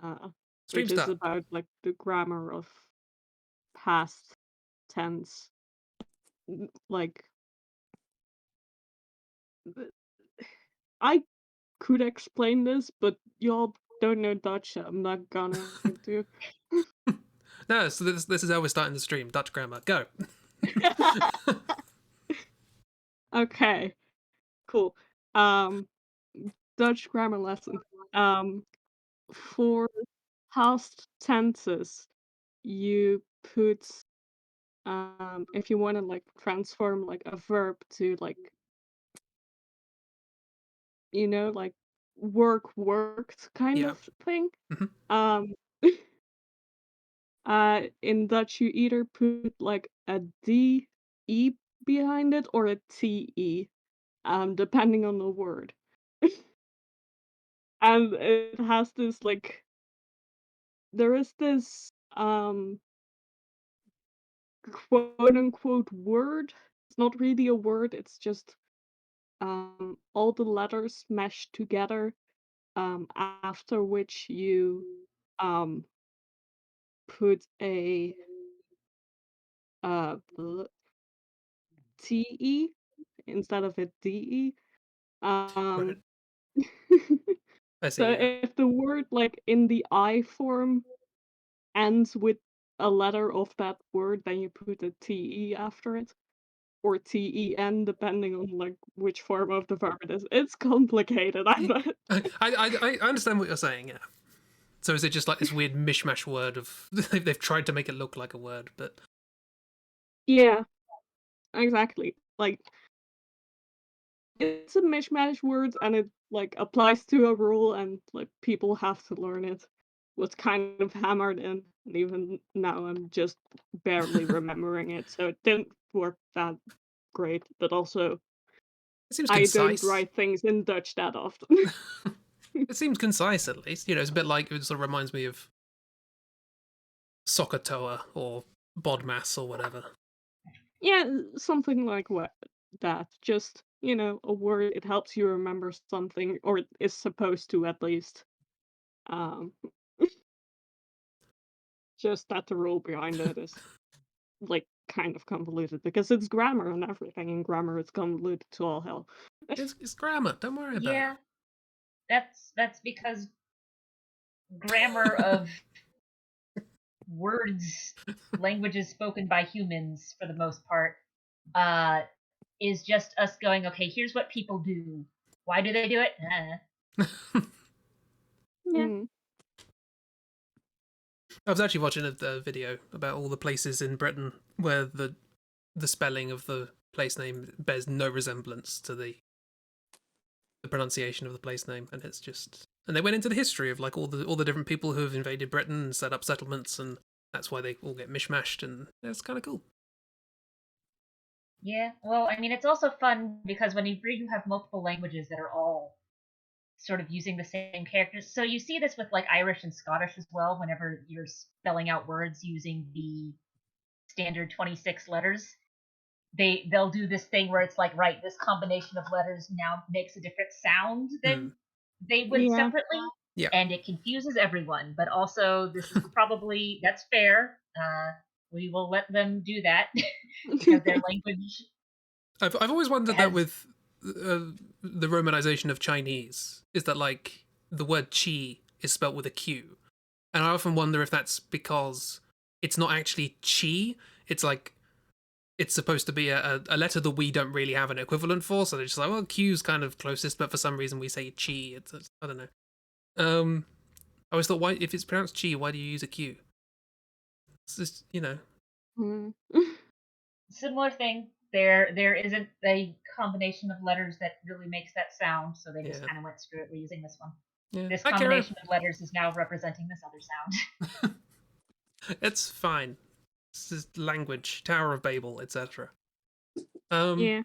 uh, Stream which is start. about like the grammar of past tense. Like, I could explain this, but y'all don't know Dutch, so I'm not gonna do. No, so this is how we're starting the stream. Dutch grammar. Go. Okay, cool. Um, Dutch grammar lesson. Um, for past tenses, you put if you want to like transform like a verb to like like worked kind Yeah. of thing. Mhm. Um, in Dutch, you either put like a D-E behind it or a T-E, depending on the word. And it has this like there is this quote unquote word. It's not really a word, it's just all the letters meshed together, after which you um put a bl- TE instead of a DE. Right. Um, I so see. Yeah. if the word like in the I form ends with a letter of that word, then you put a TE after it. Or TEN, depending on like which form of the verb it is. It's complicated, I know. I understand what you're saying. Yeah. So is it just like this weird mishmash word of they've tried to make it look like a word, but Yeah, exactly. Like it's a mishmash words and it like applies to a rule and like people have to learn it. Was kind of hammered in, and even now I'm just barely remembering it, so it didn't work that great. But also, it seems I don't concise. write things in Dutch that often. It seems concise at least. It's a bit like it sort of reminds me of soccer toa or bodmas or whatever. Yeah, something like what that. Just, a word, it helps you remember something, or it is supposed to at least. Um, just that the rule behind it is like kind of convoluted because it's grammar and everything, and grammar is convoluted to all hell. It's grammar. Don't worry about Yeah, that's because grammar of words, languages spoken by humans for the most part, uh, is just us going, okay, here's what people do. Why do they do it? it. Yeah. Mm. I was actually watching a video about all the places in Britain where the spelling of the place name bears no resemblance to the pronunciation of the place name, and it's just and they went into the history of like all the different people who have invaded Britain and set up settlements, and that's why they all get mishmashed, and it's kind of cool. Yeah, well, I mean, it's also fun because when you have multiple languages that are all sort of using the same characters. So you see this with like Irish and Scottish as well. Whenever you're spelling out words using the standard 26 letters, they'll do this thing where it's like, right, this combination of letters now makes a different sound Hmm. than they would Yeah. separately, Yeah. and it confuses everyone. But also, this is probably that's fair. We will let them do that because their language I've always wondered that has. with the romanization of Chinese is that like the word chi is spelt with a q, and I often wonder if that's because it's not actually chi. It's like it's supposed to be a letter that we don't really have an equivalent for, so they're just like, well, Q's kind of closest, but for some reason we say chi. It's I don't know. I always thought, why if it's pronounced chi, why do you use a Q? It's just. Mm. Similar thing. There isn't a combination of letters that really makes that sound, so they just Yeah, kind of went, screw it, we're using this one. yeah. This Hi, Kara. combination of letters is now representing this other sound. It's fine. This is language, Tower of Babel, etc. Um. Yeah.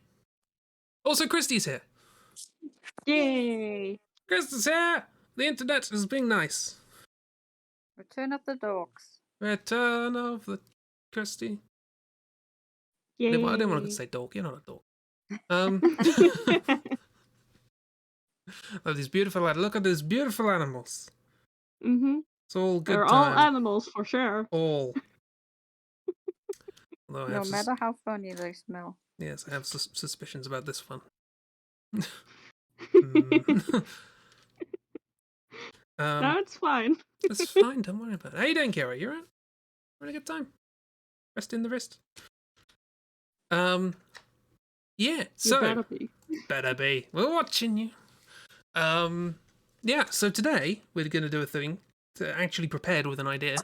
Also, Christie's here. Yay. Christie's here. The internet is being nice. Return of the dogs. Return of the Christie. I Yay. didn't want to say dog. You're not a dog. Oh, these beautiful. Look at these beautiful animals. Mm-hmm. It's all They're good all time. animals for sure. All. Although I No have matter how funny they smell. yes, I have suspicions about this one. Mm. No, it's fine. It's fine. Don't worry about it. How you doing, Kira? You alright? Having a good time? Resting the wrist. Yeah. You So better be. better be. We're watching you. Yeah. So today we're gonna do a thing. Actually prepared with an idea.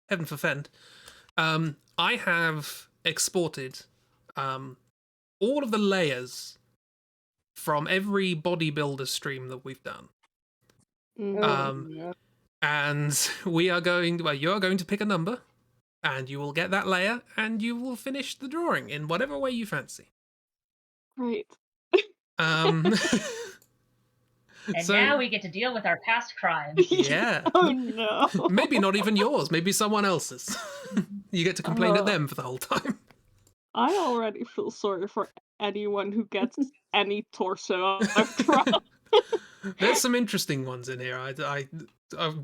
Heaven forfend. I have exported all of the layers from every bodybuilder stream that we've done. Mhm. Um, and we are going. Well, you are going to pick a number, and you will get that layer, and you will finish the drawing in whatever way you fancy. Great. Um, And so now we get to deal with our past crimes. yeah, Oh no. maybe not even yours, maybe someone else's. You get to complain at them for the whole time. I already feel sorry for anyone who gets any torso I've drawn. There's some interesting ones in here. I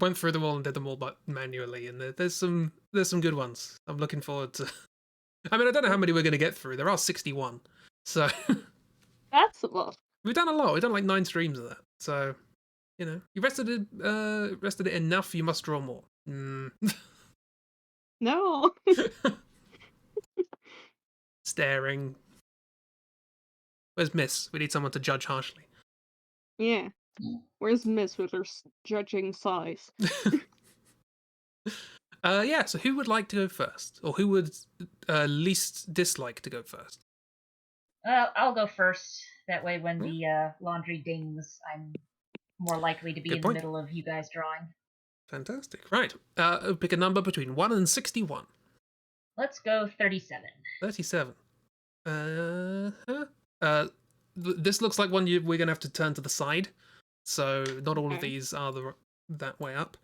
went through them all and did them all but manually, and there's some good ones. I'm looking forward to. I mean, I don't know how many we're going to get through. There are 61, so That's a lot. we've done a lot. We've done like 9 streams of that. So, you rested it enough. You must draw more. No. Staring. Where's Miss? We need someone to judge harshly. Yeah. Where's Miss with her judging size? Yeah. So who would like to go first, or who would least dislike to go first? I'll go first. That way, when the laundry dings, I'm more likely to be Good in point. the middle of you guys drawing. Fantastic. Right. Pick a number between 1 and 61. Let's go 37. 37. This looks like one we're going to have to turn to the side. So not all of Okay. these are that way up.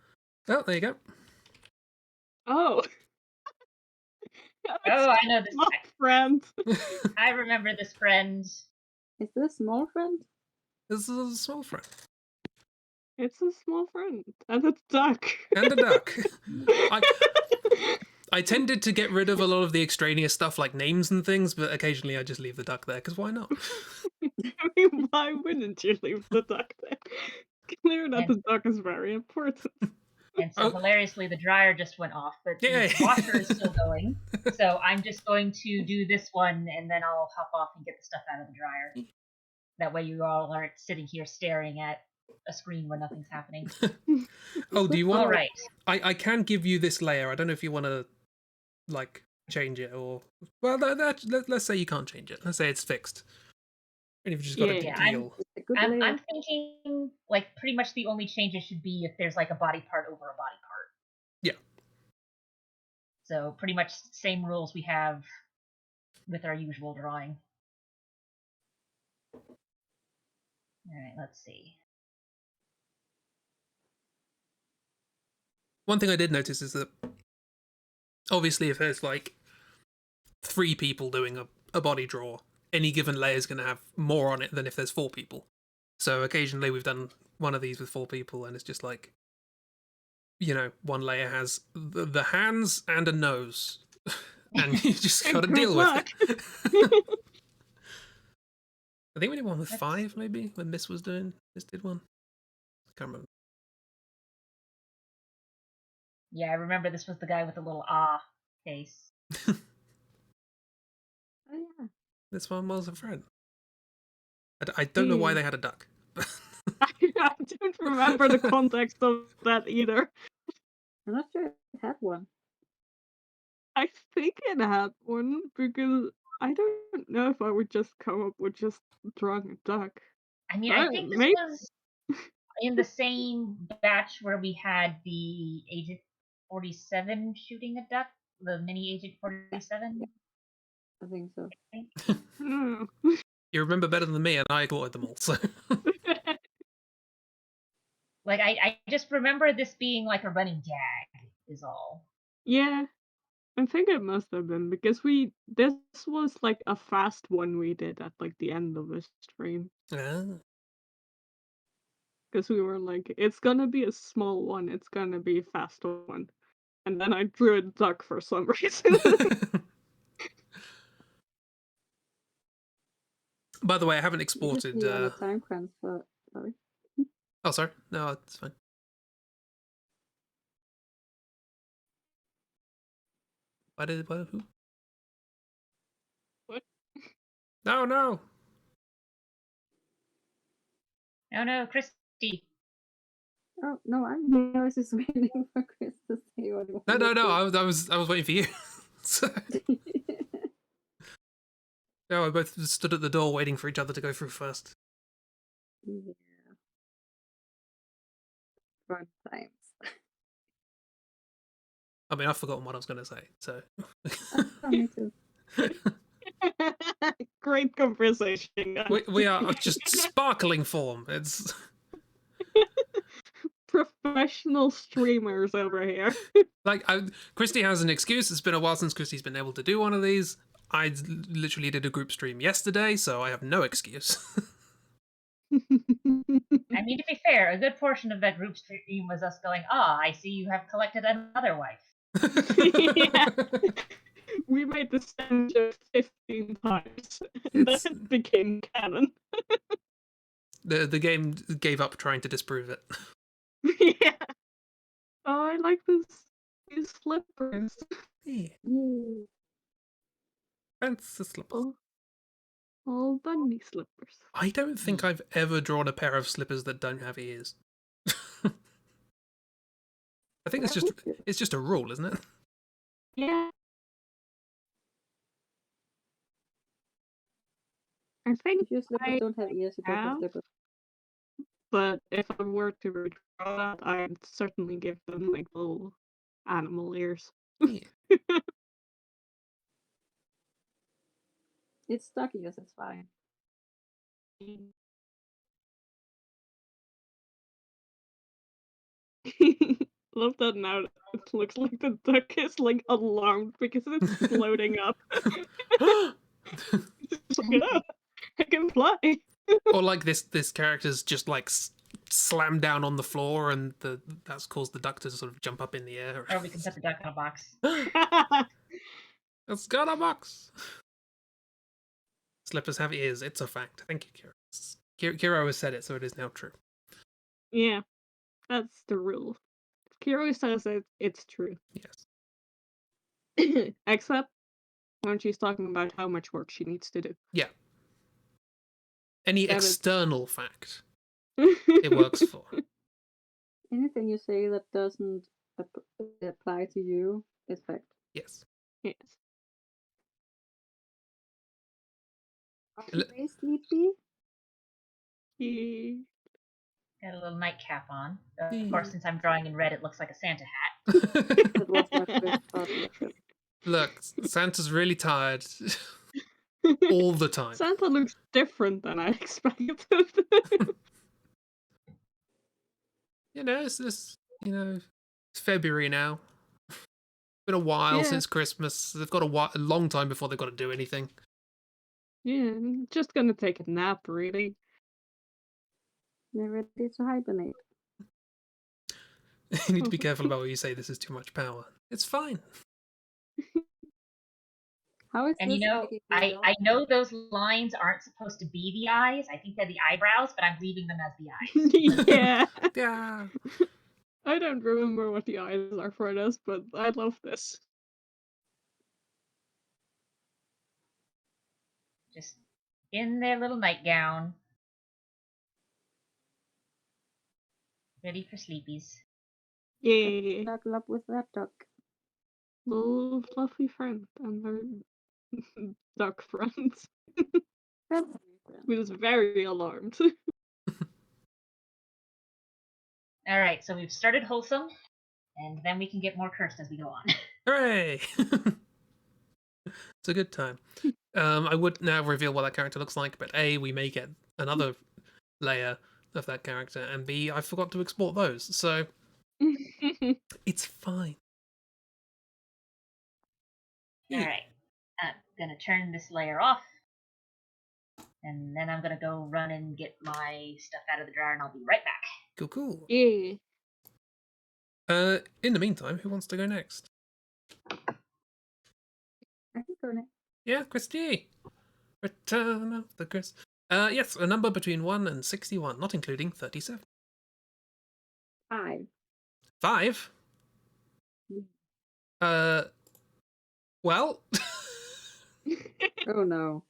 Oh, there you go. Oh. Oh, I know this. My friend. I remember this friend. Is this small friend? This is a small friend. It's a small friend. And a duck. And a duck. I tended to get rid of a lot of the extraneous stuff like names and things, but occasionally I just leave the duck there, because why not? I mean, why wouldn't you leave the duck there? Clear that And- the duck is very important. And so hilariously, the dryer just went off, but Yay. the washer is still going. So I'm just going to do this one, and then I'll hop off and get the stuff out of the dryer. That way you all aren't sitting here staring at a screen where nothing's happening. Oh, do you want... All right. I can give you this layer. I don't know if you want to, like, change it or... Well, let's say you can't change it. Let's say it's fixed. And you've just got a Yeah, deal. I'm thinking, like, pretty much the only changes should be if there's, like, a body part over a body part. Yeah. So pretty much same rules we have with our usual drawing. Alright, let's see. One thing I did notice is that obviously if there's like 3 people doing a body draw, any given layer is going to have more on it than if there's 4 people. So occasionally we've done one of these with 4 people and it's just like, one layer has the hands and a nose. And you just got to deal with it. I think we did one with 5 maybe when Miss did one. I can't remember. Yeah, I remember this was the guy with the little face. Oh, yeah. This one was a friend. I don't know why they had a duck. I don't remember the context of that either. I'm not sure it had one. I think it had one because I don't know if I would just come up with just drawing a duck. I mean, I think this was in the same batch where we had the Agent 47 shooting a duck, the mini Agent 47. I think so. You remember better than me, and I got them all. So, like, I just remember this being like a running gag, is all. Yeah, I think it must have been because this was like a fast one we did at like the end of the stream. yeah. because we were like, it's gonna be a small one, it's gonna be a fast one. And then I drew a duck for some reason. By the way, I haven't You should exported. be on a time crunch for. Sorry. Oh, sorry. No, it's fine. What? Who? What? No, no. Oh no, Christi. Oh no, I was just waiting for Chris to say what he wanted. No. I was waiting for you. So, no, I both stood at the door waiting for each other to go through first. Yeah. Fun times. I mean, I've forgotten what I was going to say. So. Oh, me too. Great conversation, guys. we are just sparkling form. It's Professional streamers over here. like Christy has an excuse. It's been a while since Christy's been able to do one of these. I literally did a group stream yesterday, so I have no excuse. I mean, to be fair, a good portion of that group stream was us going, I see you have collected another wife. Yeah. We made the same joke 15 times, and then it became canon. The game gave up trying to disprove it. Yeah. Oh, I like these slippers. Yeah. Yay. Fancy slippers. All bunny slippers. I don't think I've ever drawn a pair of slippers that don't have ears. I think it's just a rule, isn't it? Yeah. I think If your slippers don't have ears, you don't have slippers. but if I were to redraw that, I'd certainly give them like little animal ears. Yeah. It's stuck ears, it's fine. Love that now. It looks like the duck is like alarmed because it's floating up. It's like, oh, I can fly. Or like this character's just like slammed down on the floor, and that's caused the duck to sort of jump up in the air. Or we can put the duck in a box. It's got a box. Slippers have ears. It's a fact. Thank you, Kira. Kira has said it, so it is now true. Yeah, that's the rule. Kiro says it's true. Yes. Except when she's talking about how much work she needs to do. Yeah. Any That is- external fact, it works for. Anything you say that doesn't apply to you is fact. Yes. Yes. Are you very sleepy? Yeah. Got a little nightcap on. Of course, since I'm drawing in red, it looks like a Santa hat. That was my first thought. Look, Santa's really tired all the time. Santa looks different than I expected. It's February now. It's been a while since Christmas. They've got a long time before they've got to do anything. Yeah, I'm just gonna take a nap, really. They're ready to hibernate. You need to be careful about what you say. This is too much power. It's fine. How is And this I know those lines aren't supposed to be the eyes. I think they're the eyebrows, but I'm leaving them as the eyes. Yeah. Yeah. I don't remember what the eyes are for this, but I love this. Just in their little nightgown. Ready for sleepies. Yeah. Snuggle up with that duck. Little fluffy friend and her duck friends. Who is very alarmed. Alright, so we've started wholesome, and then we can get more cursed as we go on. Hooray! It's a good time. I would now reveal what that character looks like, but A, we may get another layer of that character, and B, I forgot to export those, so it's fine. Alright, I'm gonna turn this layer off, and then I'm gonna go run and get my stuff out of the dryer, and I'll be right back. Cool. Yeah. In the meantime, who wants to go next? I can go next. Yeah, Christi. Return of the Chris. Yes, a number between 1 and 61, not including 37. 5. 5? Well, Oh no.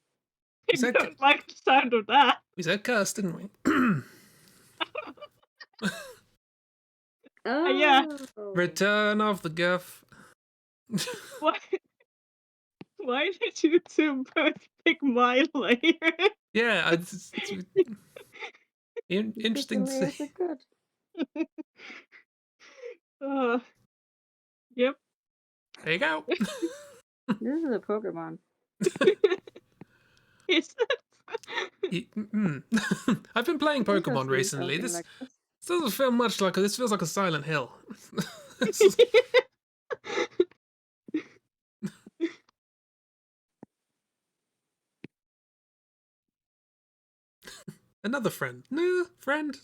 I don't like the sound of that. we said curse, didn't we? Oh. Yeah. Return of the Guff. Why? Why did you two both pick my layer? Yeah, it's interesting to Layers see. are good. Yep. There you go. This is a Pokemon. Is it? I've been playing This has Pokemon been recently. something This like this. doesn't feel much like this feels like a Silent Hill. Another friend. No, friend.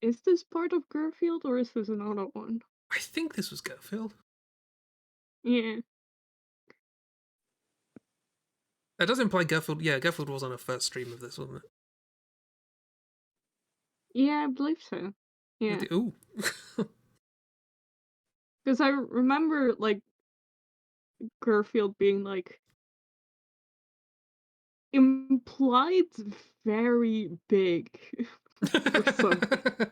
Is this part of Garfield or is this another one? I think this was Garfield. Yeah. That does imply Garfield. Yeah, Garfield was on a first stream of this, wasn't it? Yeah, I believe so. Yeah. Ooh. Because I remember, like, Garfield being, like, implied very big for something.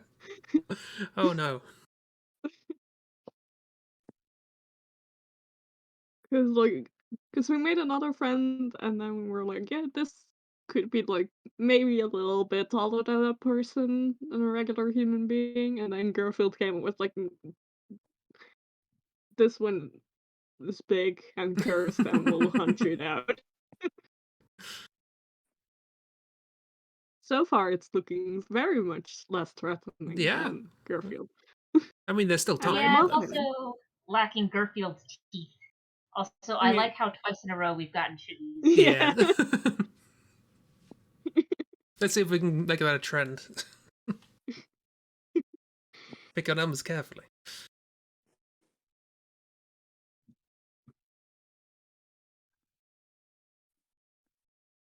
Oh no. Because we made another friend, and then we were like, yeah, this could be, like, maybe a little bit taller than a person, than a regular human being, and then Garfield came up with, like, this one is big and cursed and will hunt you down. So far, it's looking very much less threatening Yeah. than Garfield. I mean, there's still And I time. Yeah, it's love But... him. also lacking Garfield's teeth. Also, I Yeah. like how twice in a row we've gotten Chibis. Yeah. Let's see if we can make that a trend. Pick our numbers carefully.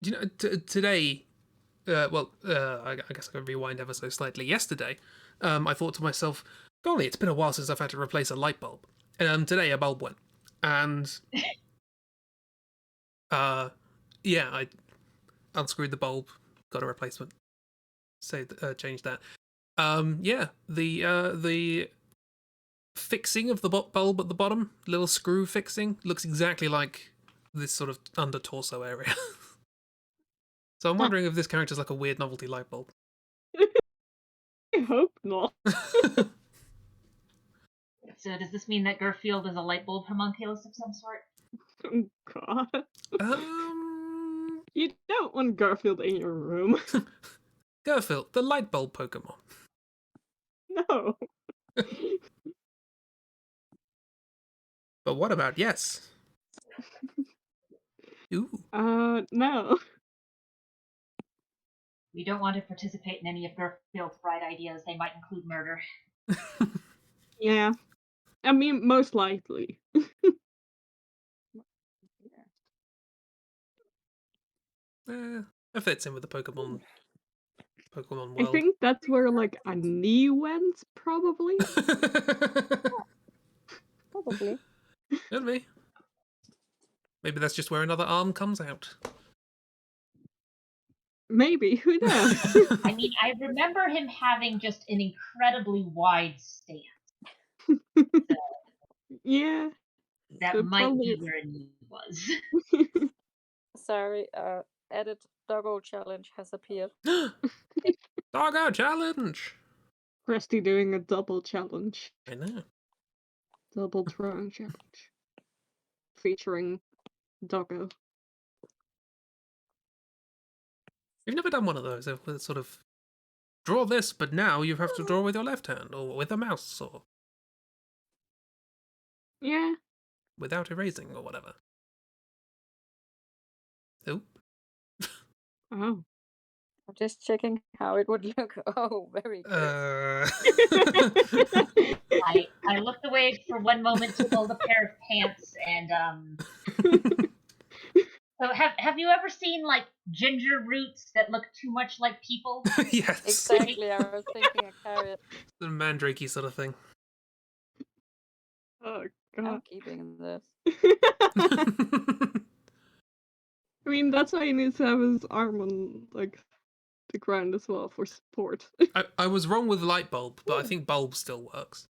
Do you know, today, I guess I can rewind ever so slightly. Yesterday, I thought to myself, golly, it's been a while since I've had to replace a light bulb. And today a bulb went. And, yeah, I unscrewed the bulb, got a replacement. So, changed that. Yeah, the fixing of the bulb at the bottom, little screw fixing, looks exactly like this sort of under torso area. So I'm wondering if this character's like a weird novelty light bulb. I hope not. So does this mean that Garfield is a light bulb homunculus of some sort? Oh, God. Um, You don't want Garfield in your room. Garfield, the light bulb Pokemon. No. But what about yes? Ooh. No. We don't want to participate in any of Garfield's bright ideas. They might include murder. Yeah. I mean, most likely. It fits in with the Pokemon world. I think that's where, like, a knee went, probably. Probably. Could be. Maybe that's just where another arm comes out. Maybe, who knows? I mean, I remember him having just an incredibly wide stance. Yeah. That So might probably be where he was. Sorry, added doggo challenge has appeared. Doggo challenge! Christi doing a double challenge. I know. Double throwing challenge. Featuring Doggo. You've never done one of those. It's sort of draw this, but now you have to draw with your left hand or with a mouse or Yeah. without erasing or whatever. Oh. Oh. I'm just checking how it would look. Oh, very good. I looked away for one moment to hold a pair of pants, and so have you ever seen like ginger roots that look too much like people? Yes. Exactly, I was thinking a carrot. The mandrakey sort of thing. Oh I'm god. keeping this. I mean, that's why he needs to have his arm on, like, the ground as well for support. I was wrong with light bulb, but I think bulb still works.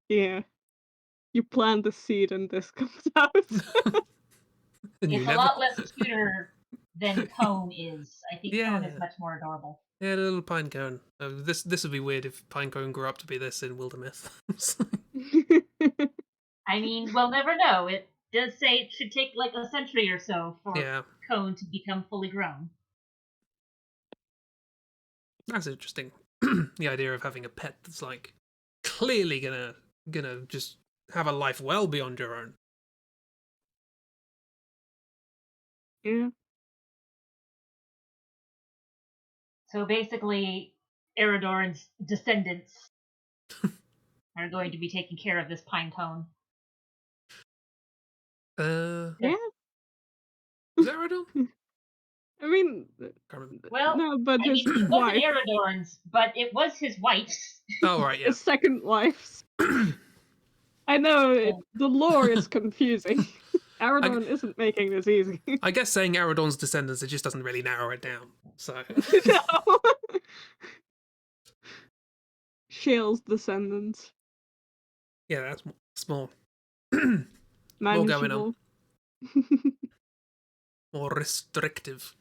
Yeah. You plant the seed and this comes out. And you It's a never. lot less cuter than cone is. I think cone is Yeah. much more adorable. Yeah, a little pine cone. This would be weird if pine cone grew up to be this in Wildermyth. I mean, we'll never know. It does say it should take like a century or so for Yeah, cone to become fully grown. that's interesting. The idea of having a pet that's like clearly gonna just have a life well beyond your own. Yeah. So basically, Eridorn's descendants are going to be taking care of this pine cone. Yeah. Is that right on? I mean, Can't remember. Well, no, but I his mean, it wasn't wife, Eridorn's, but it was his wife's. Oh right, yeah. his second wife's. I know, the lore is confusing. Aradon isn't making this easy. I guess saying Aradon's descendants, it just doesn't really narrow it down. So No. Shale's descendants. yeah, that's small. More going on. Manageable. More restrictive.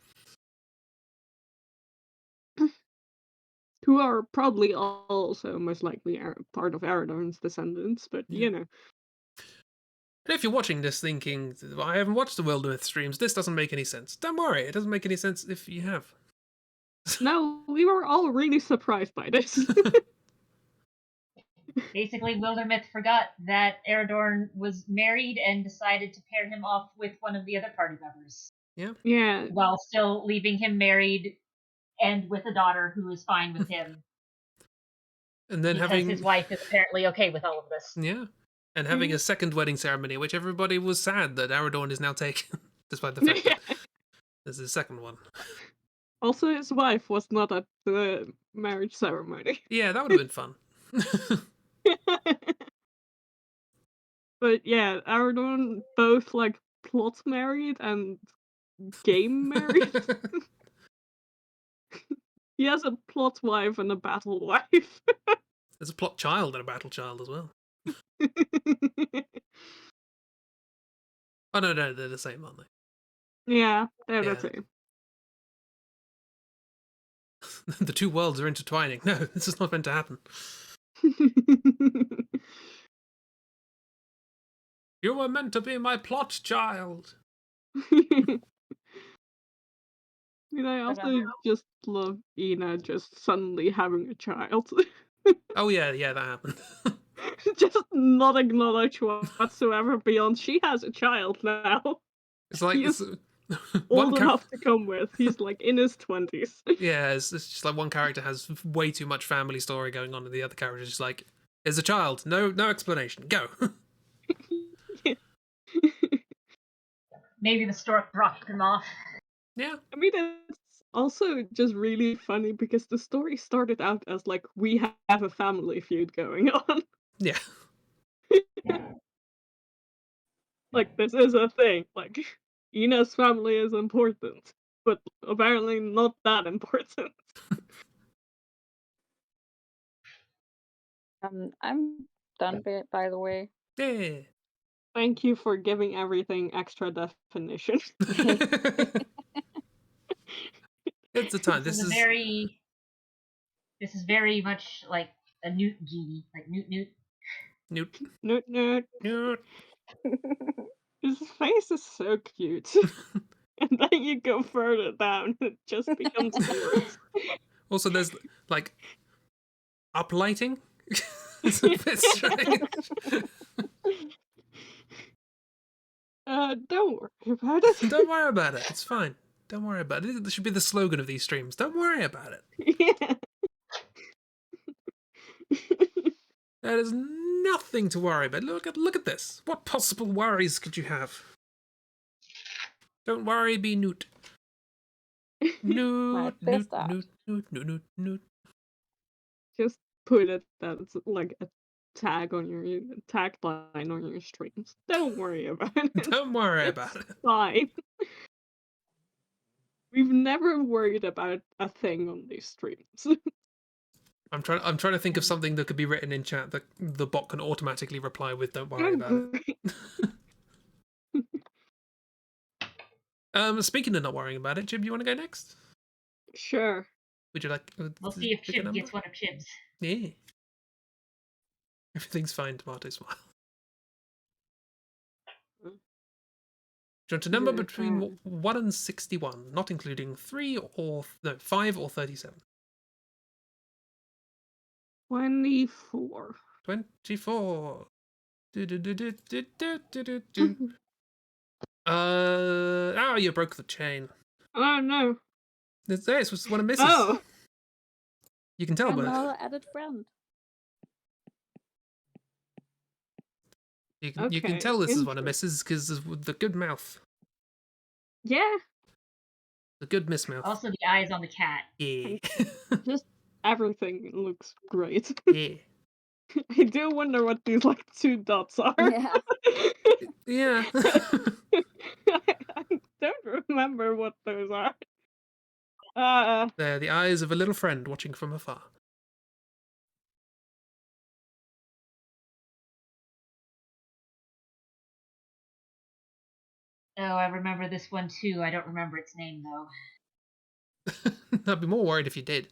Who are probably also most likely part of Aradon's descendants, but Yeah. you know. And if you're watching this thinking, I haven't watched the Wildermyth streams, this doesn't make any sense. Don't worry, it doesn't make any sense if you have. No, we were all really surprised by this. Basically, Wildermyth forgot that Eridorn was married and decided to pair him off with one of the other party members. Yeah. While still leaving him married and with a daughter who is fine with him. And then because having his wife is apparently okay with all of this. Yeah. And having a second wedding ceremony, which everybody was sad that Aradorn is now taken, despite the fact that this is the second one. Also, his wife was not at the marriage ceremony. Yeah, that would have been fun. But yeah, Aradon both like plot married and game married. He has a plot wife and a battle wife. There's a plot child and a battle child as well. Oh no, they're the same, aren't they? Yeah, they're Yeah. the same. The two worlds are intertwining. No, this is not meant to happen. You were meant to be my plot child. And I also just love Ina just suddenly having a child. Oh yeah, that happened. Just not acknowledge whatsoever beyond she has a child now. It's like He's it's, old enough to come with. He's like in his 20s. Yeah, it's just like one character has way too much family story going on, and the other character is just like, "There's a child, no explanation, go." Maybe the stork dropped him off. Yeah. I mean, it's also just really funny because the story started out as like, we have a family feud going on. Yeah. Like, this is a thing. Like, Ina's family is important, but apparently not that important. I'm done, by the way. Yeah. Thank you for giving everything extra definition. It's the time. This is very much like a newt genie, like newt. Newt. Newt. His face is so cute. And then you go further down, it just becomes worse. Also, there's like uplighting. It's a bit strange. Don't worry about it. Don't worry about it. It's fine. Don't worry about it. This should be the slogan of these streams. Don't worry about it. Yeah. There is nothing to worry about. Look at this. What possible worries could you have? Don't worry, be newt. My Newt, best newt, art. newt, newt, newt, newt, newt. Just put it as like a tag on your tagline on your streams. Don't worry about it. Don't worry It's about it. fine. We've never worried about a thing on these streams. I'm trying to think of something that could be written in chat that the bot can automatically reply with "Don't worry about it." Speaking of not worrying about it, Chib, you want to go next? Sure. Would you like? We'll see if pick a Chib number? gets one of Chib's. Yeah. Everything's fine. Tomato smile. Do you want a number Yeah, between 1 and 61, not including 5 or 37? 24. 24. You broke the chain. Oh no. This was one of Mrs. Oh. You can tell, but Another added friend. you can Okay, tell this is one of Mrs. because of the good mouth, Yeah. the good Miss mouth. Also, the eyes on the cat. Yeah, Just everything looks great. yeah, I do wonder what these like 2 dots are. Yeah. yeah. I don't remember what those are. They're the eyes of a little friend watching from afar. Oh, I remember this one too. I don't remember its name though. I'd be more worried if you did.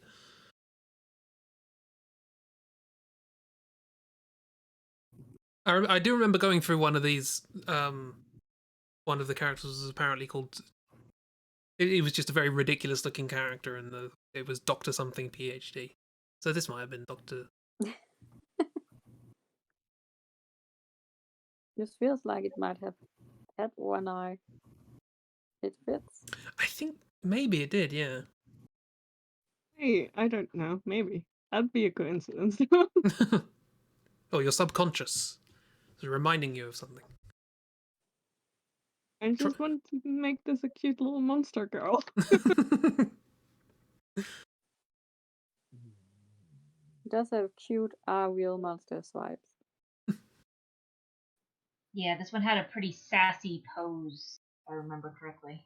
I do remember going through one of these. One of the characters was apparently called. It was just a very ridiculous looking character, and it was Doctor something PhD. So this might have been Doctor. This feels like it might have had one eye. It fits. I think maybe it did. Yeah. Hey, I don't know. Maybe. That'd be a coincidence. Oh, your subconscious is reminding you of something. I just want to make this a cute little monster girl. It does have cute real monsters vibes. Yeah, this one had a pretty sassy pose, if I remember correctly.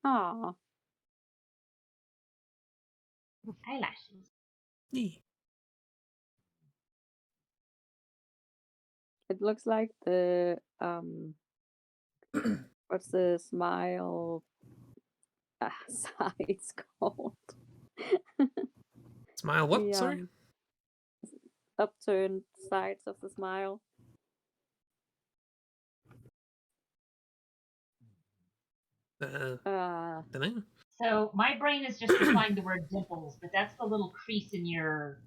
Ah, Eyelashes. Yeah. it looks like the what's the smile side's called? Smile. What? The Sorry. upturned sides of the smile. Don't know. So my brain is just replying the word dimples, but that's the little crease in your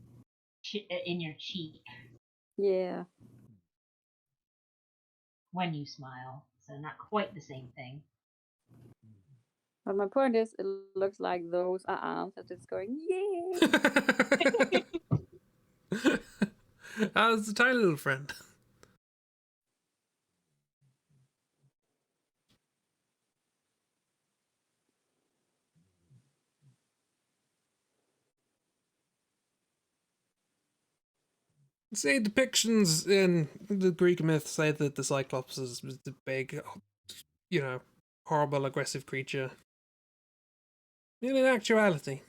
cheek Yeah. when you smile. So not quite the same thing. But my point is, it looks like those are arms that it's going, yeah. It's a tiny little friend. See, depictions in the Greek myth say that the Cyclops was the big, horrible, aggressive creature. And in actuality,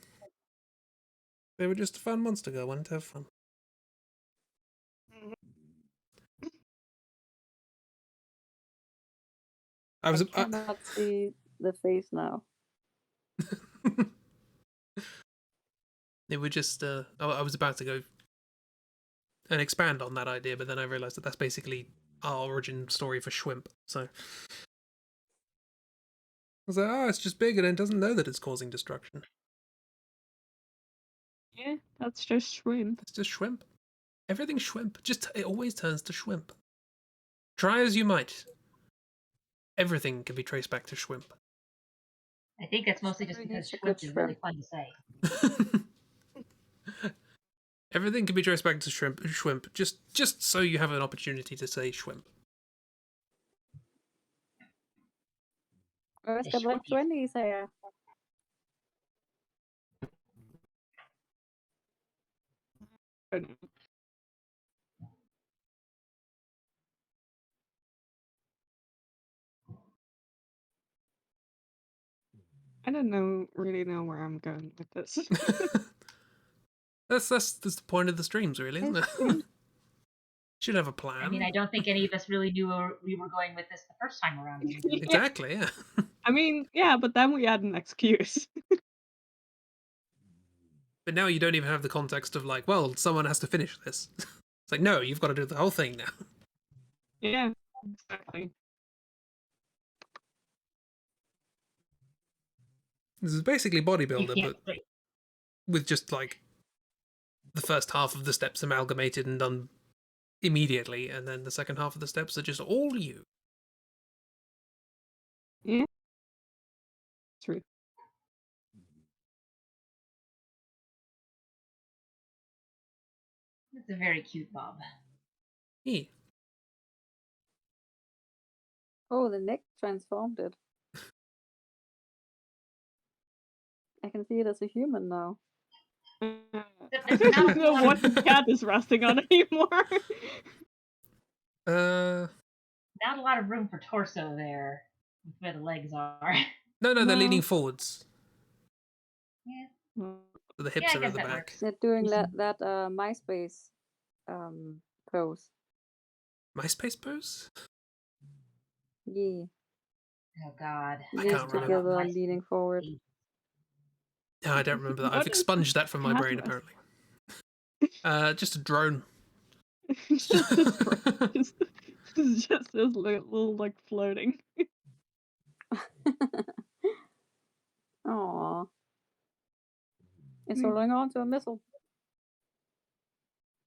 they were just a fun monster girl, wanting to have fun. I cannot see the face now. It would just. I was about to go and expand on that idea, but then I realised that that's basically our origin story for Shwimp. So I was like, it's just big and it doesn't know that it's causing destruction. Yeah, that's just shrimp. It's just Shwimp. Everything's Shwimp. It always turns to Shwimp. Try as you might, everything can be traced back to shrimp. I think that's mostly just Everybody because needs a good shrimp is really shrimp. fun to say. Everything can be traced back to shrimp. Just so you have an opportunity to say shrimp. Jag ska Shrimp. dra 20, säger jag. I don't really know where I'm going with this. That's the point of the streams, really, isn't it? Should have a plan. I mean, I don't think any of us really knew where we were going with this the first time around. Exactly, yeah. I mean, yeah, but then we had an excuse. But now you don't even have the context of like, well, someone has to finish this. It's like, no, you've got to do the whole thing now. Yeah, exactly. This is basically You bodybuilder, can't but say. with just like the first half of the steps amalgamated and done immediately, and then the second half of the steps are just all you. Yeah. True. It's a very cute Bob. Yeah. Oh, the neck transformed it. I can see it as a human now. I There's don't not know a what the cat is resting on anymore. not a lot of room for torso there, where the legs are. No, they're No. leaning forwards. Yeah. So the hips Yeah, I are at guess the that back. works. They're doing Decent. that MySpace pose. MySpace pose? Yeah. Oh God. I Knees can't remember. together, leaning forward. No, I don't remember that. What I've is expunged that from my cat brain, rest? apparently. Just a drone. just this little like floating. Aww. It's holding on to a missile.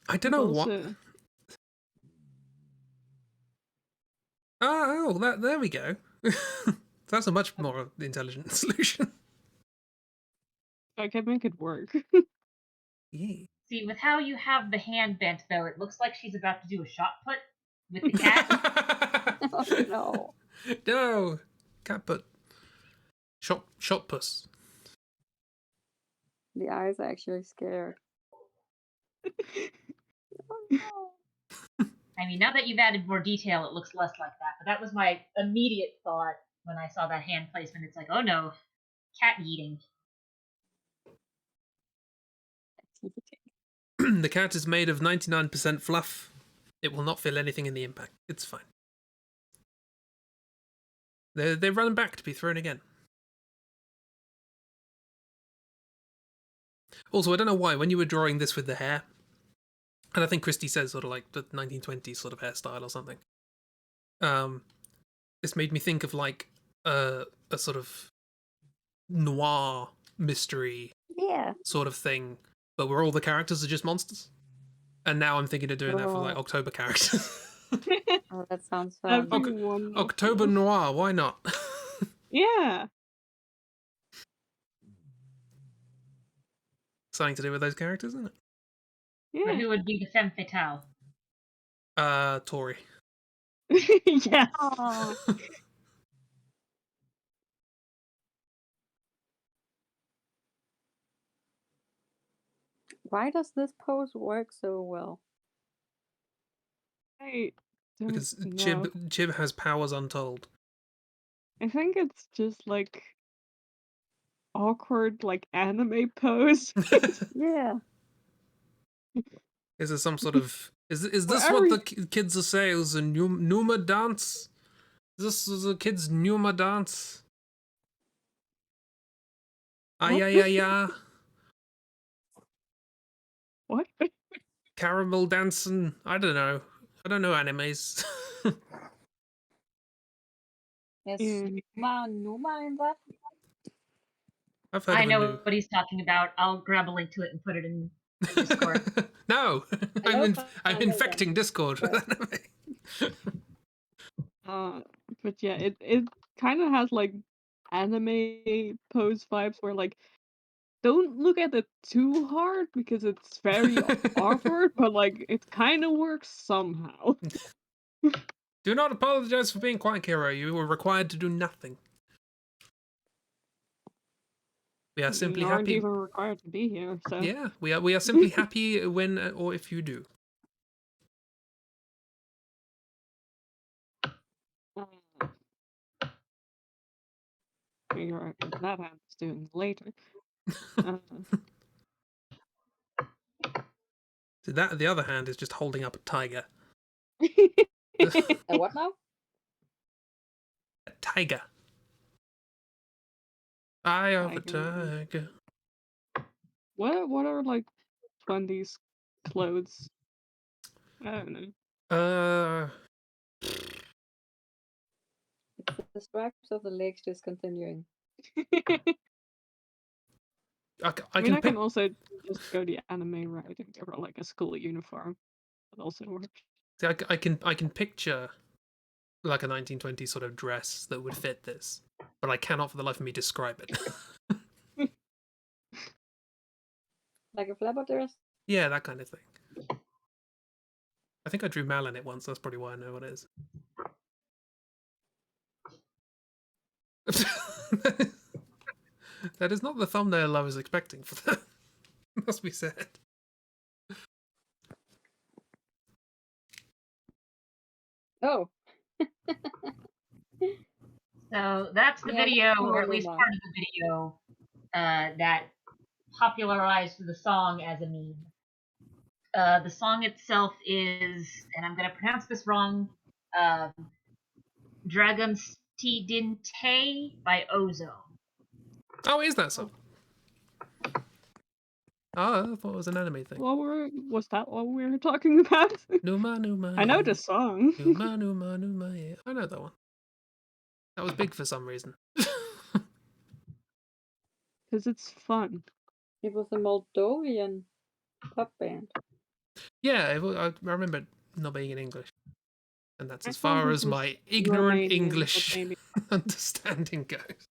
I don't know what. Bullshit. Oh, there we go. That's a much more intelligent solution. I can make it work. Yeah. See, with how you have the hand bent, though, it looks like she's about to do a shot put with the cat. Oh no. No. Cat put. Shot puss. The eyes are actually scared. Oh no. I mean, now that you've added more detail, it looks less like that. But that was my immediate thought when I saw that hand placement. It's like, oh no, cat eating. The cat is made of 99% fluff. It will not feel anything in the impact. It's fine. They run back to be thrown again. Also, I don't know why, when you were drawing this with the hair, and I think Christi says sort of like the 1920s sort of hairstyle or something, this made me think of like a sort of noir mystery sort of thing, but where all the characters are just monsters. And now I'm thinking of doing that for like October characters. Oh, that sounds fun. October noir, why not? Yeah. Something to do with those characters, isn't it? But Yeah. who would be the femme fatale? Tori. Yes. Aw. Why does this pose work so well? I don't Because know. Chib has powers untold. I think it's just like awkward like anime pose. Yeah. Is there some sort of is this Wherever what the kids are saying? Is a Numa dance? Is this the kids' Numa dance? What? Ay. What? Caramel dancing. I don't know animes. Yes. Yeah. Numa in that? I've heard I of know a new. what he's talking about. I'll grab a link to it and put it in Discord. No, I love I'm infecting Discord with Yeah. anime. But yeah, it kind of has like anime pose vibes where like don't look at it too hard because it's very awkward, but like it kind of works somehow. Do not apologize for being quiet, Kiro. You were required to do nothing. We are You simply aren't happy. even required to be here, so Yeah, we are simply happy when or if you do. figure out what that hand is doing later. So that the other hand is just holding up a tiger. A what now? A tiger. Eye of a tiger. What are like 20s clothes? I don't know. It's the stripes of the legs discontinuing. I I mean, can I can pick. also just go the anime route and give her like a school uniform. That also works. See, I can picture like a 1920s sort of dress that would fit this, but I cannot for the life of me describe it. Like a flapper dress? Yeah, that kind of thing. I think I drew Mal in it once. That's probably why I know what it is. That is not the thumbnail I was expecting for that. Must be said. Oh. So that's the Yeah, video, no, or at no, least no. part of the video, that popularized the song as a meme. The song itself is, and I'm going to pronounce this wrong, Dragon's Dinte by Ozo. Oh, is that so? Oh, I thought it was an anime thing. Was that what we were talking about? Numa, Numa. I know Yeah. the song. Numa, Numa, Numa. Yeah, I know that one. That was big for some reason. Because it's fun. It was a Moldovan pop band. Yeah, I remember it not being in English. And that's I as thought far it as was my ignorant Romanian, but English maybe. understanding goes.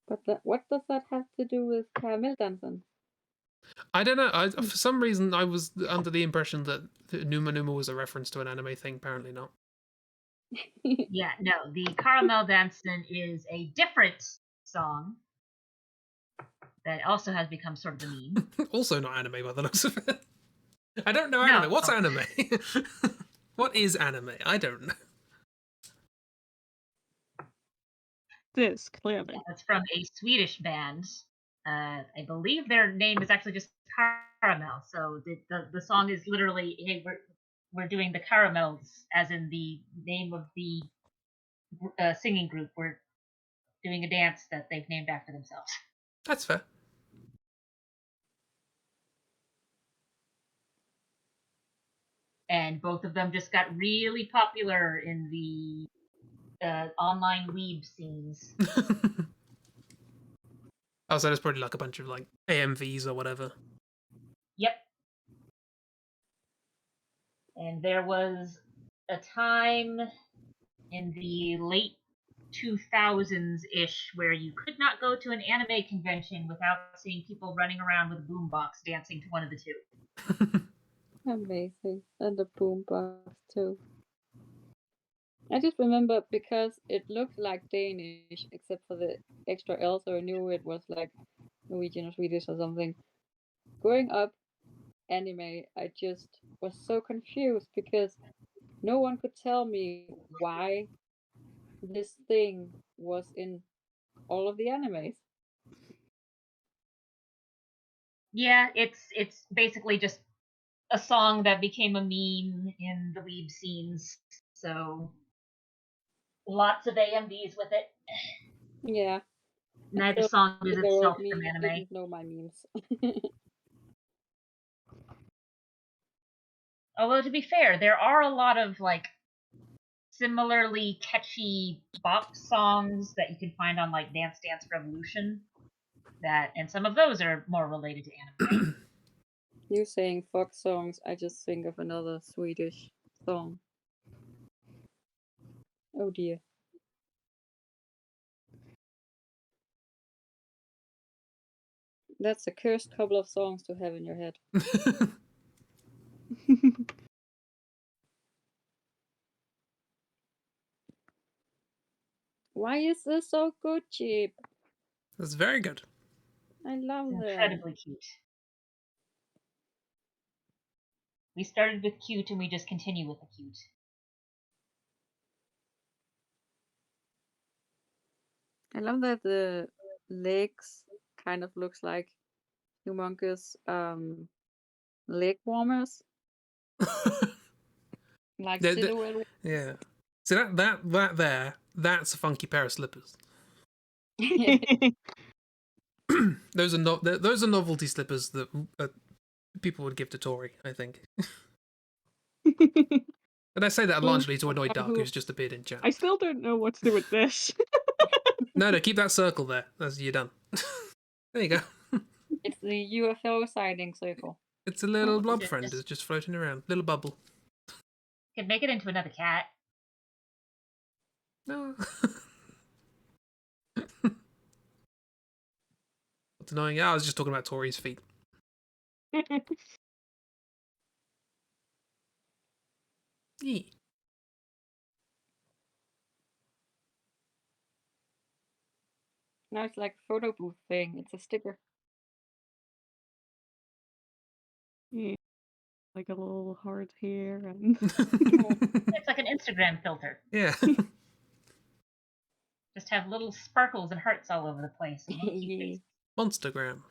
But what does that have to do with Caramel dancing? I don't know. For some reason, I was under the impression that Numa Numa was a reference to an anime thing. Apparently not. Yeah, no, the Caramel Dancing is a different song that also has become sort of a meme. Also not anime by the looks of it. I don't know anime. No. What's anime? What is anime? I don't know. This, clearly. Yeah, it's from a Swedish band. I believe their name is actually just Caramel. So the song is literally, hey, we're doing the Caramels, as in the name of the singing group. We're doing a dance that they've named after themselves. That's fair. And both of them just got really popular in the online weeb scenes. Oh, so there's probably like a bunch of like AMVs or whatever. Yep. And there was a time in the late 2000s-ish where you could not go to an anime convention without seeing people running around with a boombox dancing to one of the two. Amazing. And the boombox too. I just remember because it looked like Danish, except for the extra L, so I knew it was like Norwegian or Swedish or something. Growing up, anime, I just was so confused because no one could tell me why this thing was in all of the animes. Yeah, it's basically just a song that became a meme in the weeb scenes. So lots of AMVs with it. Yeah. Neither So song is the old itself from me anime. didn't know my memes. Although to be fair, there are a lot of like similarly catchy bop songs that you can find on like Dance Dance Revolution. And some of those are more related to anime. You saying fox songs, I just think of another Swedish song. Oh dear. That's a cursed couple of songs to have in your head. Why is this so good, Chib? That's very good. I love them. Incredibly cute. We started with cute and we just continue with the cute. I love that the legs kind of looks like humongous leg warmers. Like silhouette. Yeah. So that there, that's a funky pair of slippers. Those are novelty slippers that people would give to Tori, I think. And I say that largely to annoy Duck, who's just appeared in chat. I still don't know what to do with this. No, keep that circle there. You're done. There you go. It's the UFO sighting circle. It's a little blob friend. It's just floating around. Little bubble. Could make it into another cat. No. What's annoying? Yeah, I was just talking about Tori's feet. Yeah. Now it's like a photo booth thing. It's a sticker. Yeah. Like a little heart here and It's like an Instagram filter. Yeah. Just have little sparkles and hearts all over the place. Monstergram.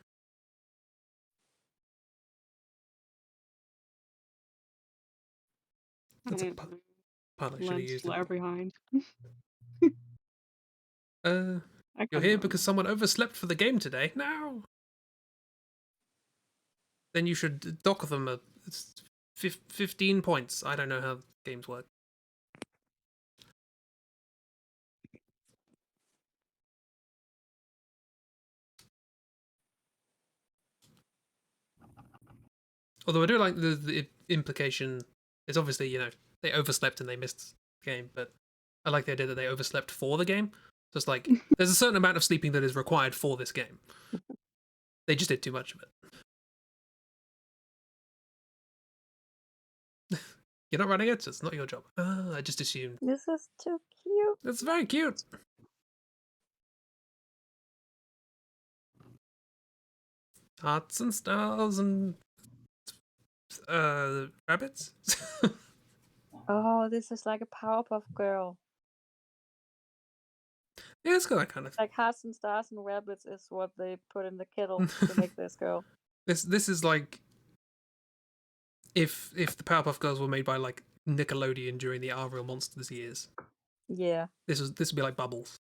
That's a part I should have used. Flare behind. You're here because someone overslept for the game today? No. Then you should dock them 15 points. I don't know how games work. Although I do like the implication. It's obviously, they overslept and they missed the game, but I like the idea that they overslept for the game. So it's like, there's a certain amount of sleeping that is required for this game. They just did too much of it. You're not running it, so it's not your job. I just assumed. This is too cute. That's very cute. Hearts and stars and rabbits. Oh, this is like a Powerpuff Girl. Yeah, it's got that kind of thing. Like hearts and stars and rabbits is what they put in the kettle to make this girl. This is like if the Powerpuff Girls were made by like Nickelodeon during the Our Real Monsters years. Yeah. This would be like Bubbles.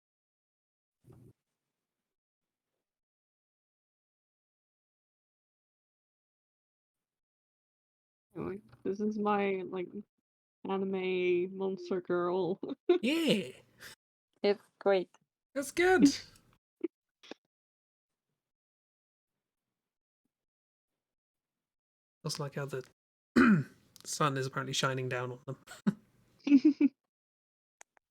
Anyway, this is my anime monster girl. Yeah. It's great. That's good. Just like how the sun is apparently shining down on them.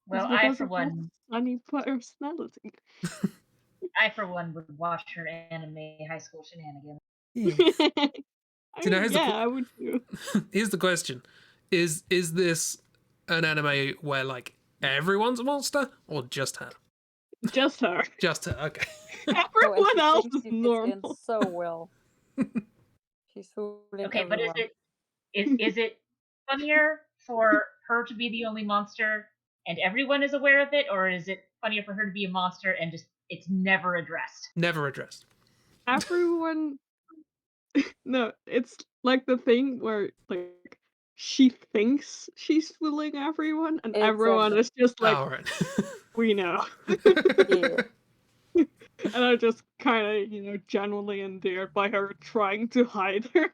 Well, I for one, sunny personality. I for one would watch her anime high school shenanigans. I would too. Here's the question: Is this an anime where like everyone's a monster or just her? Just her. Just her. Okay. Everyone else is normal. So well. She's fooling Okay, everyone. but is it funnier for her to be the only monster and everyone is aware of it, or is it funnier for her to be a monster and just it's never addressed? Never addressed. Everyone. No, it's like the thing where like she thinks she's fooling everyone, and everyone is just like, right. we know. Yeah. And I'm just kind of, genuinely endeared by her trying to hide her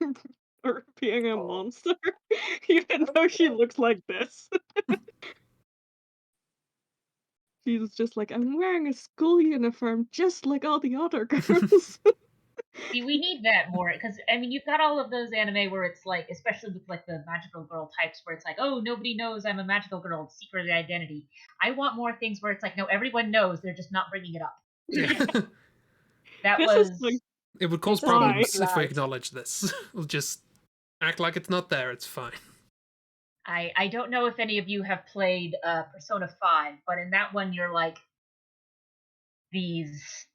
being a monster, even though she looks like this. She's just like, I'm wearing a school uniform just like all the other girls. See, we need that more because I mean, you've got all of those anime where it's like, especially with like the magical girl types, where it's like, oh, nobody knows I'm a magical girl, secret identity. I want more things where it's like, no, everyone knows, they're just not bringing it up. Yeah. That This is like was It would cause It's just being problems if we polite. acknowledge this. We'll just act like it's not there. It's fine. I don't know if any of you have played Persona 5, but in that one you're like these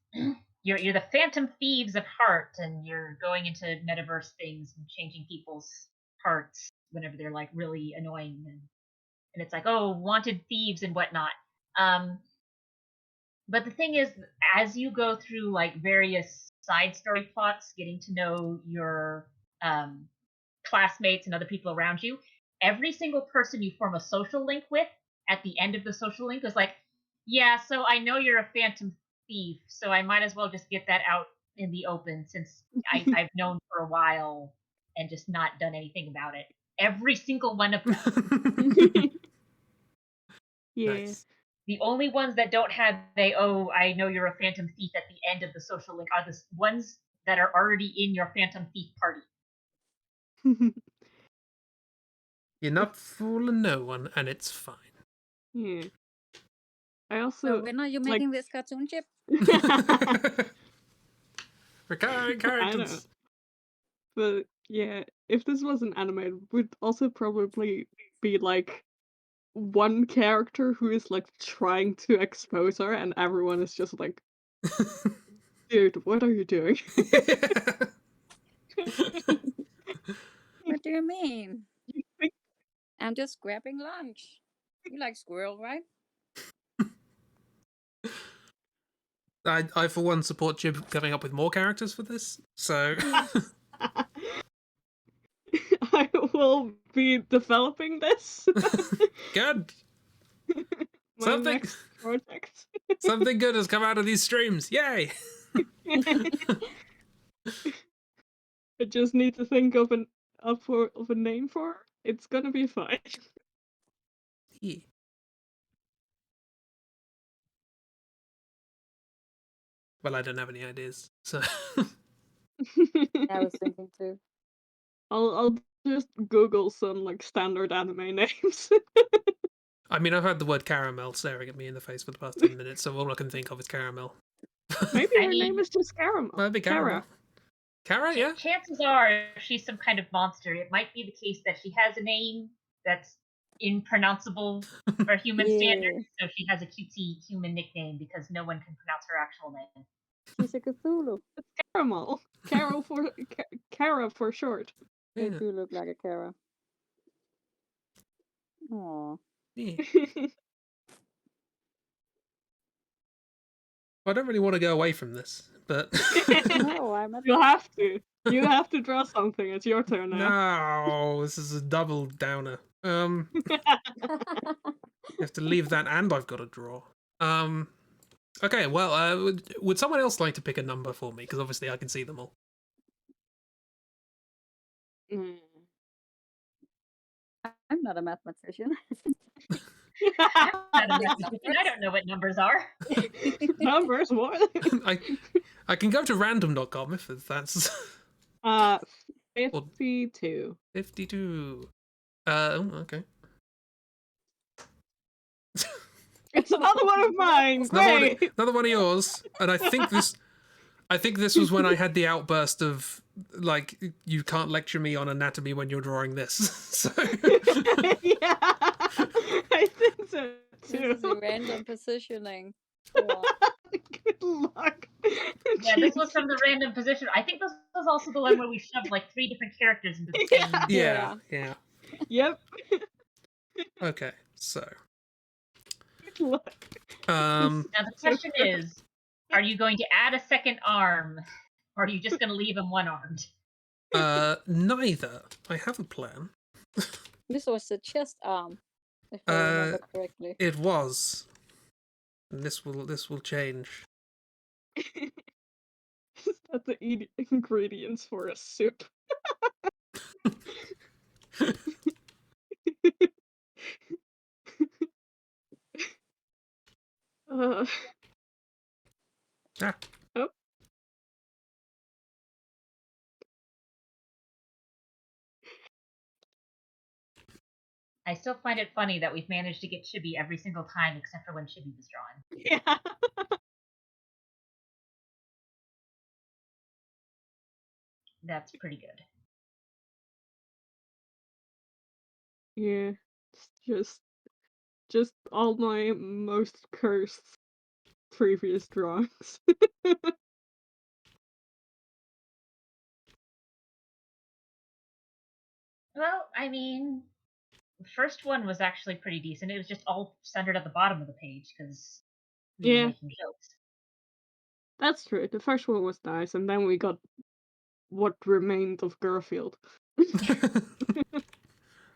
you're the phantom thieves of heart, and you're going into metaverse things and changing people's hearts whenever they're like really annoying, and it's like, oh, wanted thieves and whatnot. Um, but the thing is, as you go through like various side story plots, getting to know your um, classmates and other people around you, every single person you form a social link with at the end of the social link is like, yeah, so I know you're a phantom thief, so I might as well just get that out in the open since I've known for a while and just not done anything about it. Every single one of them. yeah. Nice. The only ones that don't have a, oh, I know you're a phantom thief at the end of the social link are the ones that are already in your phantom thief party. You're not fooling no one, and it's fine. Yeah. I So also when are you like making this cartoon, Chip? Recurring I know. characters. But yeah, if this was an anime, it would also probably be like one character who is like trying to expose her, and everyone is just like, dude, what are you doing? What do you mean? You think- I'm just grabbing lunch. You like squirrel, right? I for one support Jib coming up with more characters for this. So I will be developing this. good. My Something next project. something good has come out of these streams. Yay! I just need to think of a name for her. It's gonna be fine. Yeah. Well, I don't have any ideas, so I was thinking too. I'll just Google some like standard anime names. I mean, I've had the word caramel staring at me in the face for the past 10 minutes, so all I can think of is caramel. Maybe I her name mean, is just Caramel. That'd be caramel. Kara, yeah. chances are, if she's some kind of monster, it might be the case that she has a name that's impronounceable for human Yeah, standards, so she has a cutesy human nickname because no one can pronounce her actual name. she's a Cthulhu. Caramel. Carol for Cara for short. They Yeah. do look like a Kara. Aw. Yeah. I don't really want to go away from this, but No, I'm at You have to. You have to draw something. It's your turn now. no, this is a double downer. You have to leave that, and I've got to draw. Okay, well, would someone else like to pick a number for me? Because obviously I can see them all. Mm. I'm not a mathematician. I don't know what numbers are. Numbers, what? I can go to random.com if that's 52. 52. Okay. It's another one of mine. It's Great. another one of yours, and I think this was when I had the outburst of like, you can't lecture me on anatomy when you're drawing this. So Yeah, I think so This too. is a random positioning. Aw. Good luck. Yeah, this was from the random position. I think this was also the one where we shoved like 3 different characters into the same. yeah. Yep. Okay, so Good luck. Now the question is, are you going to add a second arm, or are you just going to leave him one-armed? neither. I have a plan. This was the chest arm, if I remember correctly. It was, and this will change. Is that the ingredients for a soup? uh, Ah. oh. I still find it funny that we've managed to get Chibi every single time except for when Chibi was drawn. Yeah. That's pretty good. Yeah. It's just all my most cursed previous drawings. Well, I mean, the first one was actually pretty decent. It was just all centered at the bottom of the page because we were Yeah, making jokes. that's true. The first one was nice, and then we got what remained of Garfield.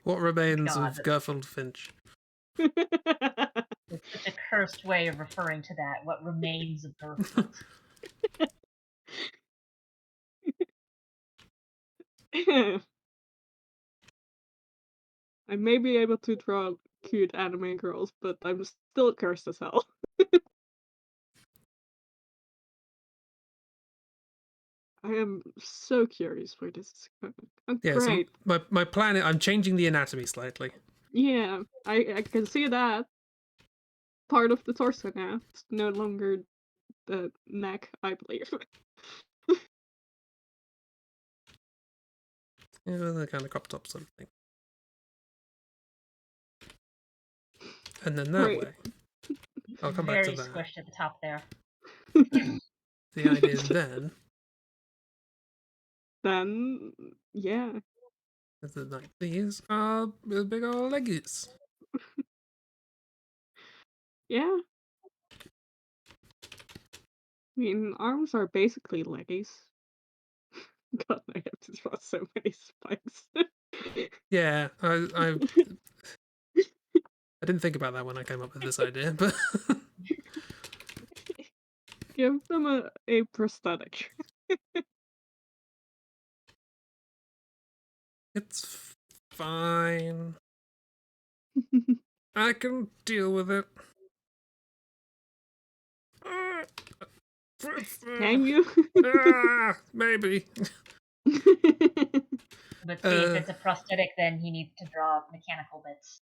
What remains God, of Garfield Finch? it's such a cursed way of referring to that. What remains of Garfield? I may be able to draw cute anime girls, but I'm still cursed as hell. I am so curious where this is going. Oh, Yeah, so great. my plan, I'm changing the anatomy slightly. Yeah, I can see that. Part of the torso now. It's no longer the neck, I believe. Yeah, the kind of crop top sort of thing. And then that Great. way, I'll come back Very to that. squished at the top there. The idea then Then, yeah. is that like these are big old leggies. Yeah. I mean, arms are basically leggies. God, I have to draw so many spikes. Yeah, I didn't think about that when I came up with this idea, but Give them a prosthetic. it's fine. I can deal with it. Can you? Maybe. But see, if it's a prosthetic, then he needs to draw mechanical bits.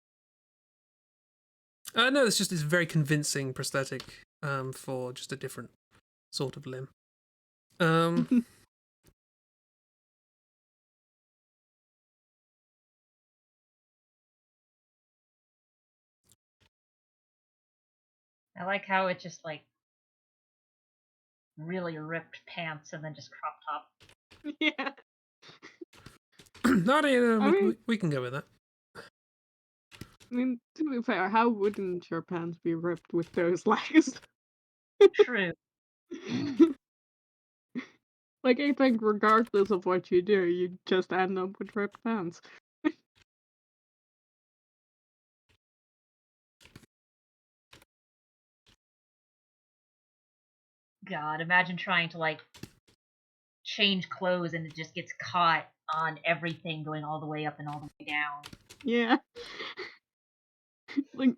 No, it's very convincing prosthetic for just a different sort of limb. I like how it just like really ripped pants and then just crop top. Yeah. No, we can go with that. I mean, to be fair, how wouldn't your pants be ripped with those legs? True. Like, I think regardless of what you do, you just end up with ripped pants. God, imagine trying to like change clothes and it just gets caught on everything going all the way up and all the way down. Yeah. Like,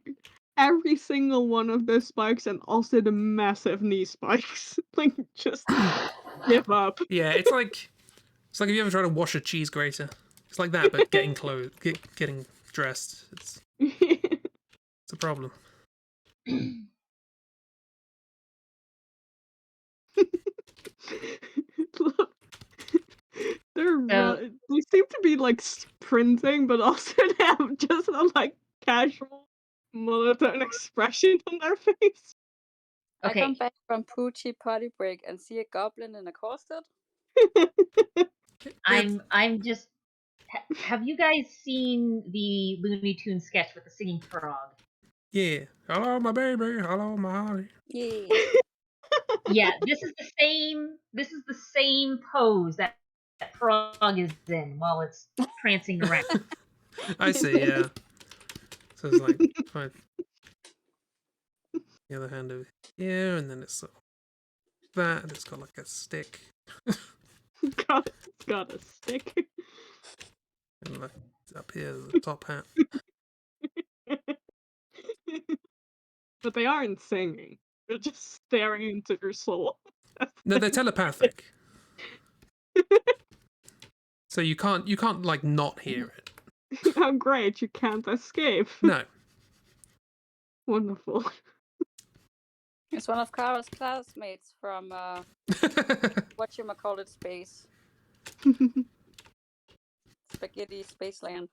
every single one of those spikes and also the massive knee spikes. Like, just give up. Yeah, it's like if you ever try to wash a cheese grater. It's like that, but getting getting dressed. It's a problem. Look, they seem to be like sprinting, but also they have just a like casual monotone expression on their face. Okay. I come back from Poochie potty break and see a goblin in a corset. I'm just. Have you guys seen the Looney Tunes sketch with the singing frog? Yeah. Hello, my baby. Hello, my honey. Yeah. Yeah, this is the same. This is the same pose that frog is in while it's prancing around. I see. Yeah. So it's like right, the other hand over here, and then it's sort of that, and it's got like a stick. It's got a stick. And like up here, the top hat. But they aren't singing. They're just staring into your soul. No, they're telepathic. So you can't like not hear it. Oh, great, you can't escape. No. Wonderful. It's one of Kara's classmates from whatchamacallit space. Spaghetti Spaceland.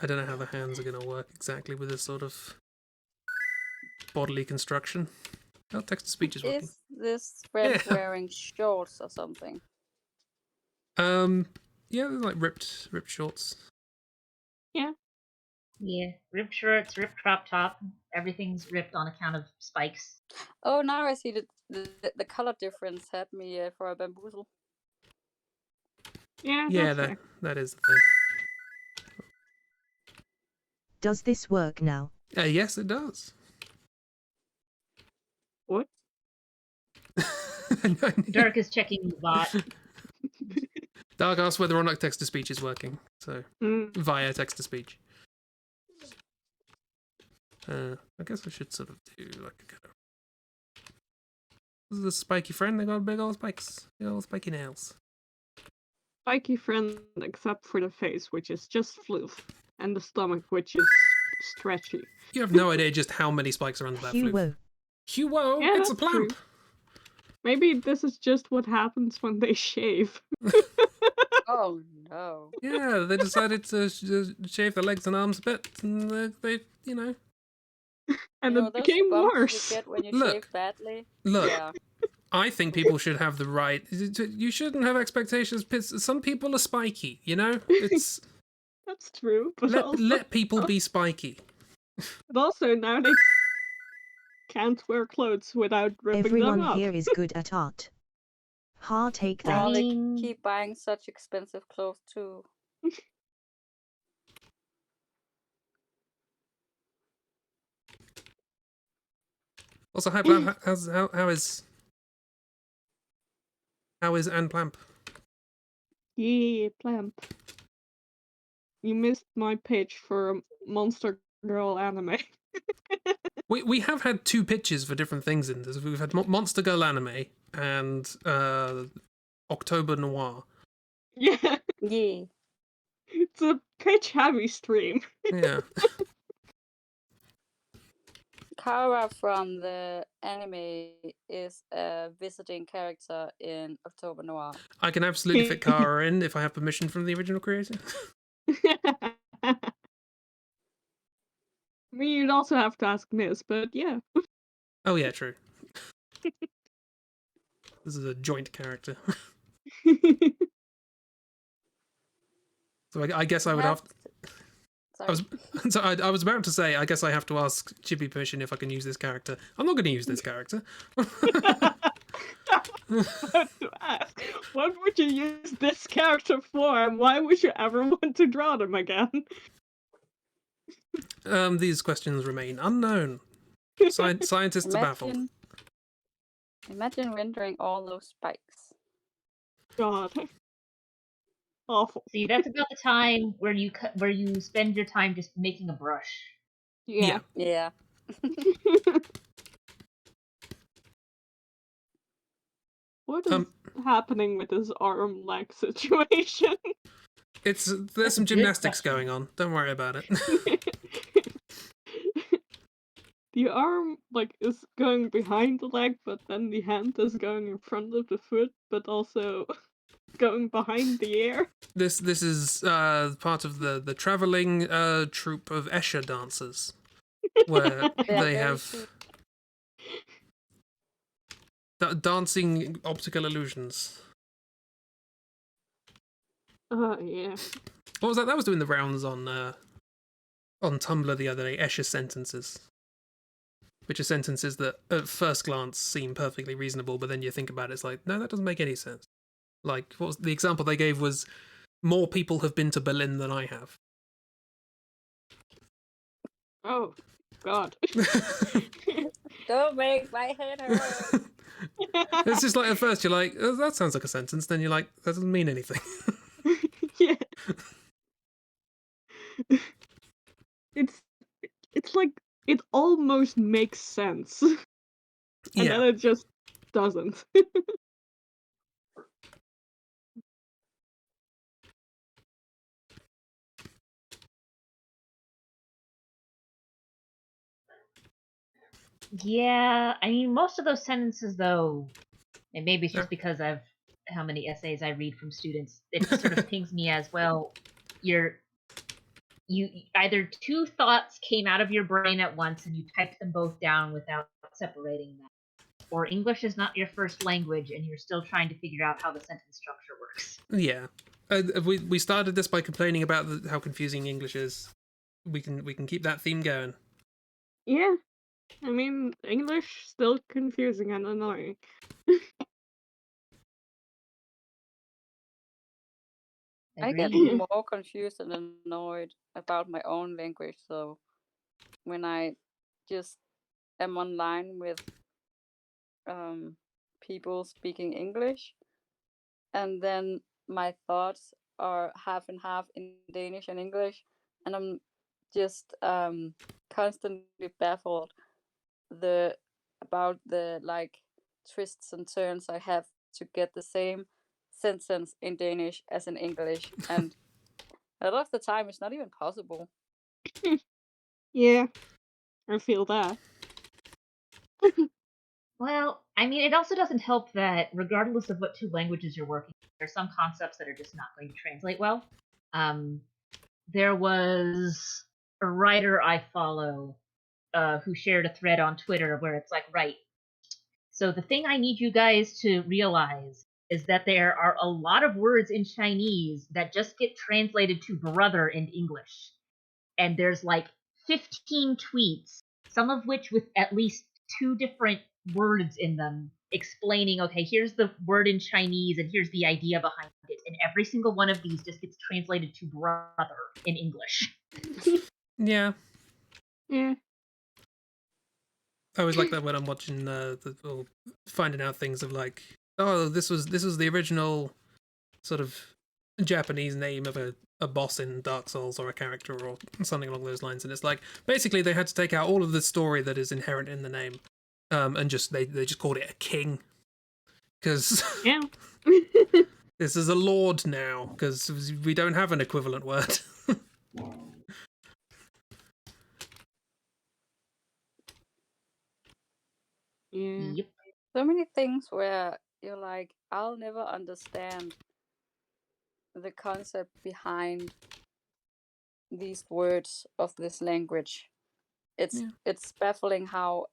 I don't know how the hands are going to work exactly with this sort of bodily construction. Oh, text-to-speech is working. Is this friend Yeah. wearing shorts or something? Yeah, they're like ripped shorts. Yeah. Yeah, ripped shirts, ripped crop top. Everything's ripped on account of spikes. Oh, now I see the color difference had me for a bamboozle. Yeah, Yeah, that's fair. that is the thing. Does this work now? Yes, it does. What? Dirk is checking the bot. Dark asked whether or not text-to-speech is working, so Mm. via text-to-speech. I guess I should sort of do like a kind of... This is a spiky friend, they got big old spikes. Big old spiky nails. Spiky friend, except for the face, which is just floof, and the stomach, which is stretchy. You have no idea just how many spikes are under that floof. Hugo. Hugo, Yeah, it's a that's true. plamp! Maybe this is just what happens when they shave. Oh no. Yeah, they decided to shave their legs and arms a bit, and they you know... And You know it those became bumps worse. you get when you Look. shave badly? Look, Yeah. I think people should have the right... You shouldn't have expectations. Some people are spiky, you know? It's... That's true, but let people be spiky. also now they can't wear clothes without ripping Everyone them up. here is good at art. Ha, take that. Oh, they mean- keep buying such expensive clothes too. Also, hi, Plamp. How is Anne Plamp? Yeah, Plamp. You missed my pitch for a Monster Girl anime. We have had two pitches for different things in this. We've had Monster Girl anime and October Noir. Yeah, Yeah. it's a pitch heavy stream. Yeah. Kara from the anime is a visiting character in October Noir. I can absolutely fit Kara in if I have permission from the original creator. I mean, you'd also have to ask Miss, but yeah. Oh yeah, true. This is a joint character. So I guess I would have... Sorry. I was about to say, I guess I have to ask Chibi permission if I can use this character. I'm not going to use this character. About to ask, what would you use this character for, and why would you ever want to draw them again? These questions remain unknown. Scientists are baffled. Imagine rendering all those spikes. God. Awful. See, that's about the time where you spend your time just making a brush. Yeah. Yeah. What is happening with this arm leg situation? There's some gymnastics going on. Don't worry about it. The arm is going behind the leg, but then the hand is going in front of the foot, but also going behind the ear. This is part of the traveling troupe of Escher dancers, where they have dancing optical illusions. Yeah. What was that? That was doing the rounds on Tumblr the other day. Escher sentences, which are sentences that at first glance seem perfectly reasonable, but then you think about it, it's like, no, that doesn't make any sense. Like, what was the example they gave was, more people have been to Berlin than I have. Oh, God. Don't make my head hurt. It's just like, at first you're like, oh, that sounds like a sentence, then you're like, that doesn't mean anything. Yeah. It's like, it almost makes sense. And then it just doesn't. Yeah, I mean, most of those sentences, though, and maybe it's Sure. just because of how many essays I read from students, it sort of pings me as well. You either two thoughts came out of your brain at once and you typed them both down without separating them, or English is not your first language and you're still trying to figure out how the sentence structure works. Yeah. We started this by complaining about how confusing English is. We can keep that theme going. Yeah. I mean, English still confusing and annoying. I get Agreed. more confused and annoyed about my own language. So when I just am online with people speaking English, and then my thoughts are half and half in Danish and English, and I'm just constantly baffled about the like twists and turns I have to get the same sentence in Danish as in English, and a lot of the time it's not even possible. Yeah, I feel that. Well, I mean, it also doesn't help that regardless of what two languages you're working with, there are some concepts that are just not going to translate well. There was a writer I follow who shared a thread on Twitter where it's like, right, so the thing I need you guys to realize is that there are a lot of words in Chinese that just get translated to brother in English. And there's like 15 tweets, some of which with at least two different words in them, explaining, okay, here's the word in Chinese and here's the idea behind it. And every single one of these just gets translated to brother in English. Yeah. Yeah. I always like that when I'm watching or finding out things of like, oh, this was the original sort of Japanese name of a boss in Dark Souls or a character or something along those lines, and it's like basically they had to take out all of the story that is inherent in the name, and just they just called it a king because Yeah. this is a lord now because we don't have an equivalent word. Yeah. Yep. So many things where you're like, I'll never understand the concept behind these words of this language. Yeah. It's baffling how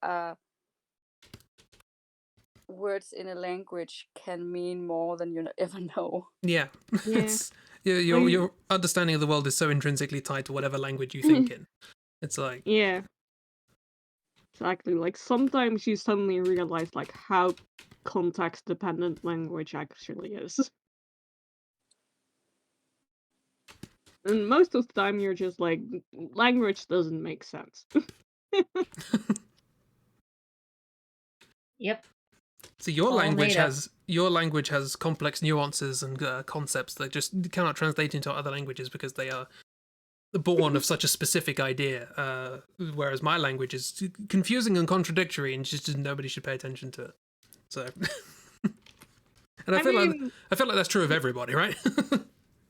words in a language can mean more than you ever know. Yeah, Yeah. it's your understanding of the world is so intrinsically tied to whatever language you think in. It's like Yeah. Exactly. Like sometimes you suddenly realize like how context dependent language actually is. And most of the time you're just like language doesn't make sense. Yep. so your All language made up. has complex nuances and concepts that just cannot translate into other languages because they are born of such a specific idea. Whereas my language is confusing and contradictory, and just nobody should pay attention to it. So, and I feel like that's true of everybody, right?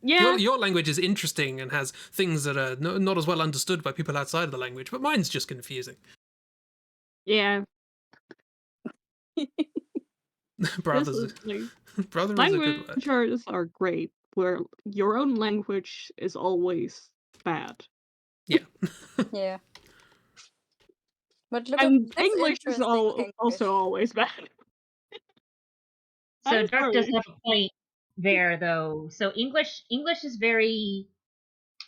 Yeah. Your language is interesting and has things that are not as well understood by people outside of the language, but mine's just confusing. Yeah. This Brothers, is like brother is a good word. language artists are great, where your own language is always bad. Yeah. Yeah. But look at And this English is interesting also English. always bad. So I'm Dark does sorry. have a point there, though. So English is very,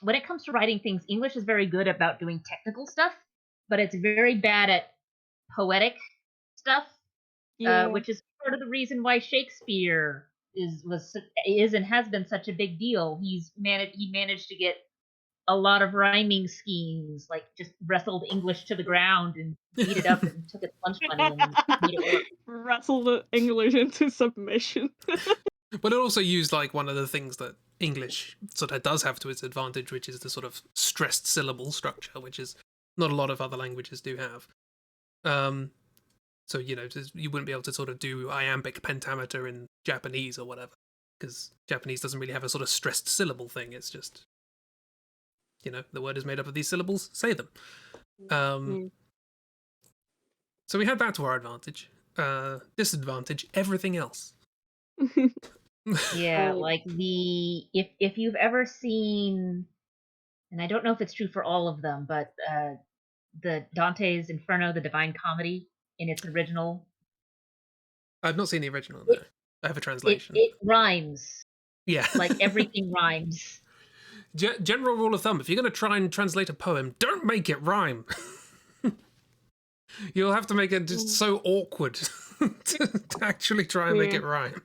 when it comes to writing things, English is very good about doing technical stuff, but it's very bad at poetic stuff, Yeah. which is part of the reason why Shakespeare is and has been such a big deal. He managed to get a lot of rhyming schemes, like just wrestled English to the ground and beat it up and took its lunch money and made it work. Wrestle the English into submission. But it also used like one of the things that English sort of does have to its advantage, which is the sort of stressed syllable structure, which is not a lot of other languages do have. So you wouldn't be able to sort of do iambic pentameter in Japanese or whatever, because Japanese doesn't really have a sort of stressed syllable thing. It's just the word is made up of these syllables, say them. Mm. So we had that to our advantage. Disadvantage, everything else. Yeah, Right. like if you've ever seen, and I don't know if it's true for all of them, but the Dante's Inferno, the Divine Comedy in its original, I've not seen the original, no. it I have a it, translation. it rhymes. Yeah. Like everything rhymes. General rule of thumb, if you're going to try and translate a poem, don't make it rhyme. You'll have to make it just so awkward to actually try and make Yeah. it rhyme.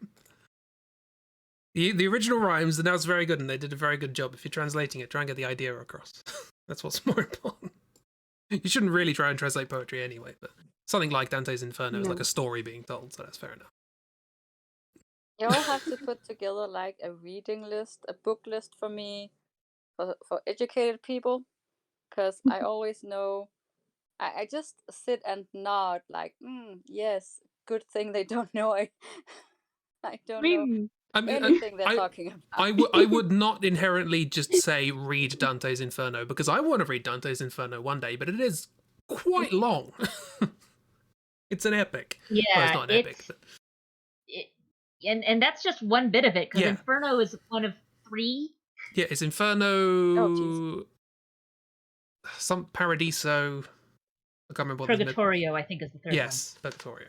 The original rhymes, and that was very good, and they did a very good job. If you're translating it, try and get the idea across. That's what's more important. You shouldn't really try and translate poetry anyway, but something like Dante's Inferno is like No. a story being told, so that's fair enough. You all have to put together like a reading list, a book list for me, for educated people, because I always know. I just sit and nod like, yes, good thing they don't know. I I don't know mean, I mean, anything they're talking about. I would not inherently just say read Dante's Inferno, because I want to read Dante's Inferno one day, but it is quite long. It's an epic. Well, it's Yeah, not an epic, but and that's just one bit of it, because Yeah. Inferno is one of 3. yeah, it's Oh, Inferno, some Paradiso. I can't remember what the Purgatorio, I think, is the third Yes, Purgatorio.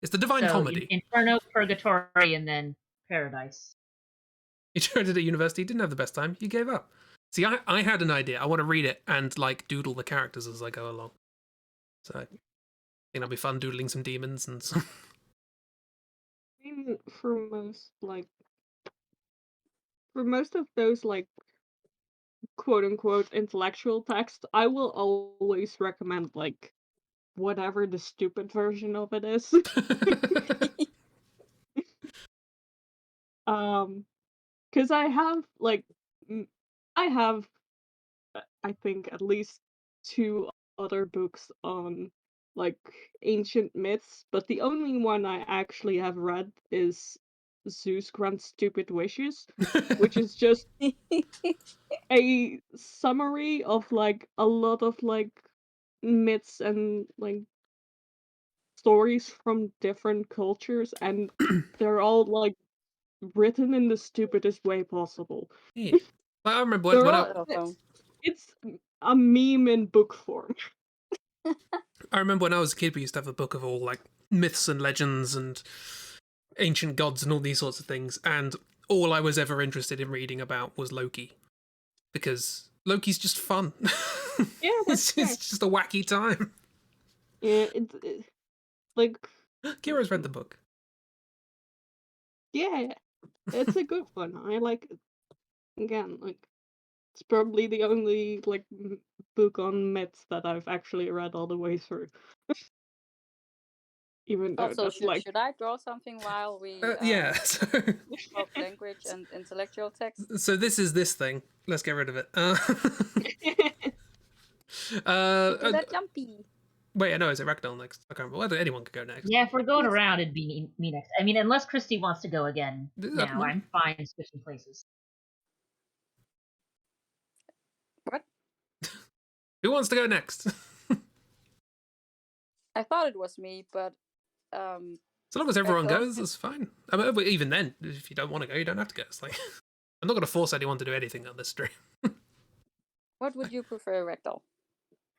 It's the Divine one. So Comedy. Inferno, Purgatory, and then Paradise. You tried it at university, didn't have the best time, you gave up. See, I had an idea. I want to read it and like doodle the characters as I go along. So I think that'll be fun doodling some demons and some. I mean, for most of those like quote unquote intellectual text, I will always recommend like whatever the stupid version of it is. Because I have like I have I think at least 2 other books on like ancient myths, but the only one I actually have read is Zeus Grants Stupid Wishes, which is just a summary of like a lot of like myths and like stories from different cultures, and they're all like written in the stupidest way possible. Yeah. I remember They're when all it's a meme in book form. I remember when I was a kid, we used to have a book of all like myths and legends and ancient gods and all these sorts of things, and all I was ever interested in reading about was Loki, because Loki's just fun. Yeah, that's fair. It's just a wacky time. Yeah, like Kira's read the book. yeah, it's a good one. I like it. Again, like it's probably the only like book on myths that I've actually read all the way through. Even though Also, that's like should I draw something while we Yeah. talk language and intellectual text? So this is this thing. Let's get rid of it. Do that jumpy. Wait, no, is it Ragdoll next? I can't remember. Anyone could go next. Yeah, if we're going around, it'd be me next. I mean, unless Christy wants to go again now, I'm fine switching places. What? Who wants to go next? I thought it was me, but So long as everyone goes, that's fine. I mean, even then, if you don't want to go, you don't have to go. It's like I'm not going to force anyone to do anything on this stream. what would you prefer, Ragdoll?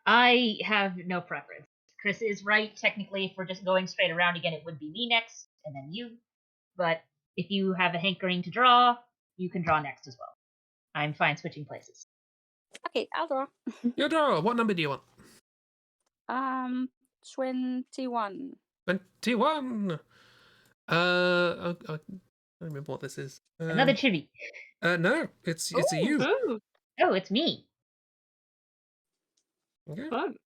I have no preference. Chris is right. Technically, if we're just going straight around again, it would be me next, and then you. But if you have a hankering to draw, you can draw next as well. I'm fine switching places. Okay, I'll draw. Your draw. What number do you want? 21. 21. I don't remember what this is. Another chibi. No, it's a you. oh, Oh, it's me. Okay. fun.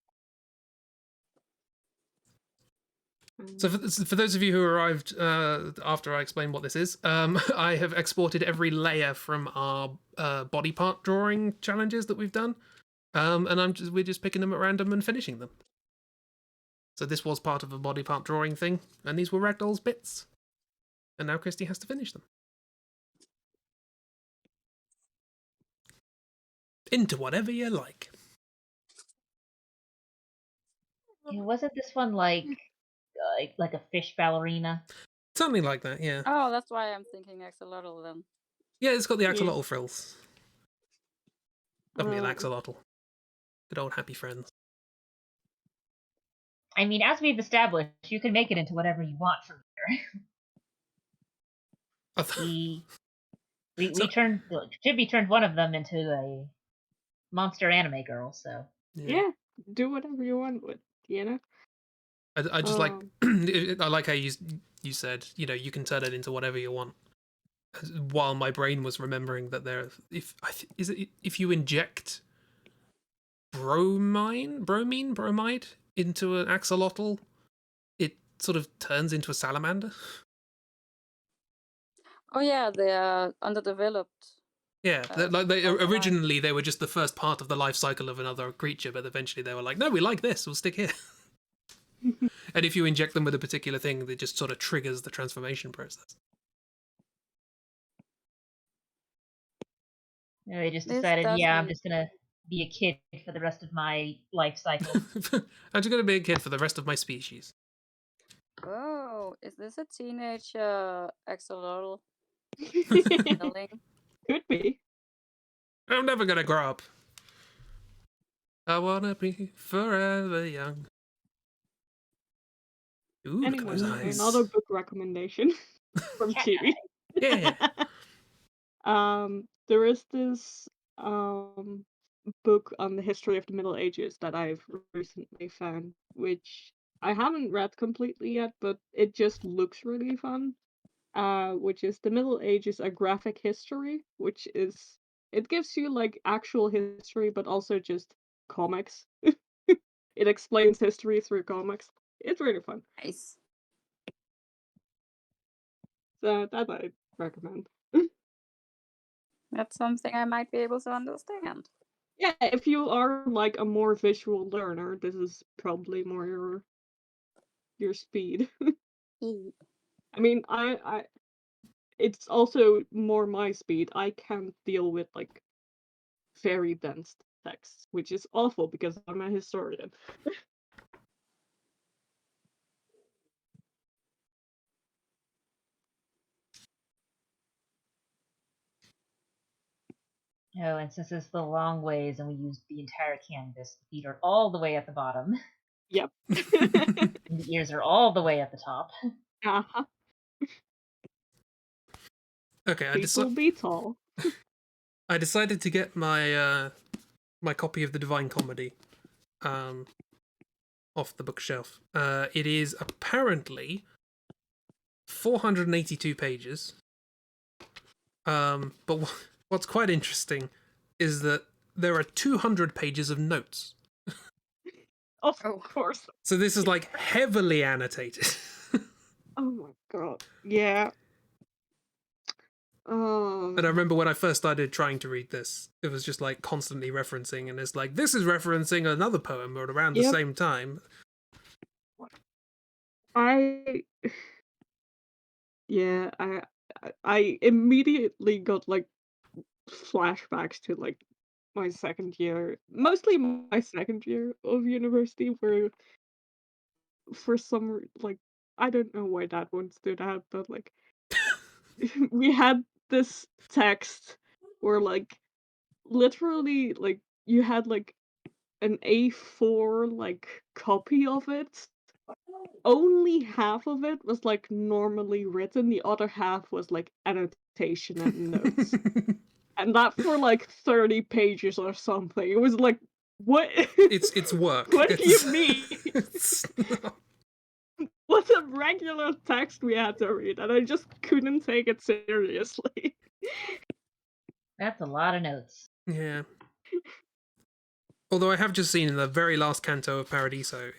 So for those of you who arrived after I explained what this is, I have exported every layer from our body part drawing challenges that we've done, and we're just picking them at random and finishing them. So this was part of a body part drawing thing, and these were Ragdoll's bits, and now Christy has to finish them. Into whatever you like. Wasn't this one like a fish ballerina? Something like that, yeah. Oh, that's why I'm thinking axolotl then. Yeah, it's got the Yeah. axolotl frills. Definitely an Um, axolotl. Good old happy friends. I mean, as we've established, you can make it into whatever you want from here. I th- We turned Chibi turned one of them into a monster anime girl, so yeah, do whatever you want with, you know? I just like I like how you said, you know, you can turn it into whatever you want. While my brain was remembering that if you inject bromide into an axolotl, it sort of turns into a salamander. Oh yeah, they are underdeveloped. Yeah, Online. originally they were just the first part of the life cycle of another creature, but eventually they were like, no, we like this, we'll stick here. And if you inject them with a particular thing, it just sort of triggers the transformation process. they just This decided, yeah, I'm doesn't. just gonna be a kid for the rest of my life cycle. I'm just going to be a kid for the rest of my species. Oh, is this a teenage axolotl Could spelling? be. I'm never going to grow up. I want to be forever young. Ooh, look at Anyway, those eyes. another book recommendation from Chibi. Yeah. There is this book on the history of the Middle Ages that I've recently found, which I haven't read completely yet, but it just looks really fun. Which is The Middle Ages: A Graphic History, which is it gives you like actual history, but also just comics. It explains history through comics. It's really fun. Nice. So that I recommend. That's something I might be able to understand. Yeah, if you are like a more visual learner, this is probably more your speed. I mean, I it's also more my speed. I can't deal with like very dense text, which is awful because I'm a historian. Oh, and since it's the long ways and we used the entire canvas, the feet are all the way at the bottom, Yep. and the ears are all the way at the top. Uh-huh. Okay, People be tall. I decided to get my my copy of the Divine Comedy off the bookshelf. It is apparently 482 pages. But what's quite interesting is that there are 200 pages of notes. Of Oh. course. So this is like heavily annotated. Oh my god. Yeah. And I remember when I first started trying to read this, it was just like constantly referencing, and it's like, this is referencing another poem at around the Yep. same time. Yeah, I immediately got like flashbacks to like my second year, mostly my second year of university, where for some like I don't know why that one stood out, but like we had this text where like literally like you had like an A4 like copy of it. Only half of it was like normally written, the other half was like annotation and notes. And that for like 30 pages or something. It was like, what? It's work. What do you mean? It's not- What's a regular text we had to read? And I just couldn't take it seriously. That's a lot of notes. Yeah. Although I have just seen in the very last canto of Paradiso,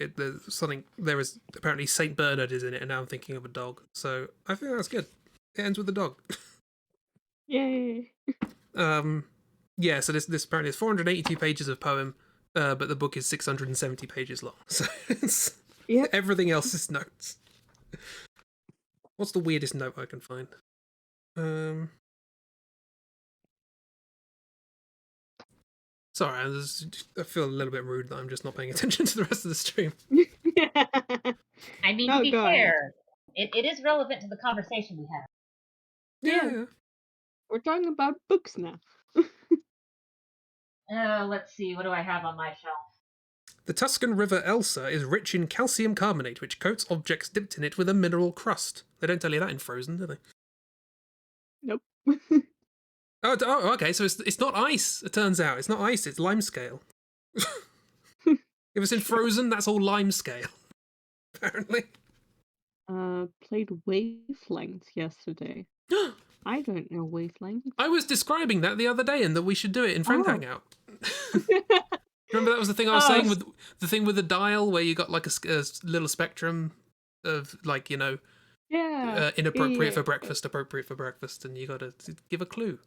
there is apparently Saint Bernard is in it, and now I'm thinking of a dog. So I think that's good. It ends with a dog. Yay. Yeah. So this apparently is 482 pages of poem, but the book is 670 pages long. So it's Yep. everything else is notes. What's the weirdest note I can find? Sorry, I feel a little bit rude that I'm just not paying attention to the rest of the stream. I mean, to Oh, be go ahead. fair, it is relevant to the conversation we have. Yeah. We're talking about books now. Let's see, what do I have on my shelf? The Tuscan River Elsa is rich in calcium carbonate, which coats objects dipped in it with a mineral crust. They don't tell you that in Frozen, do they? Nope. Oh, okay. So it's not ice. It turns out it's not ice. It's limescale. If it's in Frozen, that's all limescale. Apparently. Played wavelengths yesterday. I don't know wavelengths. I was describing that the other day, and that we should do it in Friend Oh. Hangout. Remember that was the thing I was saying with the thing with the dial, where you got like a little spectrum of like inappropriate for breakfast, appropriate for breakfast, and you got to give a clue.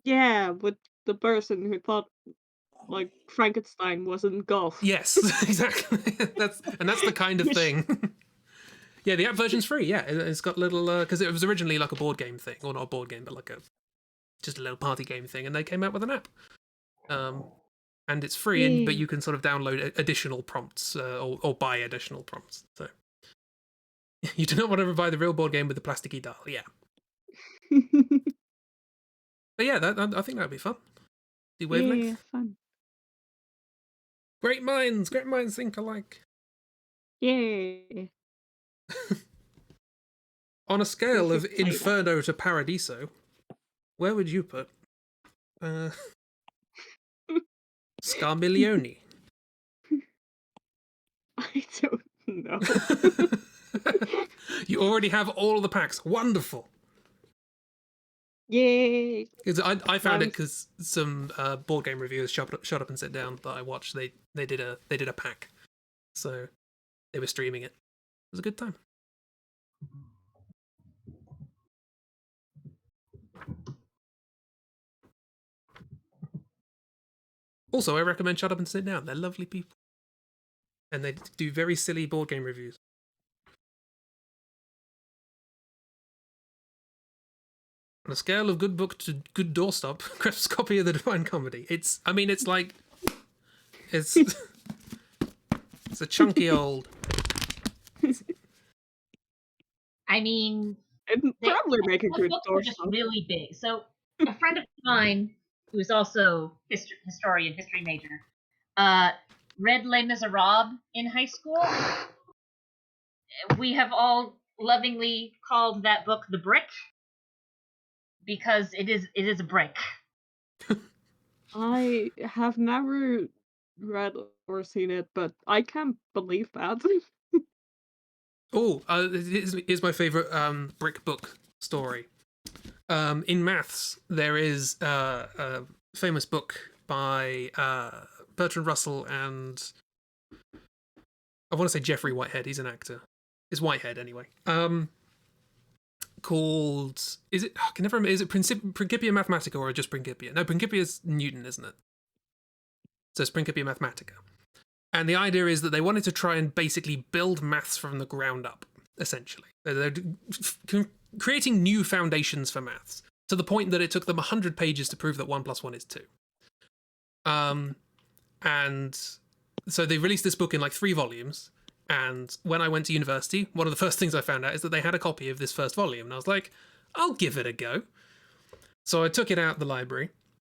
Yeah, with the person who thought like Frankenstein was in golf. Yes, exactly. that's the kind of thing. Yeah, the app version's free. Yeah, it's got little because it was originally like a board game thing, or not a board game, but like just a little party game thing, and they came out with an app. And it's free, but you can sort of download additional prompts or buy additional prompts. So you do not want to buy the real board game with the plasticky dial. Yeah. But yeah, I think that'd be fun. Do wavelength. Yeah, fun. Great minds think alike. Yay. On a scale We of should play that. Inferno to Paradiso, where would you put Scarmiglione? I don't know. You already have all of the packs. Wonderful. Yay. Because I found it because some board game reviewers Shut Up and Sit Down that I watched, they did a pack, so they were streaming it. It was a good time. Also, I recommend Shut Up and Sit Down. They're lovely people, and they do very silly board game reviews. On a scale of good book to good doorstop, Crep's copy of the Divine Comedy. It's a chunky old. I mean, It'd probably make a those good books are just doorstop. really big. So a friend of mine, who's also history major, read Les Miserables in high school. We have all lovingly called that book The Brick, because it is a brick. I have never read or seen it, but I can't believe that. Oh, here's my favorite brick book story. In maths, there is a famous book by Bertrand Russell and I want to say Jeffrey Whitehead. He's an actor. It's Whitehead anyway. Called I can never remember. Is it Principia Mathematica or just Principia? No, Principia is Newton, isn't it? So it's Principia Mathematica. And the idea is that they wanted to try and basically build maths from the ground up, essentially. They're creating new foundations for maths, to the point that it took them 100 pages to prove that 1 + 1 is 2. And so they released this book in like 3 volumes. And when I went to university, one of the first things I found out is that they had a copy of this first volume. And I was like, I'll give it a go. So I took it out of the library,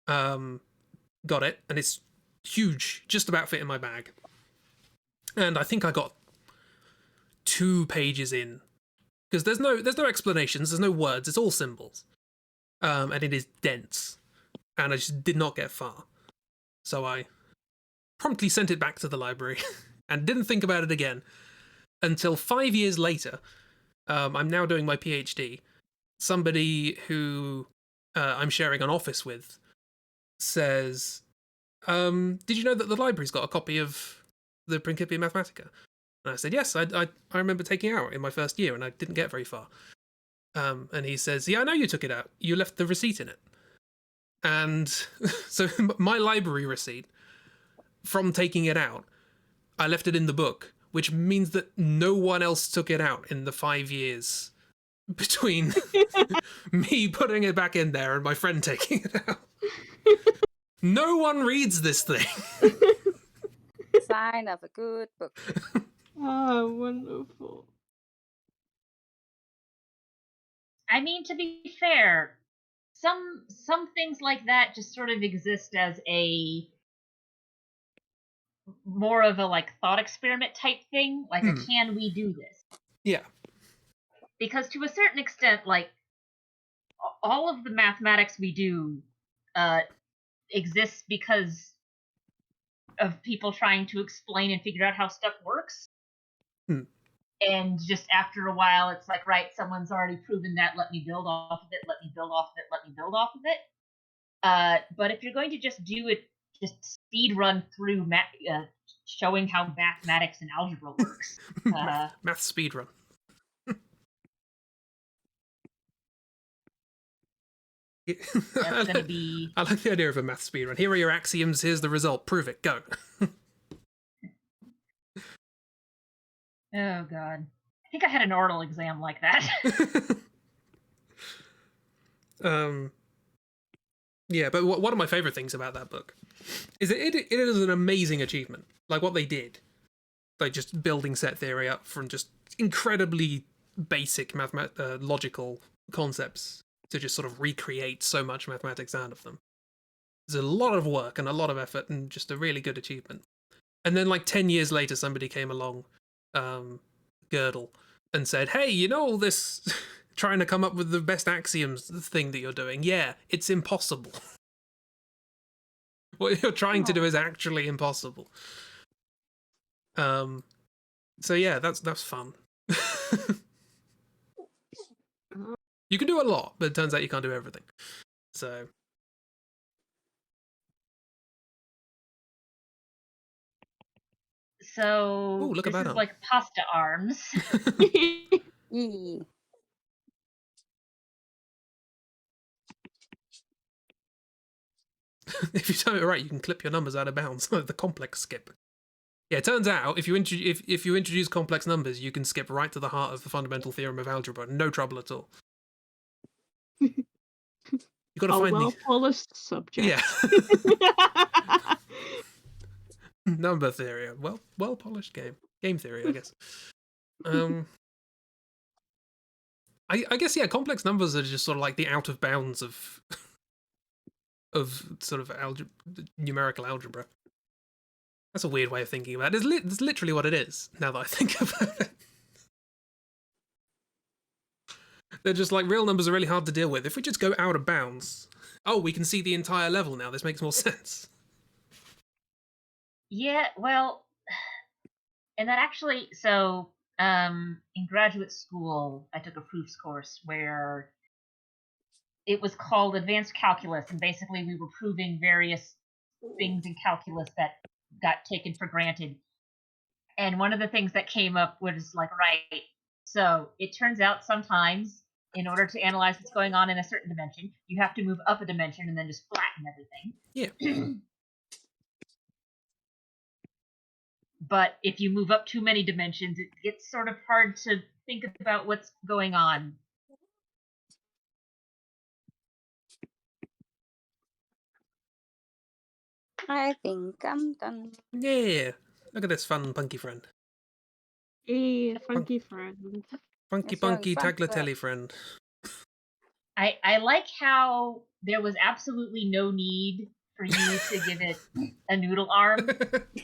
got it, and it's huge, just about fit in my bag. And I think I got 2 pages in, because there's no explanations, there's no words, it's all symbols, and it is dense, and I just did not get far. So I promptly sent it back to the library and didn't think about it again until 5 years later. I'm now doing my PhD. Somebody who I'm sharing an office with says, did you know that the library's got a copy of the Principia Mathematica? And I said, yes, I remember taking it out in my first year and I didn't get very far. And he says, yeah, I know you took it out. You left the receipt in it. And so my library receipt from taking it out, I left it in the book, which means that no one else took it out in the 5 years between me putting it back in there and my friend taking it out. No one reads this thing. Sign of a good book. Oh, wonderful. I mean, to be fair, some things like that just sort of exist as a more of a like thought experiment type thing, like a can we do this? Yeah. Because to a certain extent, like all of the mathematics we do exists because of people trying to explain and figure out how stuff works. And just after a while, it's like, right, someone's already proven that. Let me build off of it. Let me build off of it. Let me build off of it. But if you're going to just do it, just speed run through showing how mathematics and algebra works. Math speedrun. That's going to be... I like the idea of a math speedrun. Here are your axioms, here's the result. Prove it, go. Oh, God. I think I had an oral exam like that. Yeah, but one of my favorite things about that book is that it is an amazing achievement. Like what they did, like just building set theory up from just incredibly basic logical concepts to just sort of recreate so much mathematics out of them. There's a lot of work and a lot of effort and just a really good achievement. And then like 10 years later, somebody came along, Girdle, and said, hey, you know all this trying to come up with the best axioms thing that you're doing? Yeah, it's impossible. What you're trying to do is actually impossible. So yeah, that's fun. You can do a lot, but it turns out you can't do everything. So So ooh, look at this that is arm. like pasta arms. Yee. If you time it right, you can clip your numbers out of bounds. The complex skip. Yeah, it turns out if you introduce complex numbers, you can skip right to the heart of the fundamental theorem of algebra. No trouble at all. You got to A find well-polished subject. Yeah. Number theory. Well polished game theory, I guess. I guess yeah, complex numbers are just sort of like the out of bounds of sort of numerical algebra. That's a weird way of thinking about it. It's literally what it is, now that I think about it. They're just like, real numbers are really hard to deal with. If we just go out of bounds, oh, we can see the entire level now. This makes more sense. Yeah, well, and that actually, so in graduate school, I took a proofs course where it was called advanced calculus, and basically we were proving various things in calculus that got taken for granted. And one of the things that came up was like, right, so it turns out sometimes in order to analyze what's going on in a certain dimension, you have to move up a dimension and then just flatten everything. Yeah. But if you move up too many dimensions, it gets sort of hard to think about what's going on. I think I'm done. Yeah. Look at this fun punky friend. Hey, funky friend. Funky It's showing punky front tagliatelle friend. I like how there was absolutely no need for you to give it a noodle arm.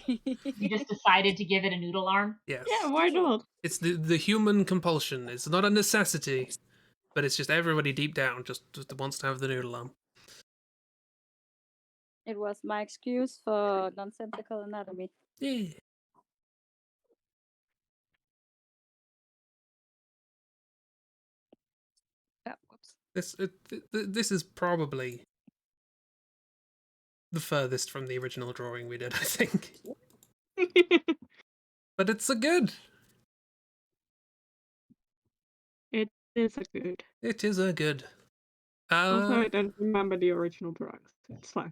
You just decided to give it a noodle arm. Yes. Yeah, why not? It's the human compulsion. It's not a necessity, but it's just everybody deep down just wants to have the noodle arm. It was my excuse for nonsensical anatomy. Yeah. Oh, whoops. This is probably the furthest from the original drawing we did, I think. But it's a good. It is a good. It is a good. Also, I don't remember the original drawings. It's fine.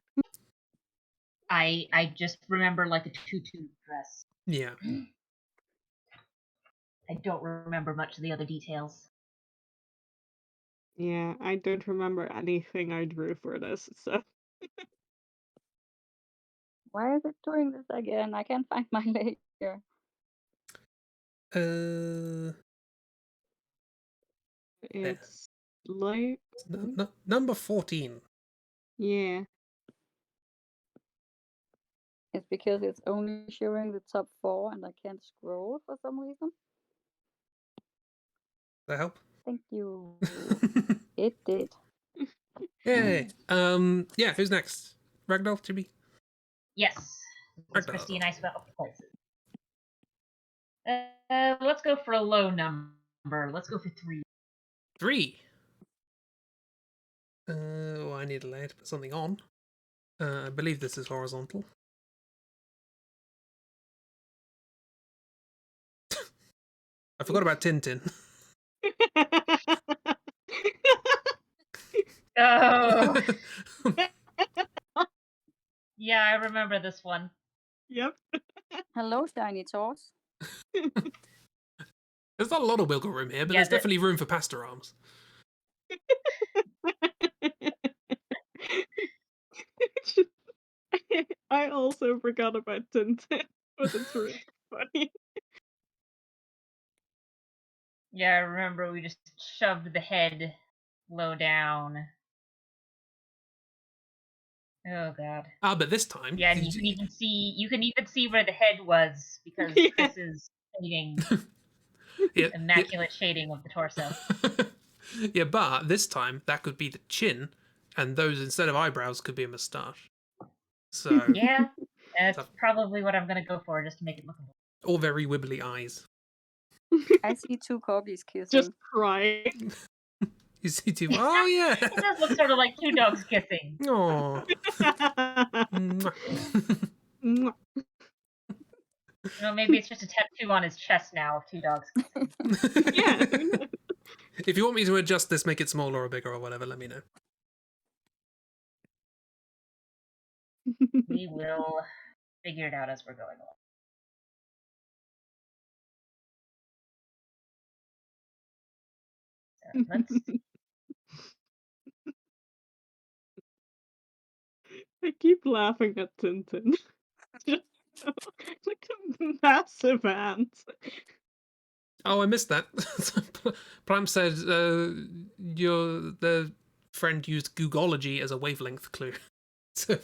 I just remember like a tutu dress. Yeah. I don't remember much of the other details. Yeah, I don't remember anything I drew for this, so. Why is it doing this again? I can't find my layer. There. It's like Number 14. yeah. It's because it's only showing the top 4 and I can't scroll for some reason. That help? Thank you. It did. Yay. Yeah, who's next? Ragdoll, Chibi? Yes. Because Ragdoll. Christi and I swap places. Let's go for a low number. Let's go for 3. 3. Oh, I need a layer to put something on. I believe this is horizontal. I forgot about Tintin. Oh. Yeah, I remember this one. Yep. Hello, Shiny Toss. There's not a lot of wiggle room here, but Yeah, there's definitely room for pasta arms. I also forgot about Tintin, but it's really funny. Yeah, I remember we just shoved the head low down. Oh god. Ah, but this time... Yeah, and you can even see where the head was because Chris is shading immaculate shading of the torso. Yeah, but this time that could be the chin, and those instead of eyebrows could be a moustache. So Yeah, that's probably what I'm gonna go for just to make it look a little. all very wibbly eyes. I see 2 corgis kissing. Just crying. You see two. Oh yeah. It does look sort of like 2 dogs kissing. Oh. Maybe it's just a tattoo on his chest now of 2 dogs kissing. Yeah. If you want me to adjust this, make it smaller or bigger or whatever, let me know. We will figure it out as we're going along. So let's see. I keep laughing at Tintin. Just like a massive ant. Oh, I missed that. Plam said the friend used Googology as a wavelength clue. So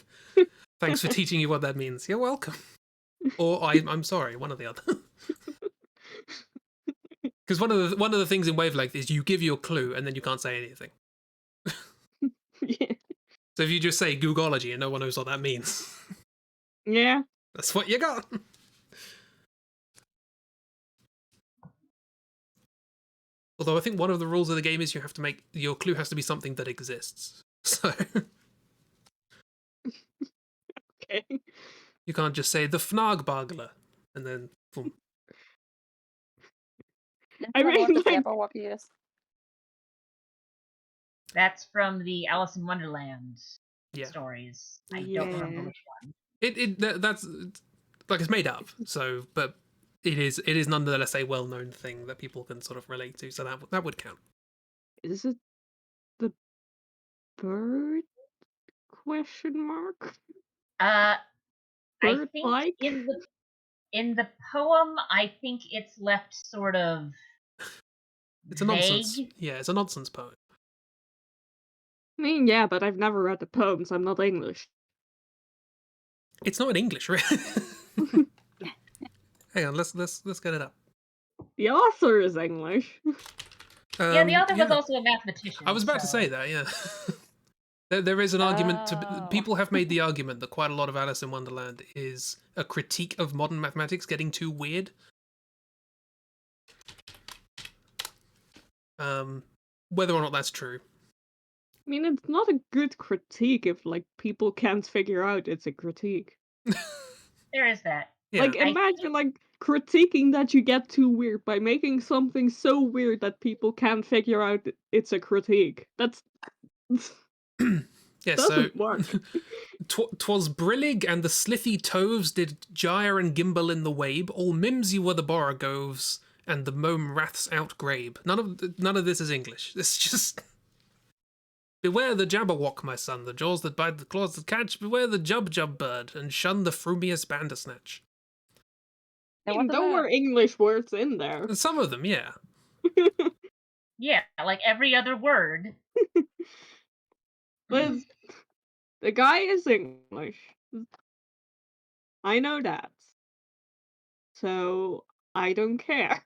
thanks for teaching you what that means. You're welcome. Or I'm sorry, one or the other. Because one of the things in wavelength is you give your clue and then you can't say anything. Yeah. So if you just say Googology and no one knows what that means, Yeah. that's what you got. Although I think one of the rules of the game is you have to make your clue has to be something that exists. So Okay. you can't just say the Fnagbargler and then boom. I mean, what the like, Jabberwocky is. That's from the Alice in Wonderland Yeah. stories. I don't remember which one. That's like it's made up. So, but it is nonetheless a well-known thing that people can sort of relate to. So that would count. is it the bird? Question mark. I Bird think like? in the poem, I think it's left sort of It's a vague. nonsense. Yeah, it's a nonsense poem. I mean, yeah, but I've never read the poems. I'm not English. It's not in English, really. Hang on, let's get it up. The author is English. Yeah, the author was also a mathematician. I was about to say that, yeah. There is an argument to... People have made the argument that quite a lot of Alice in Wonderland is a critique of modern mathematics getting too weird. Whether or not that's true. I mean, it's not a good critique if, like, people can't figure out it's a critique. There is that. Yeah. Like, imagine, like, critiquing that you get too weird by making something so weird that people can't figure out it's a critique. That's... Yeah, doesn't so work. 'Twas brillig and the slithy toves did gyre and gimble in the wabe, all mimsy were the borogoves, and the mome wraths outgrabe. None of this is English. It's just... Beware the jabberwock, my son, the jaws that bite, the claws that catch, beware the jub bird, and shun the frumious bandersnatch. what There were English words in there. Some of them, yeah. Yeah, like every other word. But the guy is English. I know that. So I don't care.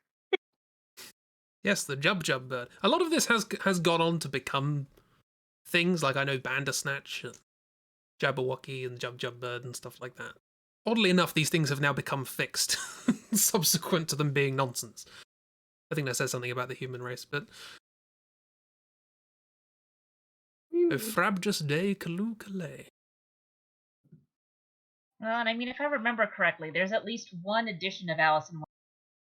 Yes, the Jub Jub bird. A lot of this has gone on to become things like I know Bandersnatch, and Jabberwocky, and Jub Jub bird and stuff like that. Oddly enough, these things have now become fixed, subsequent to them being nonsense. I think that says something about the human race, but Frabjus Day Kalu Kalay. Well, and I mean, if I remember correctly, there's at least one edition of Alice in Wonderland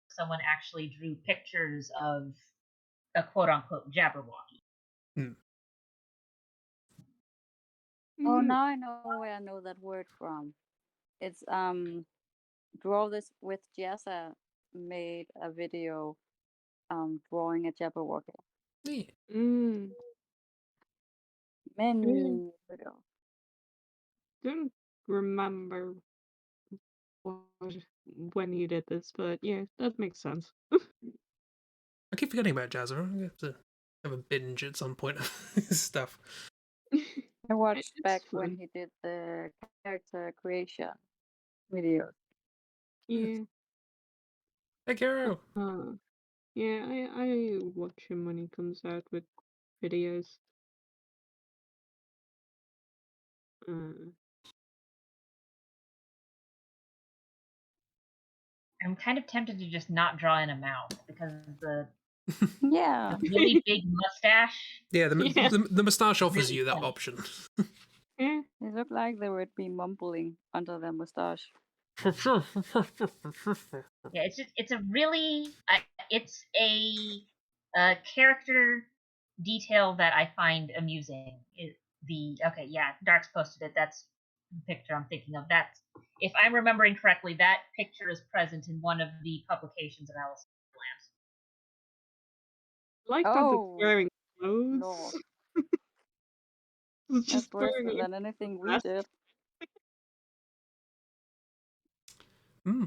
where someone actually drew pictures of a quote-unquote Jabberwocky. Oh, now I know where I know that word from. It's Draw This with Jessa made a video drawing a Jabberwocky. Yeah. Many video. Don't remember when you did this, but yeah, that makes sense. I keep forgetting about Jazzer. I have to have a binge at some point of his stuff. I watched It's back fun. when he did the character creation videos. Yeah. Hey, Kiro. Yeah, I watch him when he comes out with videos. I'm kind of tempted to just not draw in a mouth because the Yeah. really big mustache. Yeah, Yeah. the moustache offers Really you that funny. option. Yeah. They look like they would be mumbling under their mustache. Yeah, it's a really it's a character detail that I find amusing. Dark's posted it. That's the picture I'm thinking of. That's, if I'm remembering correctly, that picture is present in one of the publications of Alice in I like that it's wearing clothes. No. It's That's just worse wearing than anything we vest. did. Yeah,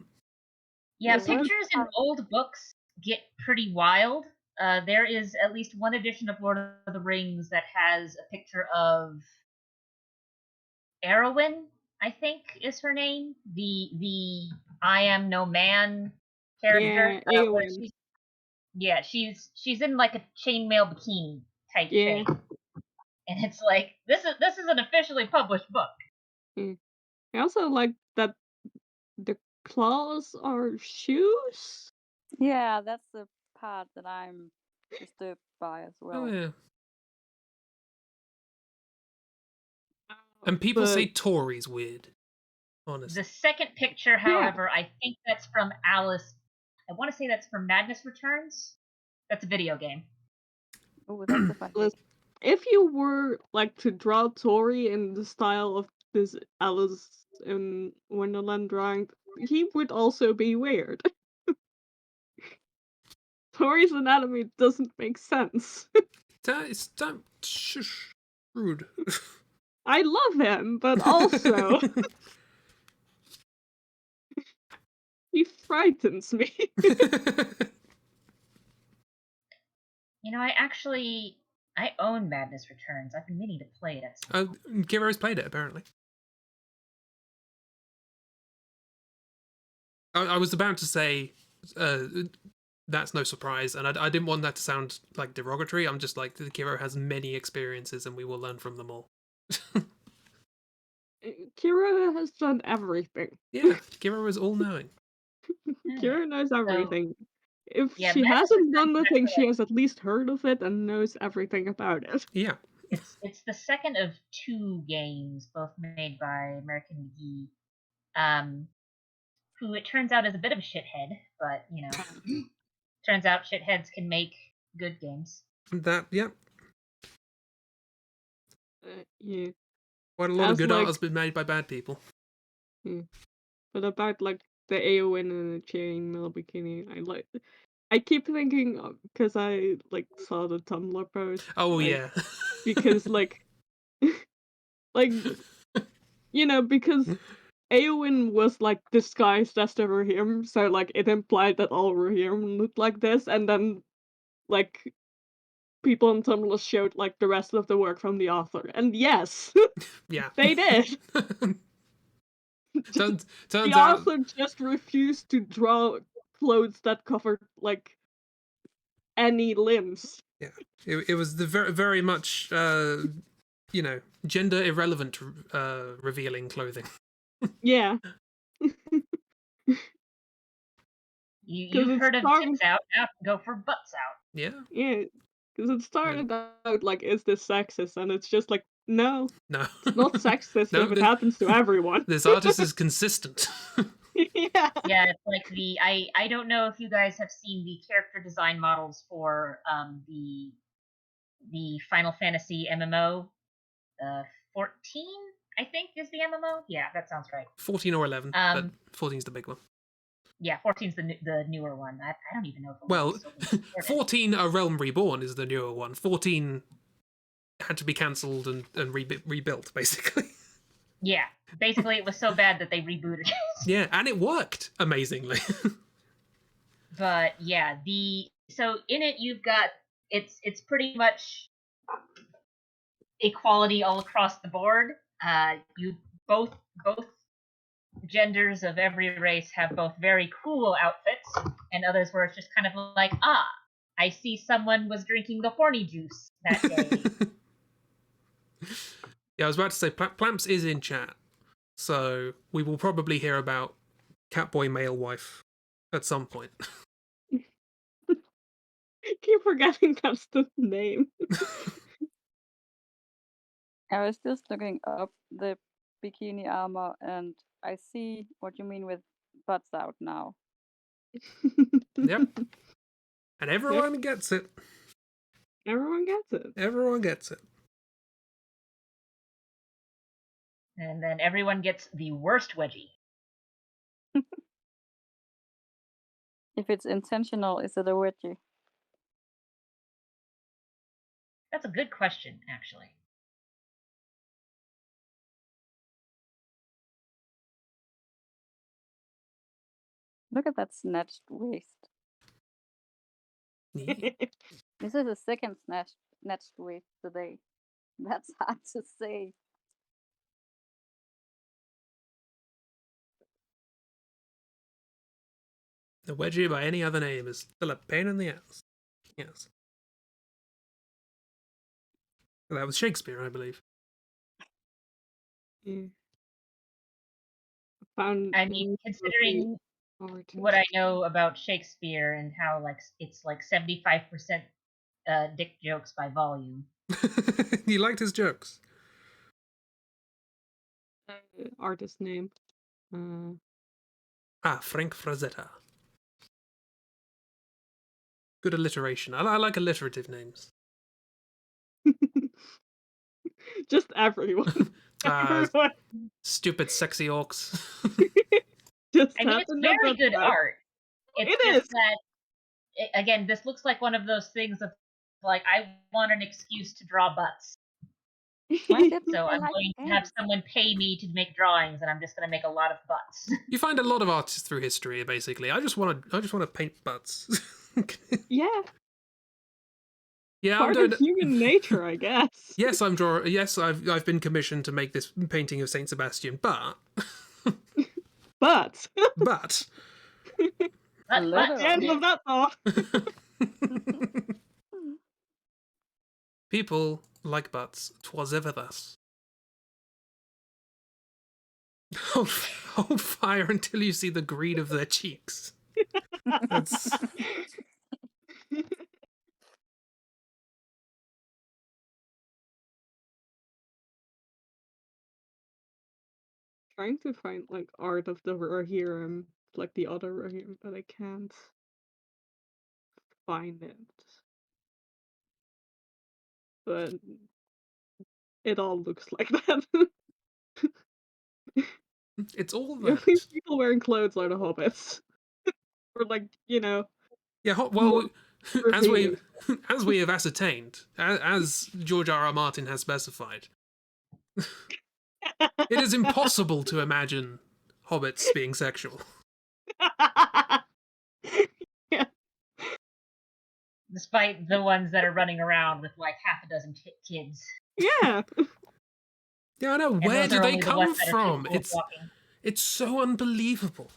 Yes, what? pictures in old books get pretty wild. There is at least one edition of Lord of the Rings that has a picture of Arwen, I think is her name. The I Am No Man character. Yeah, She's in like a chainmail bikini type Yeah. shape. And it's like, this is an officially published book. I also like that the claws are shoes. Yeah, that's the part that I'm disturbed by as well. Oh, yeah. And people say Tory's weird. Honestly. The second picture, however, I think that's from Alice. I want to say that's from Madness Returns. That's a video game. Oh, that's the fun. If you were like to draw Tori in the style of this Alice in Wonderland drawing, he would also be weird. Tori's anatomy doesn't make sense. Shush. Rude. I love him, but also he frightens me. You know, I own Madness Returns. I've been meaning to play it at some point. Kiro's played it, apparently. I was about to say, that's no surprise, and I didn't want that to sound like derogatory. I'm just like, Kiro has many experiences, and we will learn from them all. Kiro has done everything. Yeah, Kiro is all-knowing. Kiro knows everything. If yeah, she Madness hasn't done the Returns thing, is she has at least heard of it and knows everything about it. Yeah. It's the second of two games, both made by American McGee, who it turns out is a bit of a shithead, but you know, turns out shitheads can make good games. Yeah. Yeah. Quite a lot of good art has been made by bad people. Yeah. But about like the Eowyn and the chainmail bikini, I keep thinking because I like saw the Tumblr post. Oh like, yeah. Because like, like you know, because Eowyn was like disguised as the Rohirrim, so like it implied that all Rohirrim looked like this, and then like people on Tumblr showed like the rest of the work from the author, and yes, Yeah. they did. turns The out. author just refused to draw clothes that covered like any limbs. Yeah. It was the very much gender irrelevant revealing clothing. Yeah, You've it heard of started. tits out, now go for butts out. Yeah. Yeah, because it started out like, is this sexist? And it's just like, no, No. it's not sexist No, if it happens to everyone. this artist is consistent. Yeah. Yeah, it's like I don't know if you guys have seen the character design models for the Final Fantasy MMO. 14, I think, is the MMO. Yeah, that sounds right. 14 or 11, but 14's the big one. Yeah, 14's the newer one. I don't even know if Well, still being supported. 14 A Realm Reborn is the newer one. 14 had to be cancelled and rebuilt, basically. Yeah, basically it was so bad that they rebooted it. Yeah, and it worked amazingly. But yeah, so in it you've got it's pretty much equality all across the board. You both genders of every race have both very cool outfits, and others where it's just kind of like, I see someone was drinking the horny juice that day. Yeah, I was about to say, Plamps is in chat, so we will probably hear about Catboy Male Wife at some point. Keep forgetting that's the name. I was just looking up the bikini armor, and I see what you mean with butts out now. Yep. And everyone gets it. Everyone gets it. Everyone gets it. And then everyone gets the worst wedgie. If it's intentional, is it a wedgie? That's a good question, actually. Look at that snatched waist. Yeah. This is the second snatched waist today. That's hard to say. The wedgie by any other name is still a pain in the ass. Yes. That was Shakespeare, I believe. Yeah. Found I mean, considering what I know about Shakespeare and how it's like 75% dick jokes by volume. He liked his jokes. Artist name. Frank Frazetta. Good alliteration. I like alliterative names. Just everyone. Everyone. Stupid sexy orcs. Just I mean, it's very good art. It's It just is. that, again, this looks like one of those things of like, I want an excuse to draw butts. Why didn't So they I'm like going to ants? have someone pay me to make drawings, and I'm just going to make a lot of butts. You find a lot of artists through history, basically. I just want to paint butts. Yeah. Yeah, Part of human nature, I guess. Yes, I'm drawing. Yes, I've been commissioned to make this painting of Saint Sebastian, but But But end of that thought. people like butts. 'Twas ever thus. Hold fire until you see the green of their cheeks. That's... Trying to find like art of the Rohirrim, like the other Rohirrim, but I can't find it. But it all looks like that. It's all The that. only people wearing clothes are the hobbits. Or like, Yeah, well, more as we revealing. have ascertained, as George R.R. Martin has specified, it is impossible to imagine hobbits being sexual. Yeah. Despite the ones that are running around with like half a dozen kids. Yeah. Yeah, I know. And Where those do are they only the come ones that are from? capable of walking. It's so unbelievable.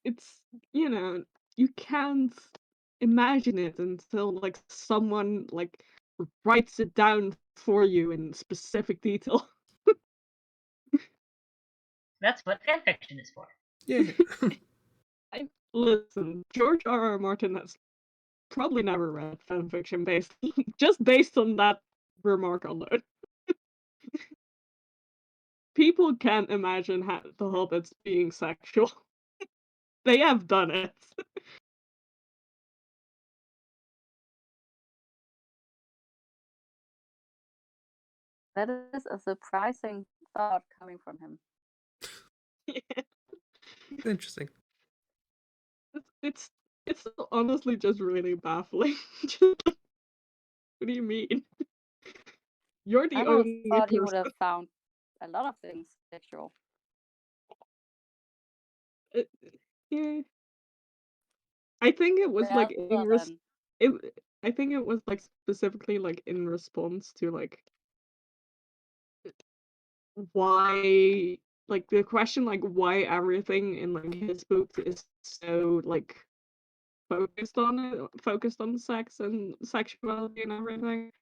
It's, you can't imagine it until like someone like writes it down for you in specific detail. That's what fanfiction is for. Yeah. Listen, George R.R. Martin has probably never read fanfiction just based on that remark alone. People can't imagine the hobbits being sexual. They have done it. That is a surprising thought coming from him. Yeah. Interesting. It's honestly just really baffling. What do you mean? You're the I would have only thought he person. would have found a lot of things sexual. Yeah. I think it was like Rather than I think it was like specifically like in response to like why like the question like why everything in like his books is so like focused on sex and sexuality and everything.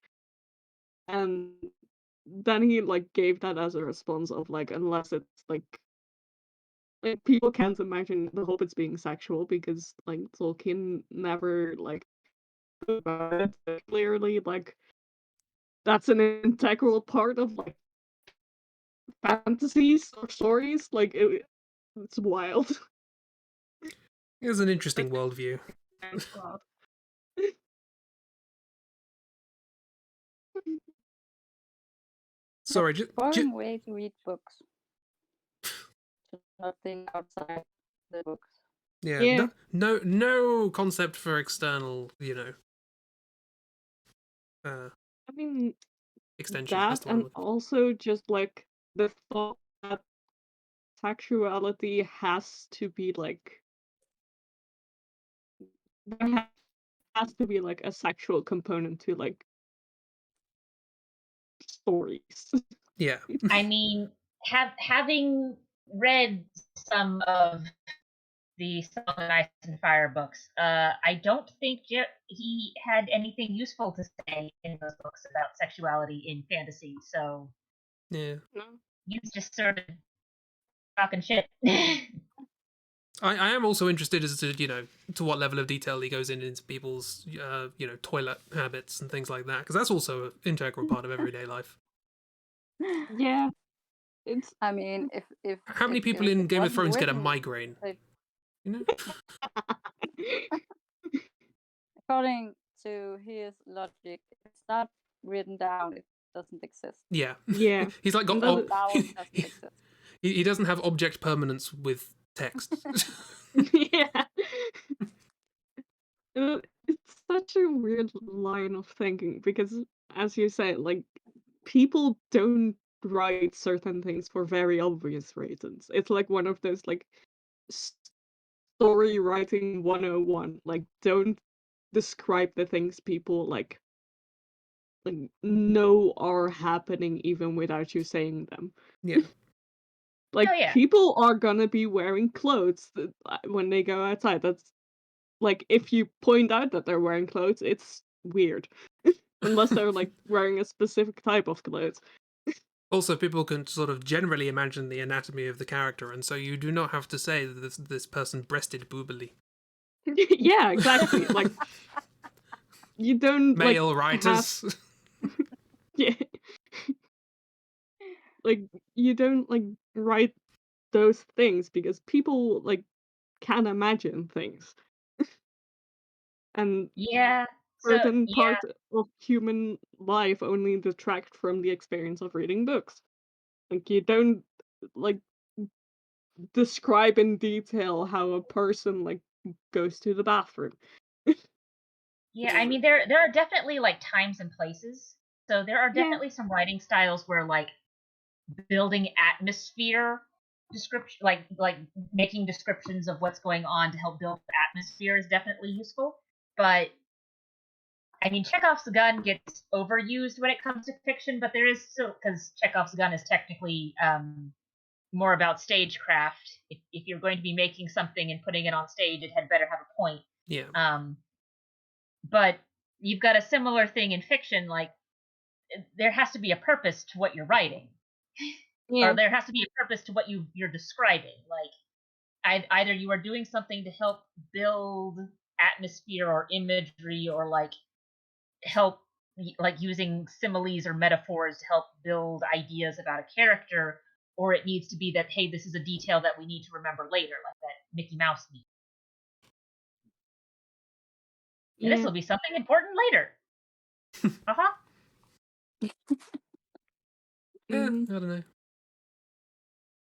And then he like gave that as a response of like unless it's like people can't imagine the hobbits being sexual because like Tolkien never like spoke about it. So clearly like that's an integral part of like fantasies or stories. Like it's wild. It's an interesting worldview. Sorry, boring way to read books. Just nothing outside the books. Yeah. No concept for external, I mean extension. That's that the one I'm and looking for. also just like the thought that sexuality has to be like there has to be like a sexual component to like stories. Yeah. I mean, having read some of the Song of Ice and Fire books, I don't think he had anything useful to say in those books about sexuality in fantasy. So Yeah. he's just sort of talking shit. I am also interested as to, to what level of detail he goes into people's, toilet habits and things like that, because that's also an integral part of everyday life. Yeah. I mean, if how many people if in it Game of wasn't Thrones get a written, migraine? According to his logic, if it's not written down, it doesn't exist. Yeah. Yeah. He's like got Vowel doesn't exist. He doesn't have object permanence with text. Yeah. It's such a weird line of thinking because, as you say, like people don't write certain things for very obvious reasons. It's like one of those like story writing 101. Like, don't describe the things people like know are happening even without you saying them. Yeah. Like Oh, yeah. people are gonna be wearing clothes when they go outside. That's like if you point out that they're wearing clothes, it's weird. Unless they're like wearing a specific type of clothes. Also, people can sort of generally imagine the anatomy of the character, and so you do not have to say that this person breasted boobily. Yeah, exactly. Like you don't male writers. Yeah. Like you don't like write those things because people like can imagine things. And Yeah. certain parts of human life only detract from the experience of reading books. Like you don't like describe in detail how a person like goes to the bathroom. Yeah, I mean there are definitely like times and places. So there are Yeah. definitely some writing styles where like building atmosphere description, like making descriptions of what's going on to help build the atmosphere is definitely useful. But I mean, Chekhov's gun gets overused when it comes to fiction, but there is still, because Chekhov's gun is technically more about stagecraft. If you're going to be making something and putting it on stage, it had better have a point. Yeah. But you've got a similar thing in fiction, like there has to be a purpose to what you're writing, Yeah. or there has to be a purpose to what you're describing. Like either you are doing something to help build atmosphere or imagery, or like help, like using similes or metaphors to help build ideas about a character, or it needs to be that, hey, this is a detail that we need to remember later, like that Mickey Mouse needs. And this Yeah. will be something important later. Uh-huh. I Mhm. don't know.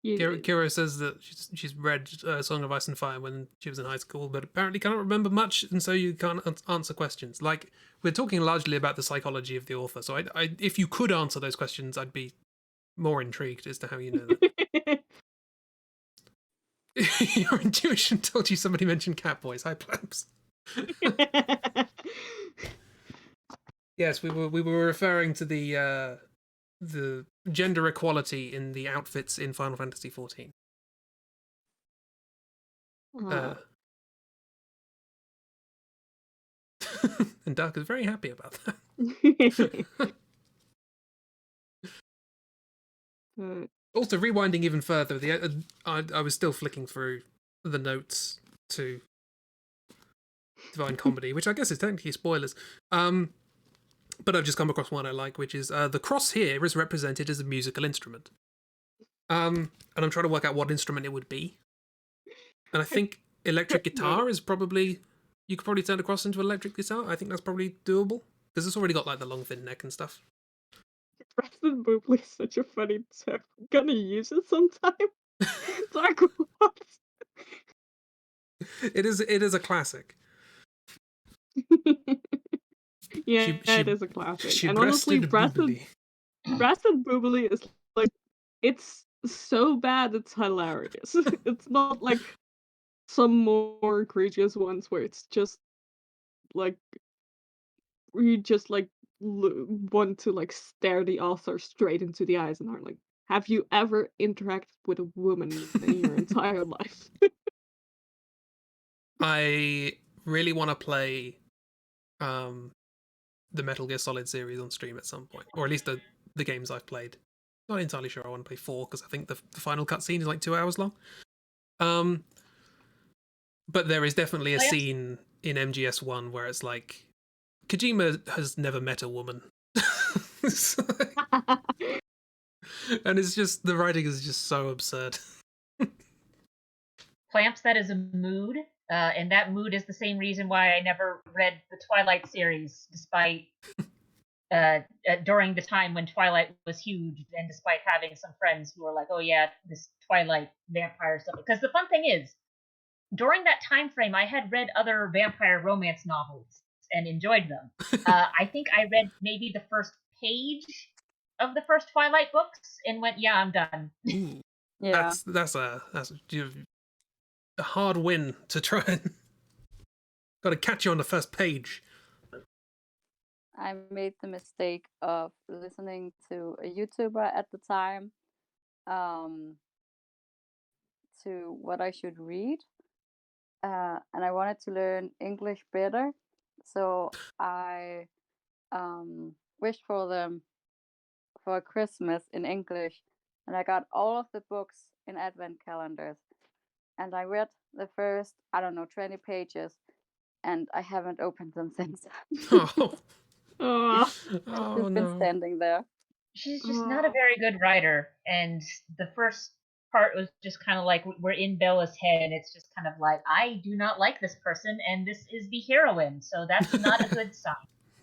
Yeah. Kiro says that she's read Song of Ice and Fire when she was in high school, but apparently cannot remember much, and so you can't answer questions. Like, we're talking largely about the psychology of the author, so if you could answer those questions, I'd be more intrigued as to how you know that. Your intuition told you somebody mentioned cat boys. Hi, plebs. Yes, we were referring to the gender equality in the outfits in Final Fantasy XIV. And Dark is very happy about that. Also, rewinding even further, I was still flicking through the notes to Divine Comedy, which I guess is technically spoilers. But I've just come across one I like, which is the cross here is represented as a musical instrument. And I'm trying to work out what instrument it would be. And I think electric guitar is probably, you could probably turn a cross into an electric guitar. I think that's probably doable, because it's already got like the long thin neck and stuff. Preston Boobly is such a funny term. I'm gonna use it sometime. Dark what? It is a classic. Yeah, it is a classic. She And honestly, breasted Preston Boobly is like, it's so bad it's hilarious. It's not like some more egregious ones where it's just like you just like want to like stare the author straight into the eyes and are like, have you ever interacted with a woman in your entire life? I really want to play the Metal Gear Solid series on stream at some point, or at least the games I've played. Not entirely sure I want to play 4 because I think the final cutscene is like 2 hours long. But there is definitely a scene in MGS1 where it's like Kojima has never met a woman. And it's just, the writing is just so absurd. Clamps, that is a mood, and that mood is the same reason why I never read the Twilight series, despite during the time when Twilight was huge, and despite having some friends who were like, "Oh yeah, this Twilight vampire stuff." Because the fun thing is, during that time frame, I had read other vampire romance novels and enjoyed them. I think I read maybe the first page of the first Twilight books and went, "Yeah, I'm done." Ooh, Yeah. that's a hard win to try and got to catch you on the first page. I made the mistake of listening to a YouTuber at the time to what I should read. And I wanted to learn English better. So I wished for them for Christmas in English. And I got all of the books in advent calendars. And I read the first, 20 pages. And I haven't opened them since. Oh, Oh, oh Just been no. standing there. She's just not a very good writer, and the first part was just kind of like we're in Bella's head, and it's just kind of like, I do not like this person, and this is the heroine, so that's not a good sign.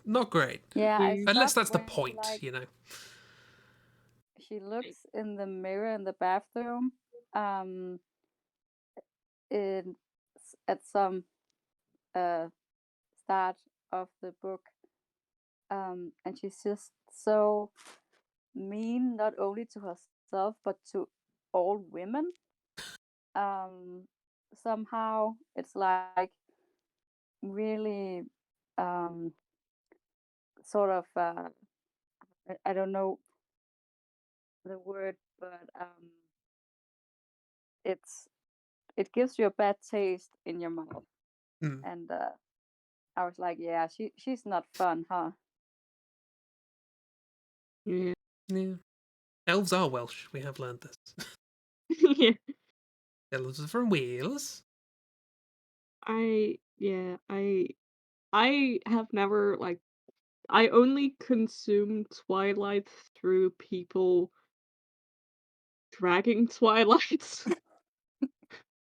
Not great. Yeah, I Unless stopped that's the when, point, like, you know. she looks in the mirror in the bathroom. In at some start of the book, and she's just so mean, not only to herself itself, but to all women. Somehow it's like really sort of I don't know the word, but it's it gives you a bad taste in your mouth. Hmm. And I was like, yeah, she's not fun, huh? Yeah. Yeah. Elves are Welsh. We have learned this. Yeah. Elves are from Wales. I have never like I only consume Twilight through people dragging Twilights,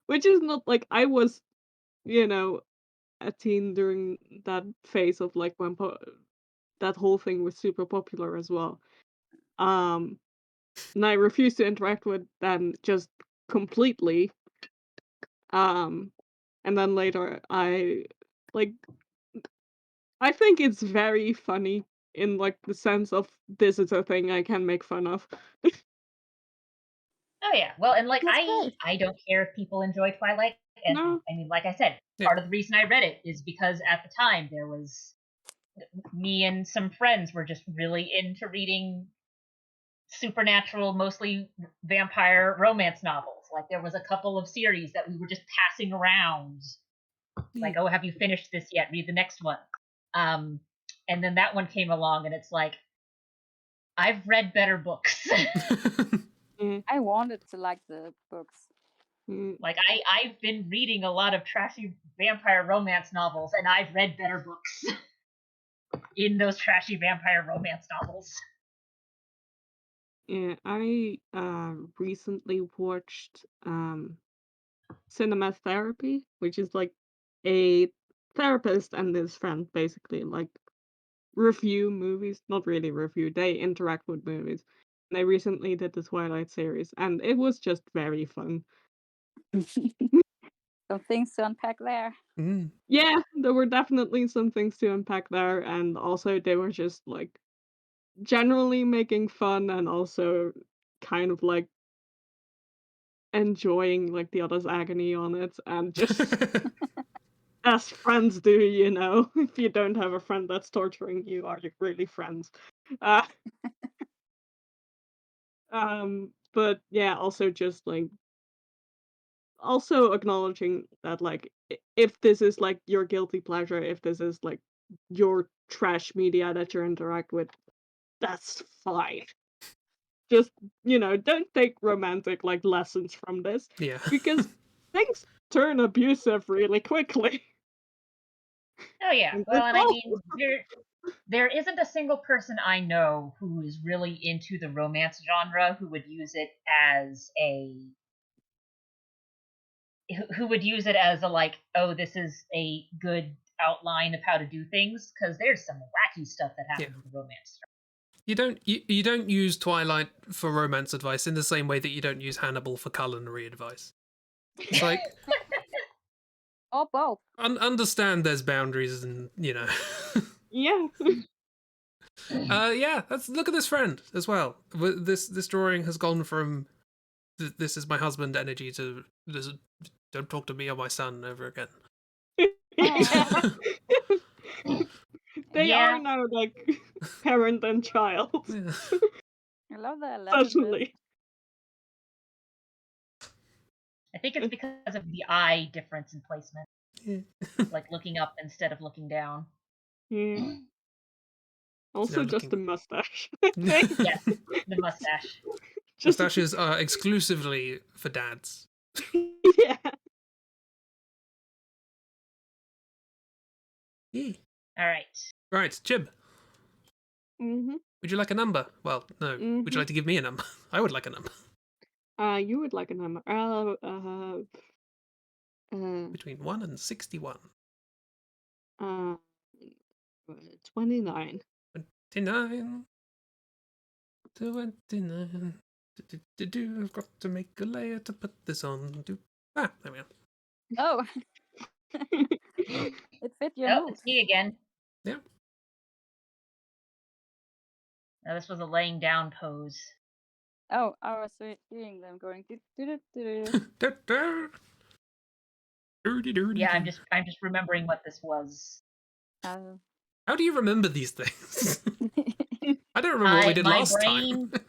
which is not like I was, you know, a teen during that phase of like when that whole thing was super popular as well. Um, and I refused to interact with them just completely. Um, and then later like I think it's very funny in like the sense of this is a thing I can make fun of. Oh yeah. Well, and like That's great. I don't care if people enjoy Twilight. And No. I mean, like I said, Yeah. part of the reason I read it is because at the time there was me and some friends were just really into reading supernatural, mostly vampire romance novels. Like there was a couple of series that we were just passing around. Like, oh, have you finished this yet? Read the next one. And then that one came along, and it's like, I've read better books. Mm, I wanted to like the books. mm, Like I've been reading a lot of trashy vampire romance novels, and I've read better books in those trashy vampire romance novels. yeah, I recently watched Cinema Therapy, which is like a therapist and his friend basically like review movies, not really review, they interact with movies. And they recently did the Twilight series, and it was just very fun. Some things to unpack there. Mm. Yeah, there were definitely some things to unpack there, and also they were just like generally making fun and also kind of like enjoying like the other's agony on it and just as friends do, you know. If you don't have a friend that's torturing you, are you really friends? Uh, but yeah, also just like also acknowledging that like if this is like your guilty pleasure, if this is like your trash media that you interact with, that's fine. Just, you know, don't take romantic like lessons from this Yeah. because things turn abusive really quickly. Oh yeah. And Well, it's and I awful. mean, there isn't a single person I know who is really into the romance genre who would use it as who would use it as a like, oh, this is a good outline of how to do things, because there's some wacky stuff that Yeah. happens in romance. You don't use Twilight for romance advice in the same way that you don't use Hannibal for culinary advice. It's like Or both. understand there's boundaries and you know. Yeah. Yeah, look at this friend as well. This drawing has gone from this is my husband energy to this don't talk to me or my son ever again. Yeah. They are Yeah, now like parent and child, Yeah. I love the 11 bit. especially. I think it's because of the eye difference in placement, Yeah. like looking up instead of looking down. Yeah. So now Also just looking. the mustache, I think. Yes, the mustache. Just Mustaches are exclusively for dads. yeah. Yeah. All right. Right, Chib. Mhm. Would you like a number? Well, no. Would you Mhm. like to give me a number? I would like a number. You would like a number. Between 1 and 61. Uh, 29. 29. 29. I've got to make a layer to put this on. There we are. Oh, it fit your Oh, mood. it's me again. Yeah. Now, this was a laying down pose. Oh, I was hearing them going. Dirty, dirty. Yeah, I'm just remembering what this was. How do you remember these things? I don't remember what we did My last brain time.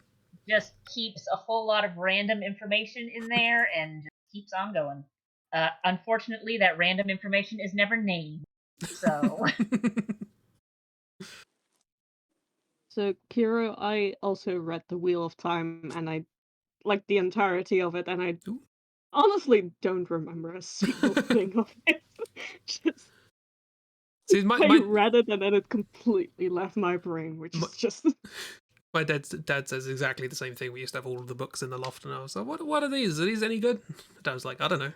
just keeps a whole lot of random information in there and just keeps on going. Unfortunately, that random information is never named. So So, Kiro, I also read The Wheel of Time, and I like the entirety of it, and I Ooh. honestly don't remember a single thing of it. Just See, I read it and then it completely left my brain, which My- is just my dad says exactly the same thing. We used to have all of the books in the loft, and I was like, what are these? Are these any good? Dad was like, I don't know.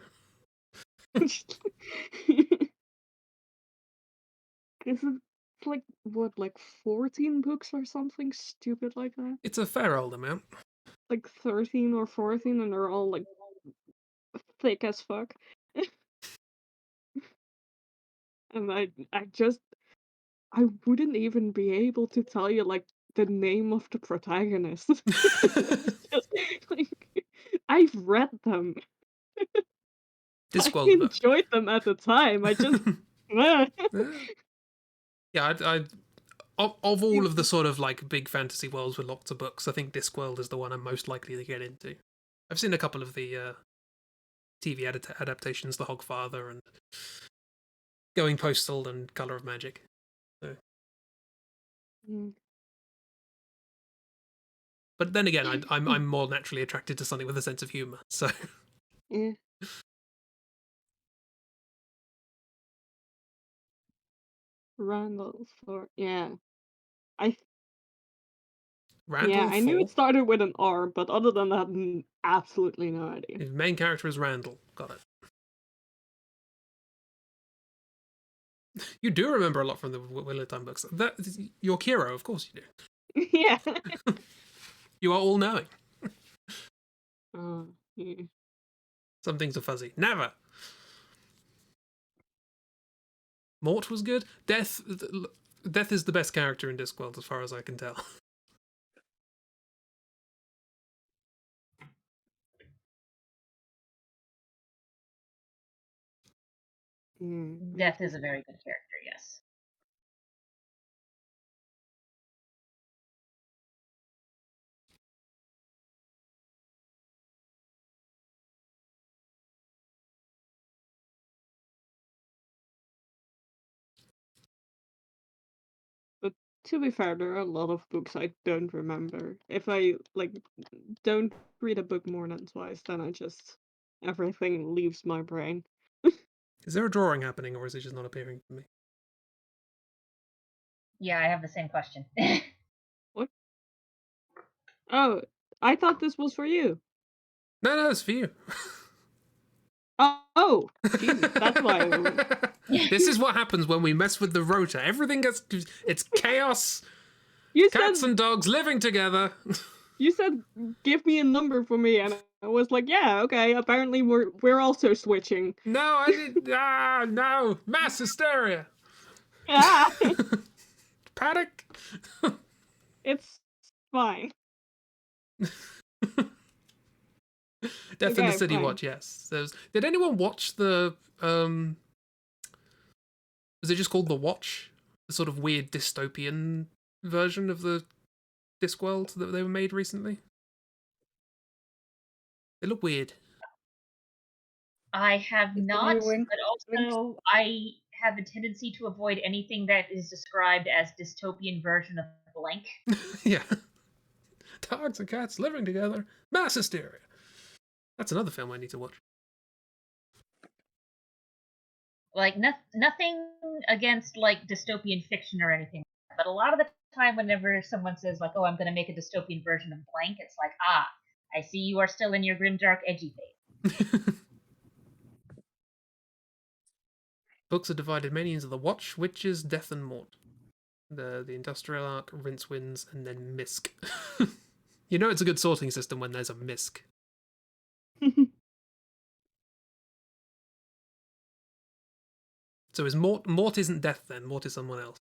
Is it like what, like 14 books or something stupid like that? It's a fair old amount. Like 13 or 14, and they're all like thick as fuck. And I wouldn't even be able to tell you like the name of the protagonist. It's just like I've read them. I Discworld book. enjoyed them at the time. I just Yeah, of all of the sort of like big fantasy worlds with lots of books, I think Discworld is the one I'm most likely to get into. I've seen a couple of the TV adaptations, The Hogfather and Going Postal and Color of Magic. So. But then again, I'm more naturally attracted to something with a sense of humor. So Yeah. Randall for yeah. I Randall I knew it 4. started with an R, but other than that, absolutely no idea. His main character is Randall. Got it. You do remember a lot from the Wheel of Time books. You're Kiro, of course you do. Yeah. You are all knowing. Yeah. Some things are fuzzy. Never. Mort was good. Death is the best character in Discworld, as far as I can tell. Death is a very good character, yes. But to be fair, there are a lot of books I don't remember. If I like don't read a book more than twice, then everything leaves my brain. Is there a drawing happening, or is it just not appearing for me? Yeah, I have the same question. What? Oh, I thought this was for you. No, it's for you. Oh, Jesus, that's why. This is what happens when we mess with the rota. Everything gets... It's chaos. You Cats said and dogs living together. you said give me a number for me, and I was like, yeah, okay. Apparently, we're also switching. No, I did... no. Mass hysteria. Ah, Paddock. it's fine. Death in the Okay, City fine. watch, yes. Did anyone watch the... Was it just called The Watch? The sort of weird dystopian version of the Discworld that they were made recently? They look weird. I have It's the not, new wing. but also I have a tendency to avoid anything that is described as dystopian version of blank. Yeah. Dogs and cats living together. Mass hysteria. That's another film I need to watch. Like nothing against like dystopian fiction or anything, but a lot of the time whenever someone says like, oh, I'm going to make a dystopian version of blank, it's like, I see you are still in your grimdark edgy phase. Books are divided mainly into The Watch, Witches, Death and Mort. The Industrial Arc, Rincewinds, and then Misk. You know it's a good sorting system when there's a Misk. So is Mort isn't Death then? Mort is someone else.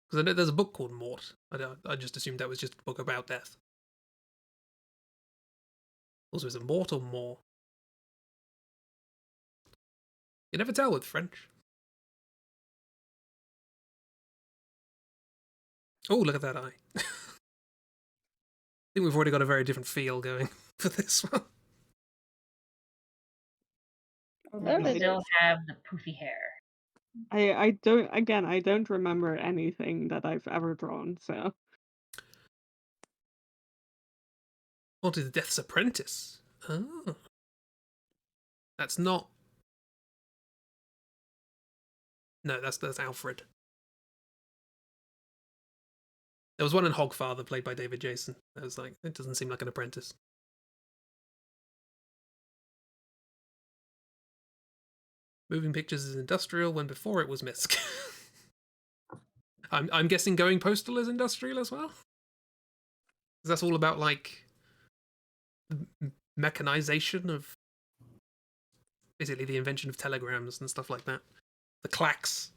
Because I know there's a book called Mort. I just assumed that was just a book about death. Also, is it Mort or more? You never tell with French. Oh, look at that eye. I think we've already got a very different feel going for this one. Oh, And there we it still is. have the poofy hair. I don't remember anything that I've ever drawn, so Onto the Death's Apprentice. Oh. That's not... No, that's Alfred. There was one in Hogfather played by David Jason. I was like, it doesn't seem like an apprentice. Moving pictures is industrial when before it was misc. I'm guessing going postal is industrial as well? Because that's all about, like, mechanization of basically the invention of telegrams and stuff like that. The clacks.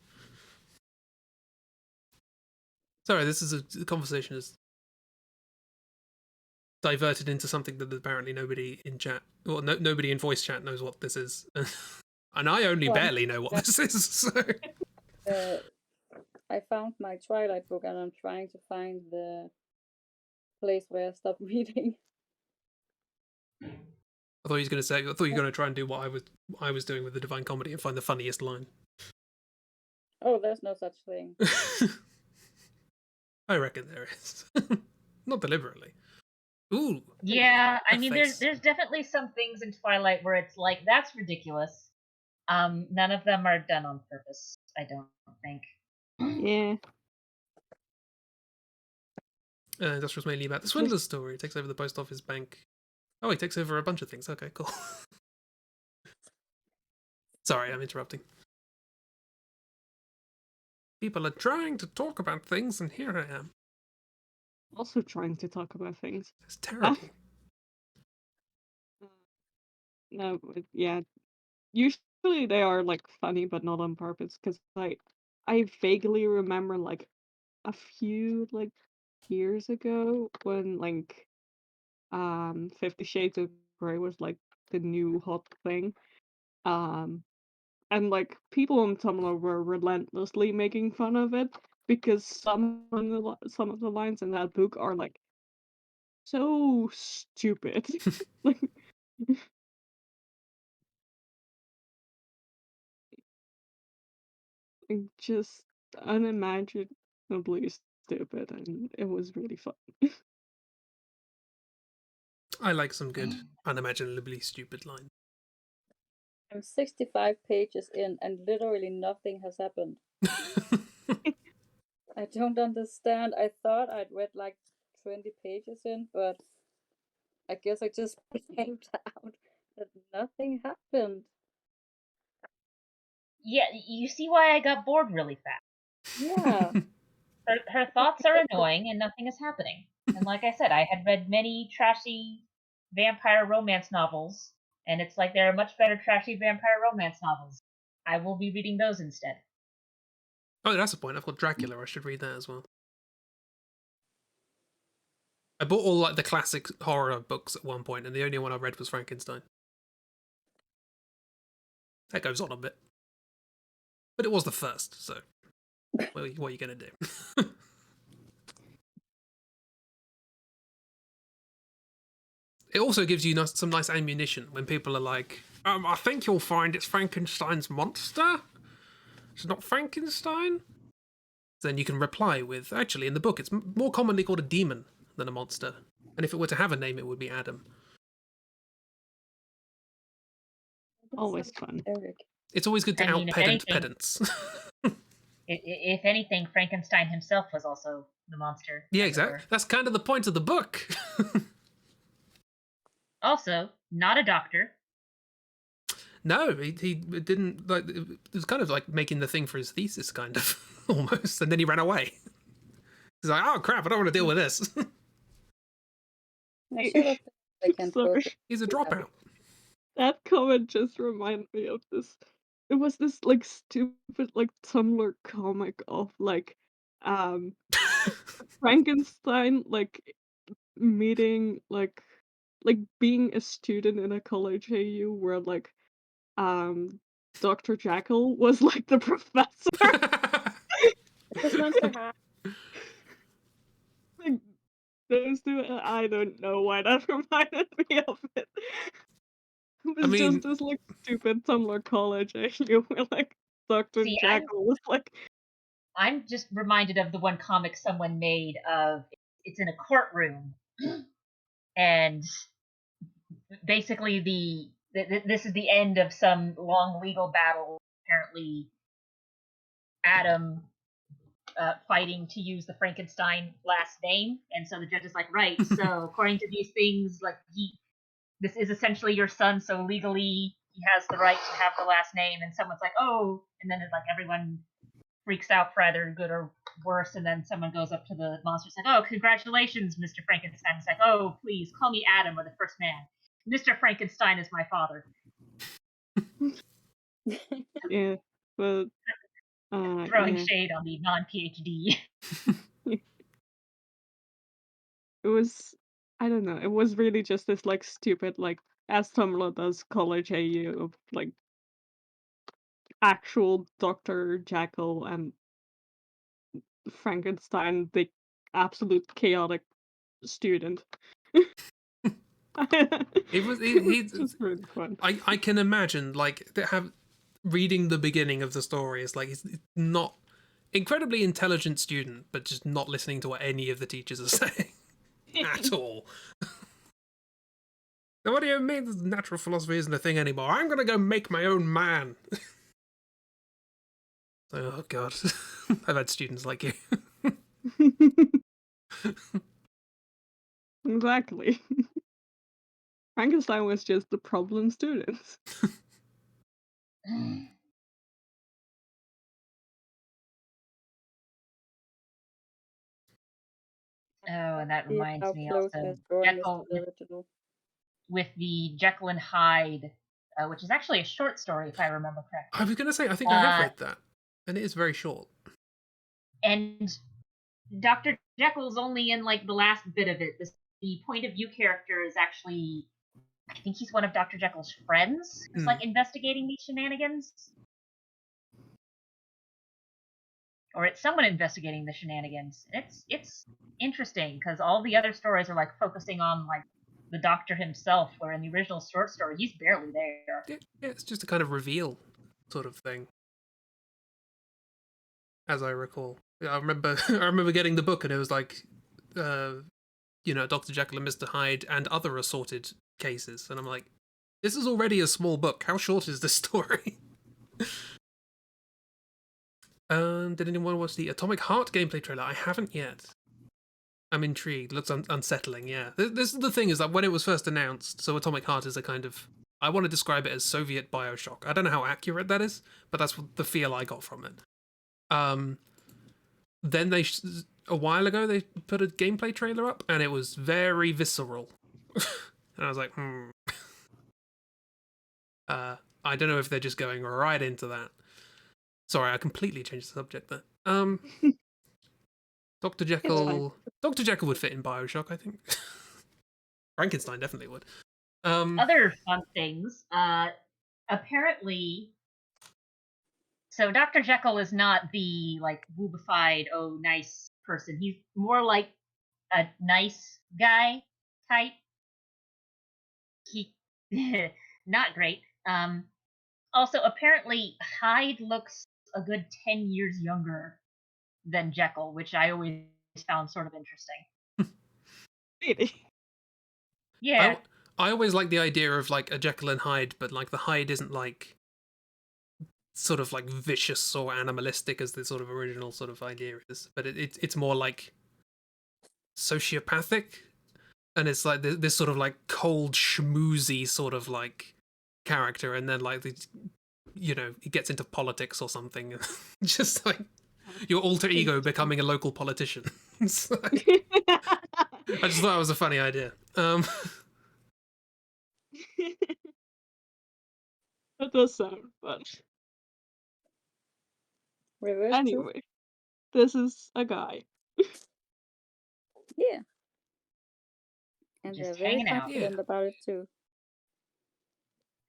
Sorry, the conversation is diverted into something that apparently nobody in chat, well, nobody in voice chat knows what this is. And I only Well, barely know what this is, so... I found my Twilight book and I'm trying to find the place where I stopped reading. I thought you were going to try and do what I was doing with the Divine Comedy and find the funniest line. Oh, there's no such thing. I reckon there is. Not deliberately. Ooh. Yeah, I a mean, face. there's definitely some things in Twilight where it's like, that's ridiculous. None of them are done on purpose, I don't think. yeah. Industrial's mainly about the swindler's story. He takes over the post office bank. Oh, he takes over a bunch of things. Okay, cool. Sorry, I'm interrupting. People are trying to talk about things, and here I am. Also trying to talk about things. It's terrible. No, yeah. Usually they are like funny, but not on purpose. Because I vaguely remember like a few like years ago when like 50 Shades of Grey was like the new hot thing. And like people on Tumblr were relentlessly making fun of it because some of the lines in that book are like so stupid. Like just unimaginably stupid, and it was really fun. I like some good, unimaginably stupid lines. I'm 65 pages in and literally nothing has happened. I don't understand. I thought I'd read like 20 pages in, but I guess I just blanked out that nothing happened. Yeah, you see why I got bored really fast. Yeah. Her thoughts are annoying and nothing is happening. And like I said, I had read many trashy vampire romance novels, and it's like there are much better trashy vampire romance novels. I will be reading those instead. Oh, that's a point. I've got Dracula. I should read that as well. I bought all like the classic horror books at one point, and the only one I read was Frankenstein. That goes on a bit, but it was the first. So, what are you gonna do? It also gives you some nice ammunition when people are like, I think you'll find it's Frankenstein's monster. It's not Frankenstein. Then you can reply with, actually, in the book, it's more commonly called a demon than a monster. And if it were to have a name, it would be Adam. Always fun. Eric. It's always good to I mean, if out-pedant anything- pedants. If anything, Frankenstein himself was also the monster. Yeah, as it exactly. were. That's kind of the point of the book. Also, not a doctor. No, he didn't, like, it was kind of like making the thing for his thesis, kind of, almost, and then he ran away. He's like, oh crap, I don't want to deal with this. I should have I can't Sorry. focus. He's a dropout. That comment just reminded me of this. It was this like stupid like Tumblr comic of like Frankenstein like meeting like like being a student in a college AU where like um Dr. Jekyll was like the professor. This Monster High. Like those two, I don't know why that reminded me of it. It I was just mean, this like stupid Tumblr college AU where like Dr. See, Jekyll was like I'm just reminded of the one comic someone made of it's in a courtroom, and basically this is the end of some long legal battle. Apparently, Adam fighting to use the Frankenstein last name, and so the judge is like, right. So according to these things, like this is essentially your son, so legally he has the right to have the last name. And someone's like, oh, and then it's like everyone freaks out for either good or worse, and then someone goes up to the monster and like, oh, congratulations, Mr. Frankenstein. It's like, oh, please call me Adam or the first man. Mr. Frankenstein is my father. yeah, but Throwing yeah. shade on the non-PhD. It was I don't know, it was really just this like stupid like as Tumblr does college AU of like actual Dr. Jekyll and Frankenstein, the absolute chaotic student. it was It was he. just really fun. I can imagine like reading the beginning of the story is like he's not incredibly intelligent student, but just not listening to what any of the teachers are saying at all. Now, what do you mean natural philosophy isn't a thing anymore? I'm gonna go make my own man. Oh god, I've had students like you. Exactly. Frankenstein was just the problem student. Oh, and that See reminds how me close also the story is Jekyll to the original. with the Jekyll and Hyde, which is actually a short story if I remember I correctly. was gonna say I think I have read that, and it is very short. And Dr. Jekyll's only in like the last bit of it. The point of view character is actually, I think he's one of Dr. Jekyll's friends who's like investigating these shenanigans. Or it's someone investigating the shenanigans. It's interesting because all the other stories are like focusing on like the doctor himself, where in the original short story he's barely there. Yeah, it's just a kind of reveal sort of thing, as I recall. I remember I remember getting the book and it was like, Dr. Jekyll and Mr. Hyde and other assorted cases, and I'm like, this is already a small book. How short is this story? Did anyone watch the Atomic Heart gameplay trailer? I haven't yet. I'm intrigued. Looks unsettling, yeah. This is the thing, is that when it was first announced, so Atomic Heart is a kind of, I want to describe it as Soviet Bioshock. I don't know how accurate that is, but that's the feel I got from it. Then a while ago, they put a gameplay trailer up, and it was very visceral. And I was like, I don't know if they're just going right into that. Sorry, I completely changed the subject there. Dr. Jekyll would fit in Bioshock, I think. Frankenstein definitely would. Other fun things. Apparently, so Dr. Jekyll is not the like woobified, oh nice person. He's more like a nice guy type. He not great. Also, apparently, Hyde looks a good 10 years younger than Jekyll, which I always found sort of interesting. Really? Yeah. I always like the idea of like a Jekyll and Hyde, but like the Hyde isn't like sort of like vicious or animalistic as the sort of original sort of idea is, but it's more like sociopathic, and it's like this sort of like cold schmoozy sort of like character, and then like it gets into politics or something. Just like your alter ego becoming a local politician. Like, I just thought it was a funny idea. That does sound fun. Reverse truth. Anyway, this is a guy. Yeah. And just they're very hanging out. Yeah. confident about it too.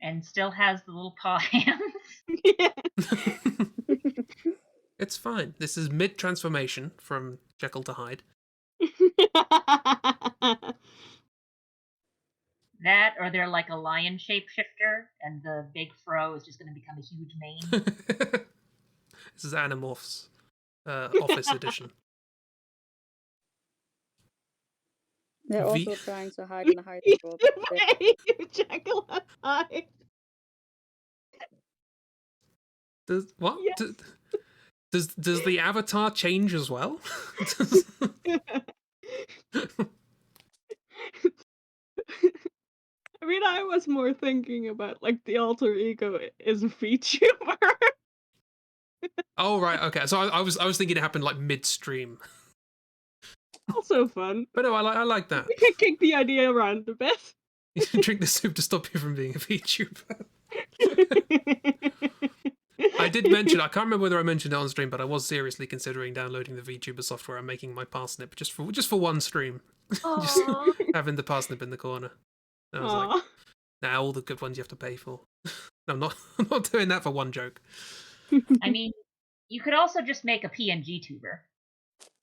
And still has the little paw hands. Yeah. It's fine. This is mid-transformation from Jekyll to Hyde. That, or they're like a lion shapeshifter, and the big fro is just going to become a huge mane. This is Animorphs Office Edition. They're V- also trying to hide in the hiding He's world. the way you Jekyll and Hyde. Does what? Yes. Does the avatar change as well? I mean, I was more thinking about like the alter ego is a VTuber. Oh right, okay. So I was thinking it happened like midstream, Also fun. but no, I like that. We can kick the idea around a bit. You drink the soup to stop you from being a VTuber. I did mention, I can't remember whether I mentioned it on stream, but I was seriously considering downloading the VTuber software and making my parsnip just for one stream. Just Aw. having the parsnip in the corner. And I was like, Aw. nah, all the good ones you have to pay for. I'm not doing that for one joke. I mean, you could also just make a PNG tuber.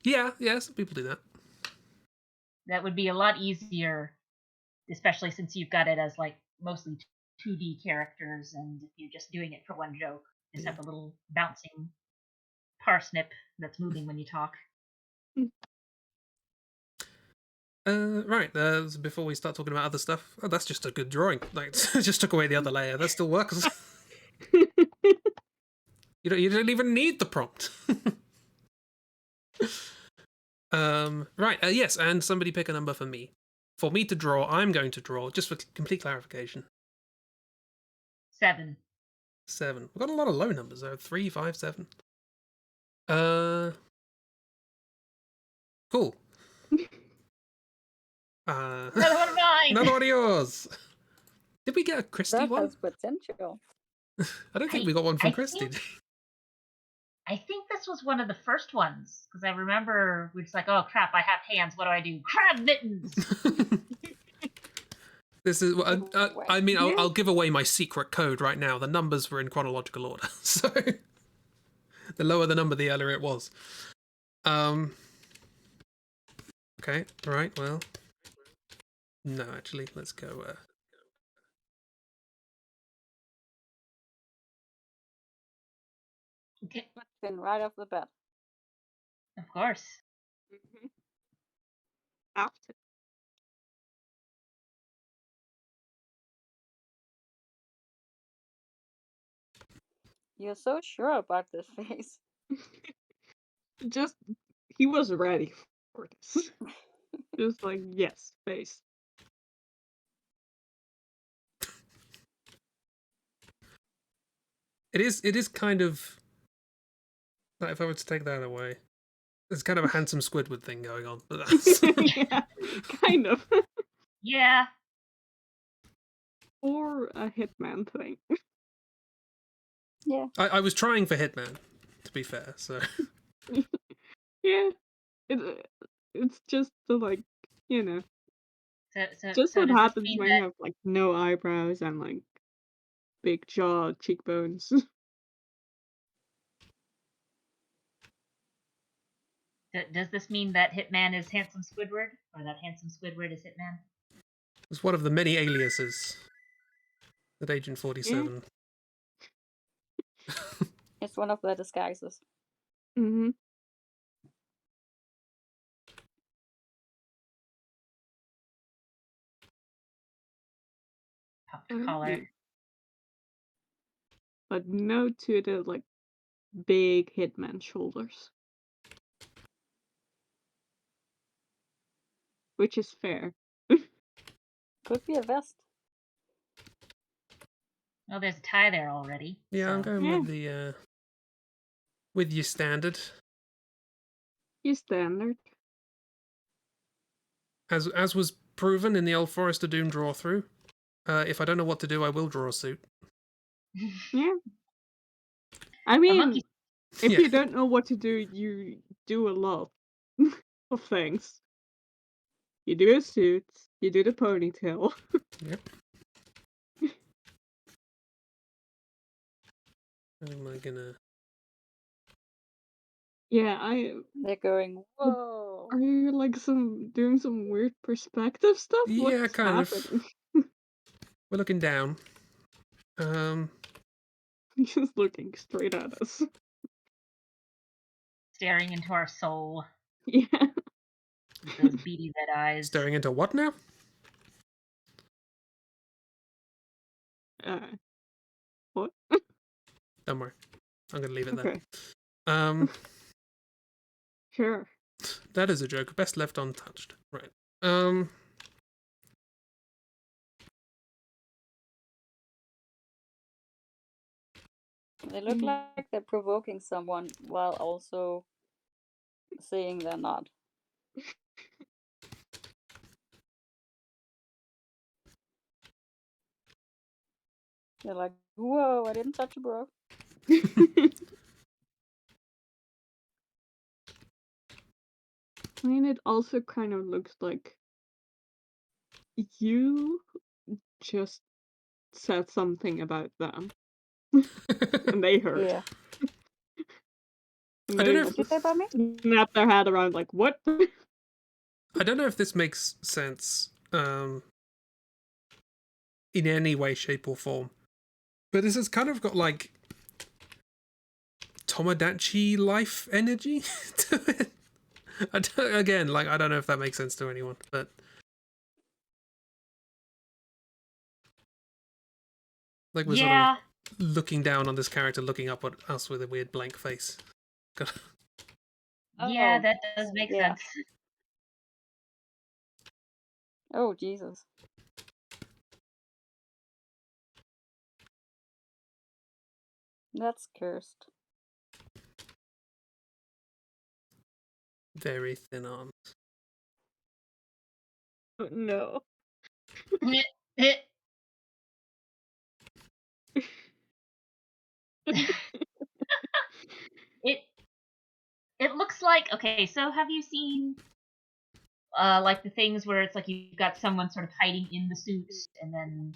Yeah, some people do that. That would be a lot easier, especially since you've got it as like mostly 2D characters, and if you're just doing it for one joke, just have a little bouncing parsnip that's moving when you talk. Right, so before we start talking about other stuff, oh, that's just a good drawing. Like, it just took away the other layer. That still works. You don't even need the prompt. Right, yes, and somebody pick a number for me. For me to draw, I'm going to draw, just for complete clarification, 7. 7. We've got a lot of low numbers though. 3, 5, 7. Cool. Another one of mine! Another one of yours. Did we get a Christi That one? has potential. I don't think we got one from I Christi. I think this was one of the first ones, because I remember we were just like, oh crap, I have hands, what do I do? Crab mittens! This is. I mean, Yeah. I'll give away my secret code right now. The numbers were in chronological order, so the lower the number, the earlier it was. Okay. Right. Well. No, actually, let's go. Okay, Been right off the bat. of course. Mhm. After. You're so sure about this face. Just he was ready for this. Just like yes, face. It is kind of. Like, if I were to take that away, there's kind of a handsome Squidward thing going on. But that's... Yeah, kind of. Yeah. Or a Hitman thing. Yeah. I was trying for Hitman, to be fair. So Yeah, it's just the like you know, just So what does this happens mean when you have like no eyebrows and like big jaw, cheekbones. does this mean that Hitman is handsome Squidward, or that handsome Squidward is Hitman? it's one of the many aliases that Agent 47. It's one of the disguises. Mm-hmm. Popped collar. But no to the like big Hitman shoulders, which is fair. Could be a vest. Well, there's a tie there already. Yeah, I'm so- going Yeah. with the with your standard. He's standard. As was proven in the old Forest of Doom draw through. If I don't know what to do, I will draw a suit. Yeah. I A mean, monkey. if Yeah. you don't know what to do, you do a lot of things. You do a suit. You do the ponytail. Yep. How am I gonna? Yeah, They're going, whoa. Are you like doing some weird perspective stuff? Yeah, What's kind of. happening? We're looking down. He's just looking straight at us. Staring into our soul Yeah. with those beady red eyes. Staring into what now? What? Don't worry. I'm gonna leave it Okay. there. Sure. That is a joke. Best left untouched. Right. They look like they're provoking someone while also saying they're not. They're like, whoa, I didn't touch you, bro. I mean, it also kind of looks like you just said something about them, and they heard. Yeah. And I don't know What'd you say about me? snap their head around like, what? I don't know if this makes sense in any way, shape, or form. But this has kind of got like Tomodachi life energy to it. I don't know if that makes sense to anyone, but like we're sort of looking down on this character, looking up at us with a weird blank face. Yeah, Oh, that does make yeah. sense. Oh, Jesus. That's cursed. Very thin arms. Oh, no. It looks like, okay, so have you seen like the things where it's like you've got someone sort of hiding in the suit and then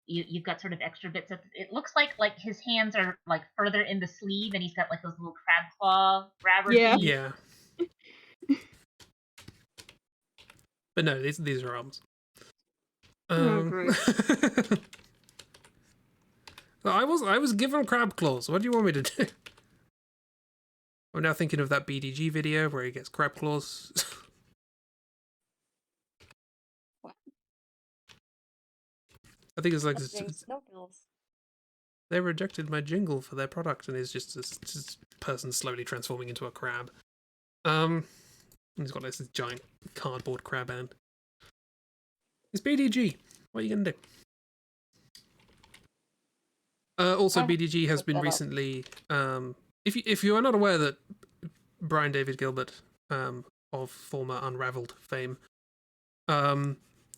you've got sort of extra bits of it looks like his hands are like further in the sleeve and he's got like those little crab claw grabber Yeah. thingies. Yeah. But no, these are arms. Great. I was given crab claws. What do you want me to do? I'm now thinking of that BDG video where he gets crab claws. What? I think it's like That's being snowballs. they rejected my jingle for their product, and it's just this person slowly transforming into a crab. He's got this giant cardboard crab hand. It's BDG. What are you gonna do? Also, I have BDG to has look been that up. recently. If you are not aware that Brian David Gilbert, of former Unraveled fame,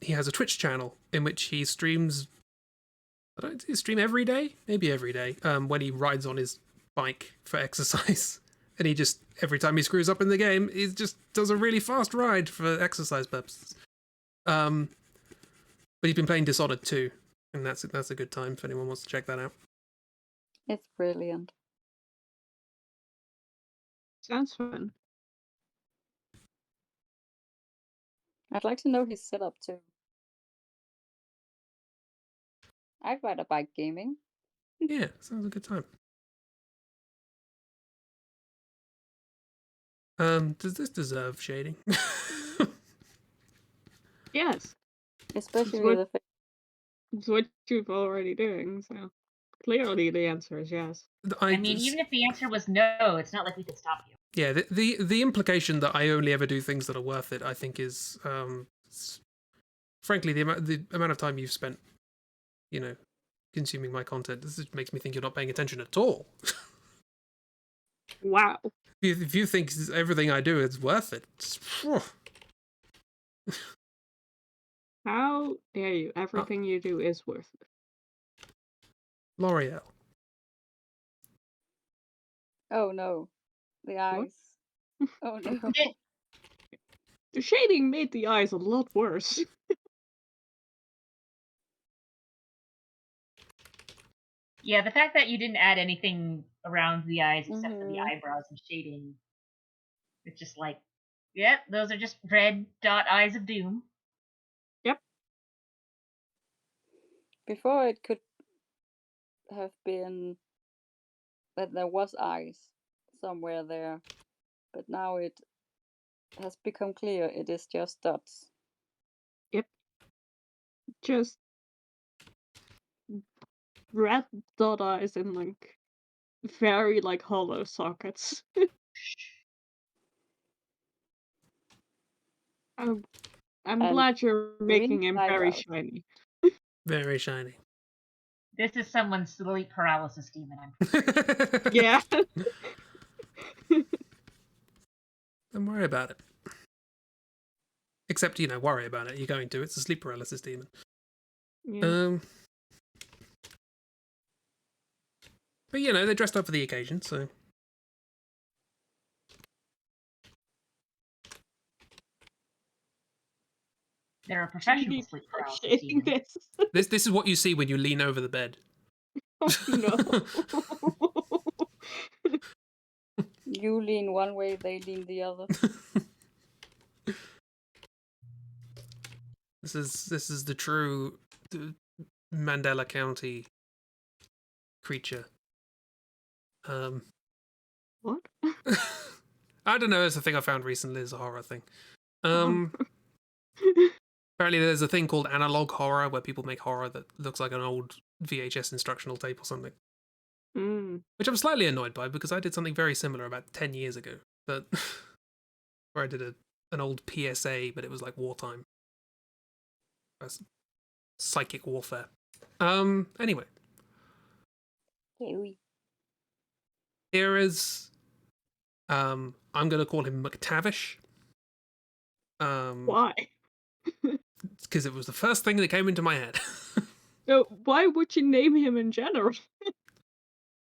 he has a Twitch channel in which he streams. I don't stream every day, maybe every day. When he rides on his bike for exercise, and he just every time he screws up in the game, he just does a really fast ride for exercise purposes. But he's been playing Dishonored 2, and that's a good time if anyone wants to check that out. It's brilliant. Sounds fun. I'd like to know his setup too. I'd ride a bike gaming. Yeah, sounds a good time. Does this deserve shading? Yes. Especially what- the It's what you've already doing, so clearly the answer is yes. I mean, even if the answer was no, it's not like we could stop you. Yeah, the implication that I only ever do things that are worth it, I think, is frankly the amount of time you've spent, consuming my content. This just makes me think you're not paying attention at all. Wow. If you think everything I do is worth it, How dare you? Everything you do is worth it. L'Oreal. Oh no. The eyes. Oh no. The shading made the eyes a lot worse. Yeah, the fact that you didn't add anything around the eyes except for the Mm-hmm. eyebrows and shading, it's just like, yep, those are just red dot eyes of doom. Yep. Before it could have been that there was eyes somewhere there, but now it has become clear it is just dots. Yep. Just red dot eyes in like very like hollow sockets. I'm And glad you're making him inside very out. shiny. Very shiny. This is someone's sleep paralysis demon, I'm sure. Yeah. Don't worry about it. Except, worry about it. You're going to. It's a sleep paralysis demon. Yeah. But, they dressed up for the occasion, so... They're a professional Chibi sleep paralysis shading demon. this. This is what you see when you lean over the bed. Oh no. You lean one way, they lean the other. This is the true Mandela County creature. What? I don't know. It's a thing I found recently. It's a horror thing. Apparently, there's a thing called analog horror where people make horror that looks like an old VHS instructional tape or something. Which I'm slightly annoyed by because I did something very similar about 10 years ago. But where I did an old PSA, but it was like wartime. Psychic warfare. Anyway. Here is I'm gonna call him McTavish. Why? Because it was the first thing that came into my head. So why would you name him in general?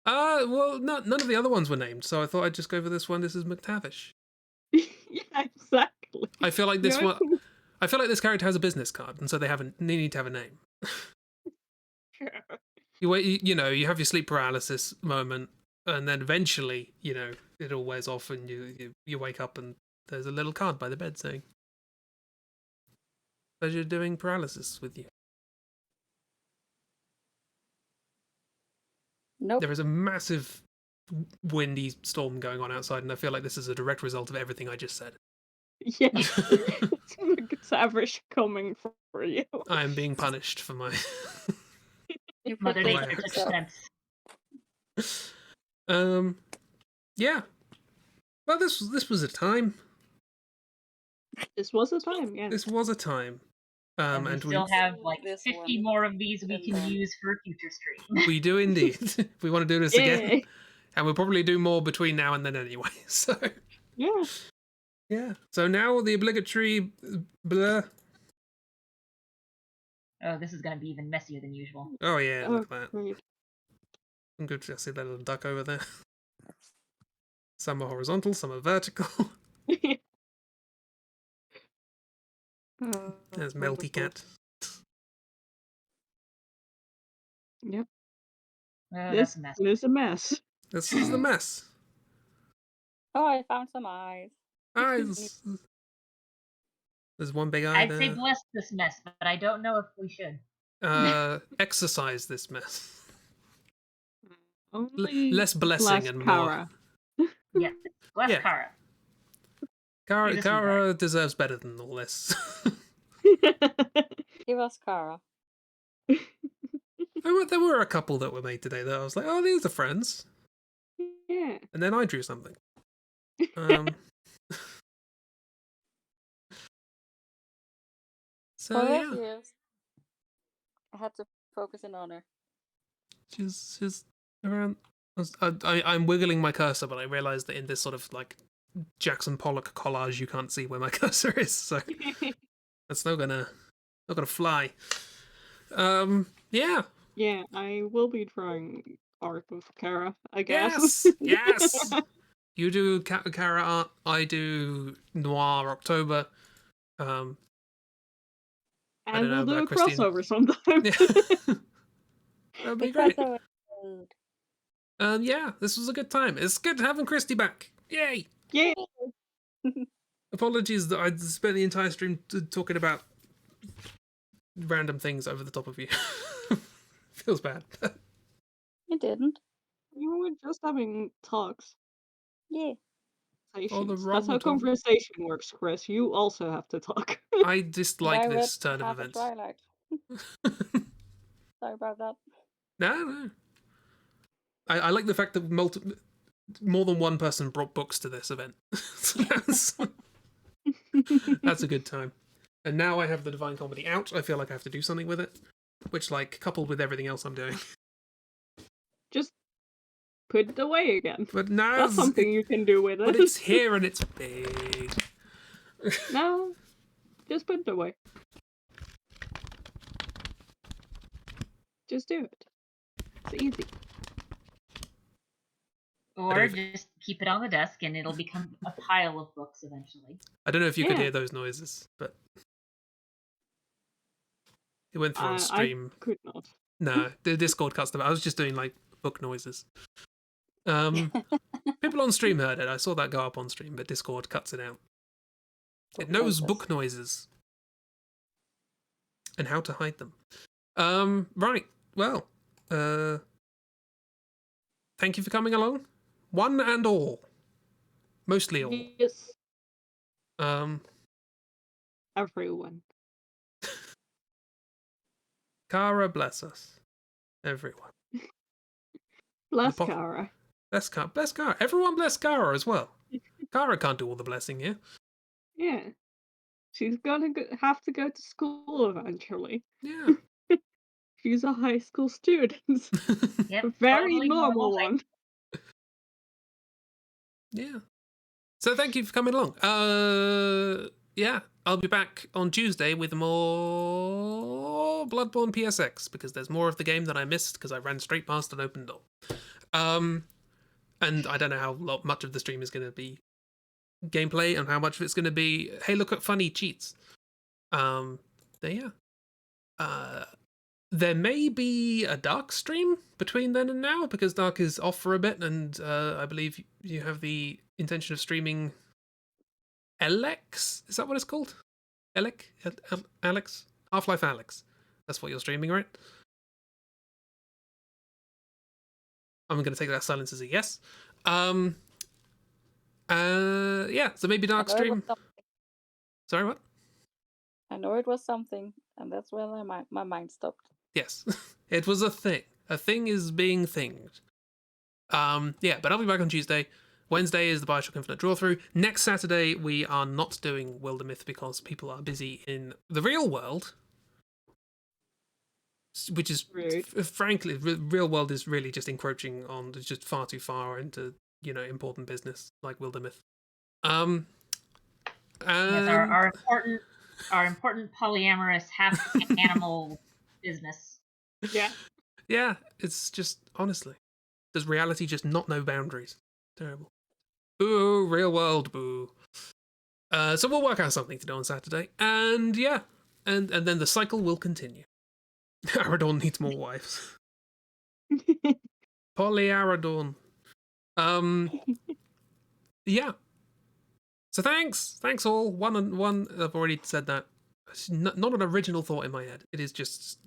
Well, none of the other ones were named, so I thought I'd just go for this one. This is McTavish. Yeah, exactly. I feel like this one. I feel like this character has a business card, and so they need to have a name. Sure. You have your sleep paralysis moment, and then eventually, it all wears off, and you wake up, and there's a little card by the bed saying, "Pleasure doing paralysis with you." Nope. There is a massive windy storm going on outside, and I feel like this is a direct result of everything I just said. Yeah. It's McTavish coming for you. I am being punished for my... You Mother protect Nature took yourself. steps. Yeah. Well, this was a time. This was a time, yeah. This was a time. And we still have like 50 more of these we can use for a future stream. We do indeed. We want to do this again. And we'll probably do more between now and then anyway. So yeah. Yeah. So now the obligatory blah. Oh, this is going to be even messier than usual. Oh yeah, look at that. Great. I'm good to see that little duck over there. Some are horizontal, some are vertical. There's Melty Cat. Yep. That's a mess. This is a mess. This is the mess. Oh, I found some eyes. Eyes. There's one big eye I'd there. say bless this mess, but I don't know if we should. Exercise this mess. Only less blessing and more. Yeah, bless Yeah. Kara. Kara deserves better than all this. Give us Kara. There were a couple that were made today that I was like, oh, these are friends. Yeah. And then I drew something. So Oh, there yeah, she is. I had to focus in on her. she's around. I'm wiggling my cursor, but I realised that in this sort of like Jackson Pollock collage, you can't see where my cursor is, so that's not gonna fly. Yeah. Yeah, I will be drawing art with Kara, I guess. Yes. You do Kara art. I do Noir October. I And don't know we'll do about a Christine. crossover sometime. Yeah. That'd be The great. crossover episode. Yeah, this was a good time. It's good having Christy back. Yay! Yeah. Apologies that I spent the entire stream talking about random things over the top of you. Feels bad. You didn't. You were just having talks. Yeah. Oh, the That's wrong how talk. conversation works, Chris. You also have to talk. I And dislike I read this turn of half of events. Twilight. Sorry about that. No. I like the fact that more than one person brought books to this event. So that's a good time. And now I have the Divine Comedy out. I feel like I have to do something with it, which, like, coupled with everything else I'm doing. Just put it away again. But now That's something you can do with it. But it's here and it's big. No, just put it away. Just do it. It's easy. Or just keep it on the desk and it'll become a pile of books eventually. I don't know if you could Yeah. hear those noises, but it went through on stream. I could not. No, the Discord cuts them. I was just doing like book noises. People on stream heard it. I saw that go up on stream, but Discord cuts it out. It knows book noises and how to hide them. Right. Well, thank you for coming along, one and all, mostly all. Yes, Um, everyone. Kara, bless us, everyone. Bless The Kara. Bless Kara. Everyone bless Kara as well. Kara can't do all the blessing here. Yeah. She's gonna have to go to school eventually. Yeah. She's a high school student. Yep, A very totally normal thing. one. Yeah. So thank you for coming along. Yeah, I'll be back on Tuesday with more Bloodborne PSX because there's more of the game that I missed because I ran straight past an open door. And I don't know how much of the stream is going to be gameplay and how much of it's going to be, hey, look at funny cheats. Yeah. There may be a Dark stream between then and now because Dark is off for a bit, and I believe you have the intention of streaming Alex. Is that what it's called? Alex? Half-Life Alex. That's what you're streaming, right? I'm going to take that silence as a yes. Yeah, so maybe Dark stream. Sorry, what? I know it was something, and that's where my mind stopped. Yes, it was a thing. A thing is being thinged. Yeah, but I'll be back on Tuesday. Wednesday is the Bioshock Infinite draw through. Next Saturday we are not doing Wildermyth because people are busy in the real world, which is frankly, real world is really just encroaching on just far too far into important business like Wildermyth. Yes, our important polyamorous half animal business. Yeah. Yeah, it's just honestly, does reality just not know boundaries? Terrible. Boo, real world, boo. So we'll work out something to do on Saturday, and yeah, and then the cycle will continue. Aradorn needs more wives. Polyaradorn. Yeah. So thanks all. One and one. I've already said that. It's not an original thought in my head. It is just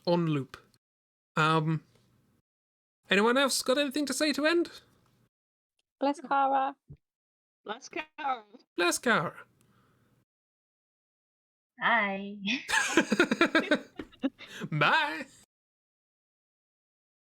on loop. Anyone else got anything to say to end? Bless Kara. Bless Kara. Bless Kara. Bye. Bye.